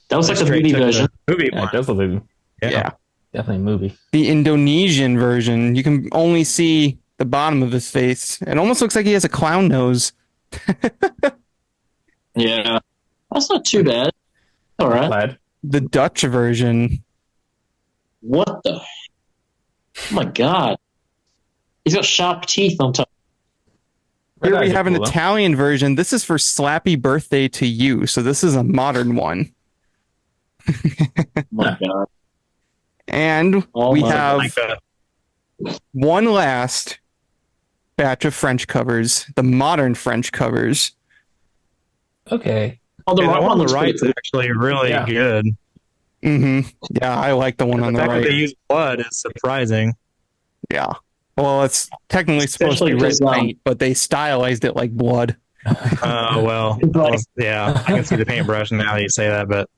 That was like the movie version. Movie one. Definitely. Yeah. Definitely a movie. The Indonesian version, you can only see the bottom of his face. It almost looks like he has a clown nose. Yeah. That's not too bad. All right. The Dutch version. What the? Oh my God. He's got sharp teeth on top. Here we have an Italian version. This is for Slappy Birthday to You. So this is a modern one. Oh my God. And we have one last batch of French covers, the modern French covers. Okay. Oh, the one on the right is actually really good. Mm-hmm. Yeah, I like the one on the right. They use blood is surprising. Yeah. Well, it's technically supposed to be red paint, but they stylized it like blood. Well, yeah, I can see the paintbrush now that you say that, but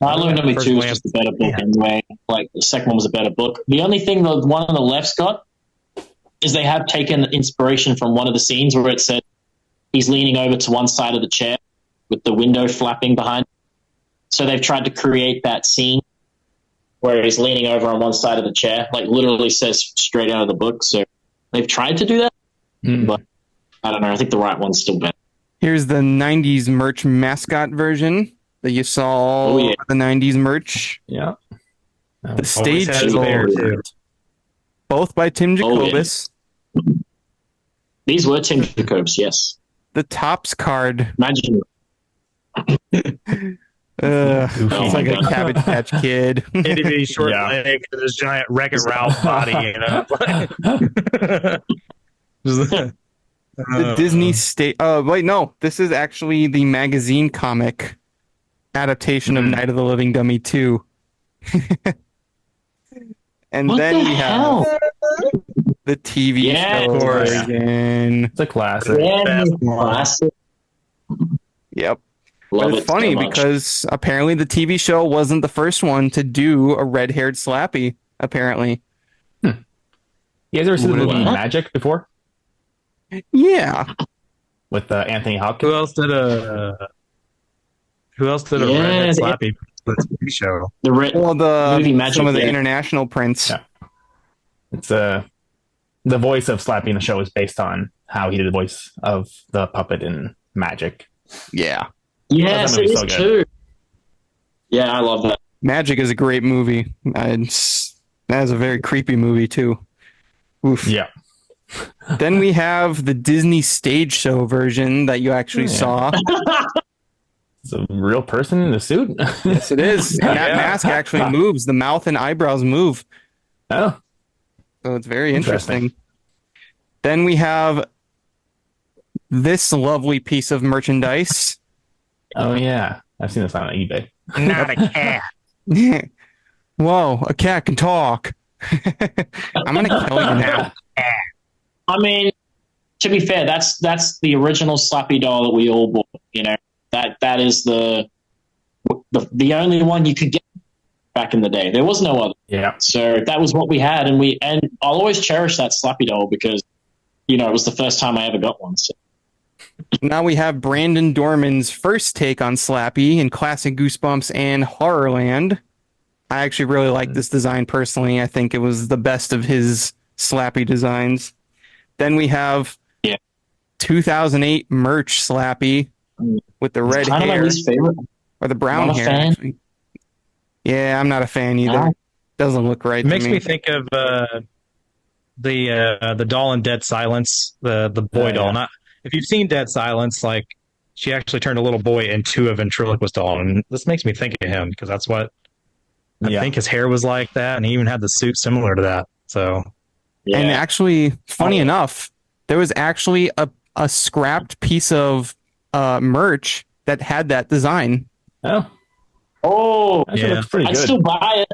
I learned number 2 was just a better book anyway. Like, the second one was a better book. The only thing the one on the left's got is they have taken inspiration from one of the scenes where it said he's leaning over to one side of the chair with the window flapping behind. So they've tried to create that scene where he's leaning over on one side of the chair, like literally says straight out of the book. So they've tried to do that, but I don't know. I think the right one's still better. Here's the 90s merch mascot version that you saw all over the 90s merch. Yeah. The stage both by Tim Jacobus. These were Tim Jacobus, yes. The Topps card. Imagine. It's like a Cabbage Patch Kid. Itty bitty short Yeah. leg with his giant Wreck-It Ralph body, you know. The Disney state. Oh, wait, no. This is actually the magazine comic adaptation of Night of the Living Dummy 2. And What then the we hell? have the TV Yeah, show of course. version. It's a classic. Classic. Yep. Love But it it's funny so much. because apparently the TV show wasn't the first one to do a red-haired Slappy, apparently. You guys ever seen the movie What? Magic before Yeah. with Anthony Who Hopkins? else did a Yeah, redhead Slappy for the TV show? the Well, movie Magic, some of the yeah. international prints. Yeah. It's the voice of Slappy in the show is based on how he did the voice of the puppet in Magic. Yeah. Yes, That it movie's is so good. too. Yeah, I love that. Magic is a great movie. That is a very creepy movie, too. Oof. Yeah. Then we have the Disney stage show version that you actually Yeah. saw. It's a real person in a suit. Yes, it is. And that Yeah. mask actually moves. The mouth and eyebrows move. Oh, So it's very Interesting. interesting. Then we have this lovely piece of merchandise. oh yeah. I've seen this on eBay. Not a cat. Whoa, a cat can talk. I'm going to kill you now. I mean, to be fair, that's the original Slappy doll that we all bought. You know, that is the only one you could get back in the day. There was no other. Yeah. So that was what we had, and I'll always cherish that Slappy doll because, you know, it was the first time I ever got one. So. Now we have Brandon Dorman's first take on Slappy in classic Goosebumps and HorrorLand. I actually really like this design personally. I think it was the best of his Slappy designs. Then we have 2008 merch Slappy with the red Kind of my hair least favorite. or the brown Not a hair. fan? Actually. Yeah, I'm not a fan either. No. Doesn't look right. It makes to me think of the doll in Dead Silence, the boy Yeah, doll. yeah. Not if you've seen Dead Silence, like she actually turned a little boy into a ventriloquist doll, and this makes me think of him because that's what I think his hair was like that, and he even had the suit similar to that. So Yeah. And actually, funny enough, there was actually a scrapped piece of merch that had that design. Oh, that Yeah. looks pretty I'd good. still buy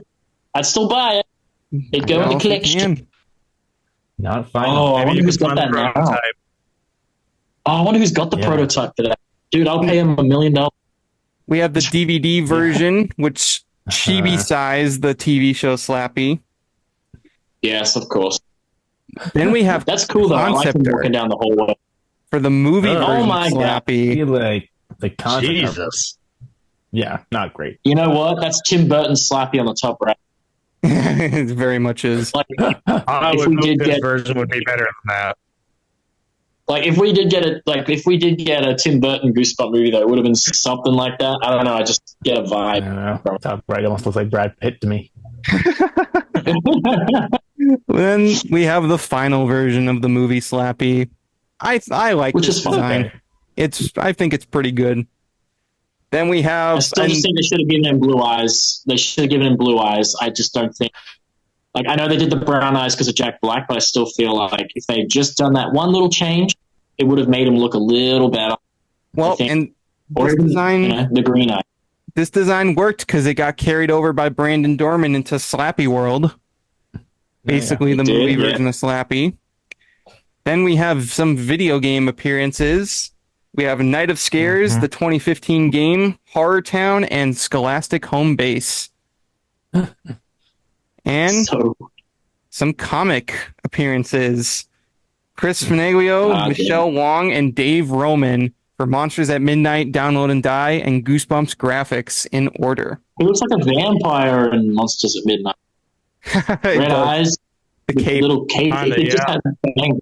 it. It'd go in the Well, if you collection. can. Not fine. Oh, I maybe wonder you who's could got find that the now. prototype. Oh, I wonder who's got the Yeah. prototype for that. Dude, I'll pay him $1 million. We have the DVD version, which chibi sized the TV show Slappy. Yes, of course. Then we have That's cool though. I like him Concept art. walking down the hallway. for the movie Oh version my of God. I Slappy. feel like the concept. Jesus. Yeah, not great. You know what? That's Tim Burton's Slappy on the top right. It very much is. Like, I If would we hope did this get- version would be better than that. if we did get a Tim Burton Goosebump movie, though, it would have been something like that. I don't know. I just get a I vibe. don't know. Top right almost looks like Brad Pitt to me. Then we have the final version of the movie Slappy. I like Which this is fun. design. I think it's pretty good. Then we have I still just think they should have given him blue eyes. They should have given him blue eyes. I just don't think. Like, I know they did the brown eyes because of Jack Black, but I still feel like if they had just done that one little change, it would have made him look a little better. well, think- and Or this even, design you know, the green eye. this design worked because it got carried over by Brandon Dorman into Slappy World. Basically, the It did, movie yeah. version of Slappy. Then we have some video game appearances. We have Night of Scares, the 2015 game, Horror Town, and Scholastic Home Base. And So some comic appearances. Chris Finaglio, Ah, Michelle Wong, and Dave Roman for Monsters at Midnight, Download and Die, and Goosebumps graphics in order. he looks like a vampire in Monsters at Midnight. It Red does. eyes, The with cape. little cape. Kinda, It just yeah. had a thing.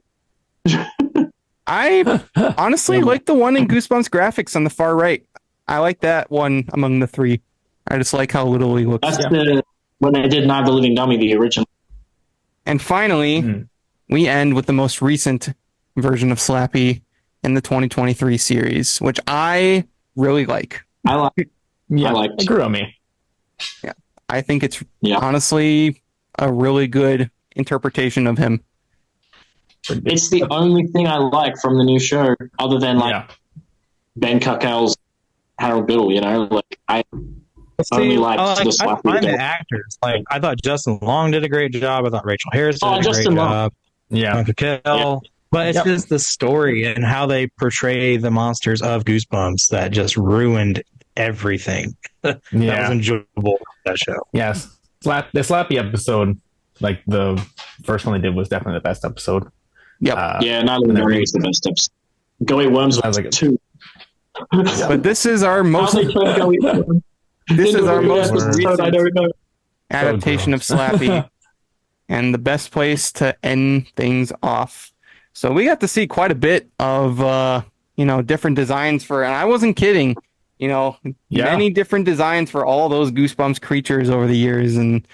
I honestly like the one in Goosebumps graphics on the far right. I like that one among the three. I just like how little he looks. That's the when they did Night of the Living Dummy, the original. And finally, we end with the most recent version of Slappy in the 2023 series, which I really like. I like. Yeah, I liked. it grew on me. Yeah, I think it's Yeah. honestly a really good interpretation of him. It's the only thing I like from the new show, other than like Yeah. Ben Cuckold's Harold Biddle. You know, like I only liked the I Slappy find the adult. actors. Like I thought Justin Long did a great job. I thought Rachel Harris did a Justin great Long. job. Yeah. Raquel. But it's just the story and how they portray the monsters of Goosebumps that just ruined everything. That was enjoyable, that show. Yes. The Slappy episode, like the first one they did, was definitely the best episode. Yep. Yeah, Night of the Memory is the best episode. Goey Worms was like it. two. But this is our How most they turned Goey Worms this into is our a most episode, I don't know. adaptation of Slappy and the best place to end things off. So we got to see quite a bit of different designs and I wasn't kidding, many different designs for all those Goosebumps creatures over the years, and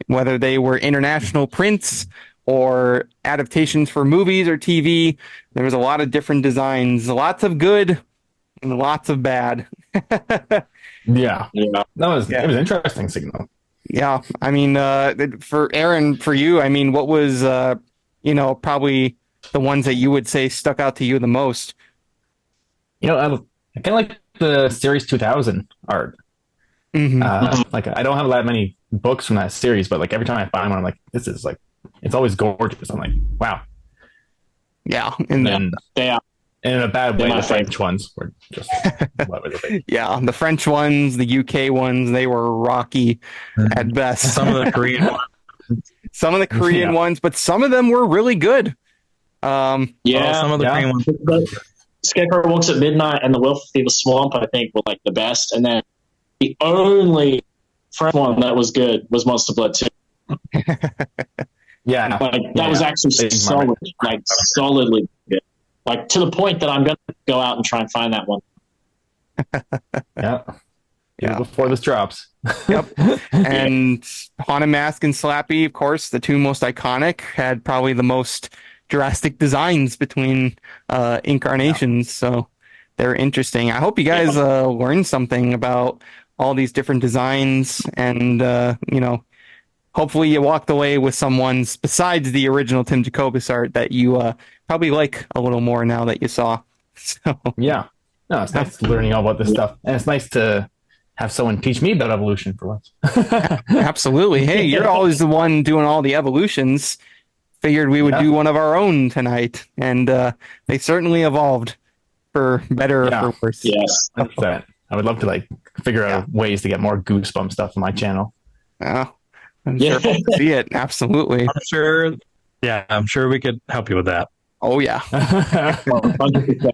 whether they were international prints or adaptations for movies or TV, there was a lot of different designs, lots of good and lots of bad. Yeah. Yeah. It was interesting signal. Yeah, I mean, for Aaron, for you, I mean, what was, probably the ones that you would say stuck out to you the most? I kind of like the Series 2000 art. Mm-hmm. Like, I don't have that many books from that series, but like every time I find one, I'm like, this is like, it's always gorgeous. I'm like, wow. Yeah, and then They are. in a bad way, my the French ones were just what were they? yeah, the French ones, the UK ones, they were rocky at best. Some of the Korean ones. Some of the Korean ones, but some of them were really good. Yeah. Some of the Korean ones. Scarecrow Walks at Midnight and the Wolf Fever Swamp, I think, were like the best. And then the only French one that was good was Monster Blood 2. Yeah. Like, that was actually Big solid, moment. like solidly good. Like to the point that I'm going to go out and try and find that one. Yeah. Yeah. Before this drops. Yep. And Haunted Mask and Slappy, of course, the two most iconic, had probably the most drastic designs between incarnations. So they're interesting. I hope you guys learned something about all these different designs, and hopefully you walked away with some ones besides the original Tim Jacobus art that you probably like a little more now that you saw. So Yeah. No, it's nice learning all about this stuff. And it's nice to have someone teach me about evolution for once. absolutely. Hey, you're always the one doing all the evolutions. Figured we would do one of our own tonight, and they certainly evolved for better or for worse. Yes. 100%. I would love to figure out ways to get more Goosebumps stuff on my channel. I'm sure we'll see it. Absolutely. I'm sure we could help you with that. Oh yeah. 100%.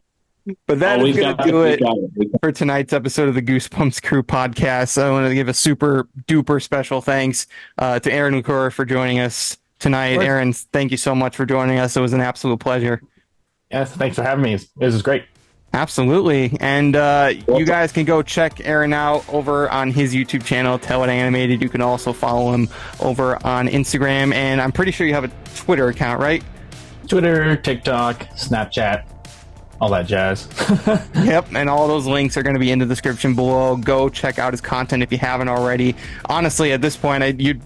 But that is going to do We it got it. for tonight's episode of the Goosebumps Crew podcast. I want to give a super duper special thanks to Aaron Lecours for joining us tonight. Aaron, thank you so much for joining us. It was an absolute pleasure. Yes, thanks for having me. This was great. Absolutely. And you guys can go check Aaron out over on his YouTube channel, TellItAnimated. You can also follow him over on Instagram. And I'm pretty sure you have a Twitter account, right? Twitter, TikTok, Snapchat, all that jazz. Yep, and all those links are going to be in the description below. Go check out his content if you haven't already. Honestly, at this point,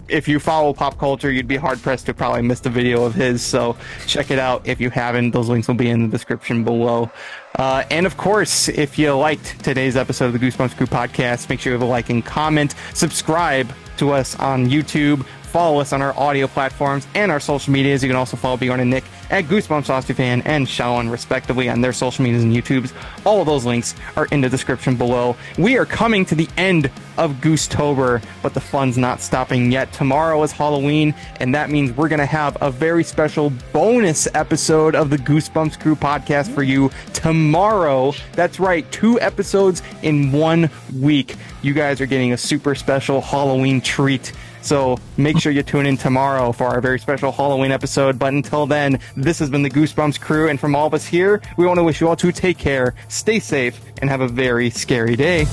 if you follow pop culture, you'd be hard-pressed to probably miss a video of his, so check it out if you haven't. Those links will be in the description below. And of course, if you liked today's episode of the Goosebumps Crew podcast, make sure you have a like and comment. Subscribe to us on YouTube. Follow us on our audio platforms and our social medias. You can also follow Bjorn and Nick at Goosebumps Fan and Shallon, respectively, on their social medias and YouTubes. All of those links are in the description below. We are coming to the end of Goosetober, but the fun's not stopping yet. Tomorrow is Halloween, and that means we're going to have a very special bonus episode of the Goosebumps Crew podcast for you tomorrow. That's right, 2 episodes in 1 week. You guys are getting a super special Halloween treat. So make sure you tune in tomorrow for our very special Halloween episode. But until then, this has been the Goosebumps Crew. And from all of us here, we want to wish you all to take care, stay safe, and have a very scary day.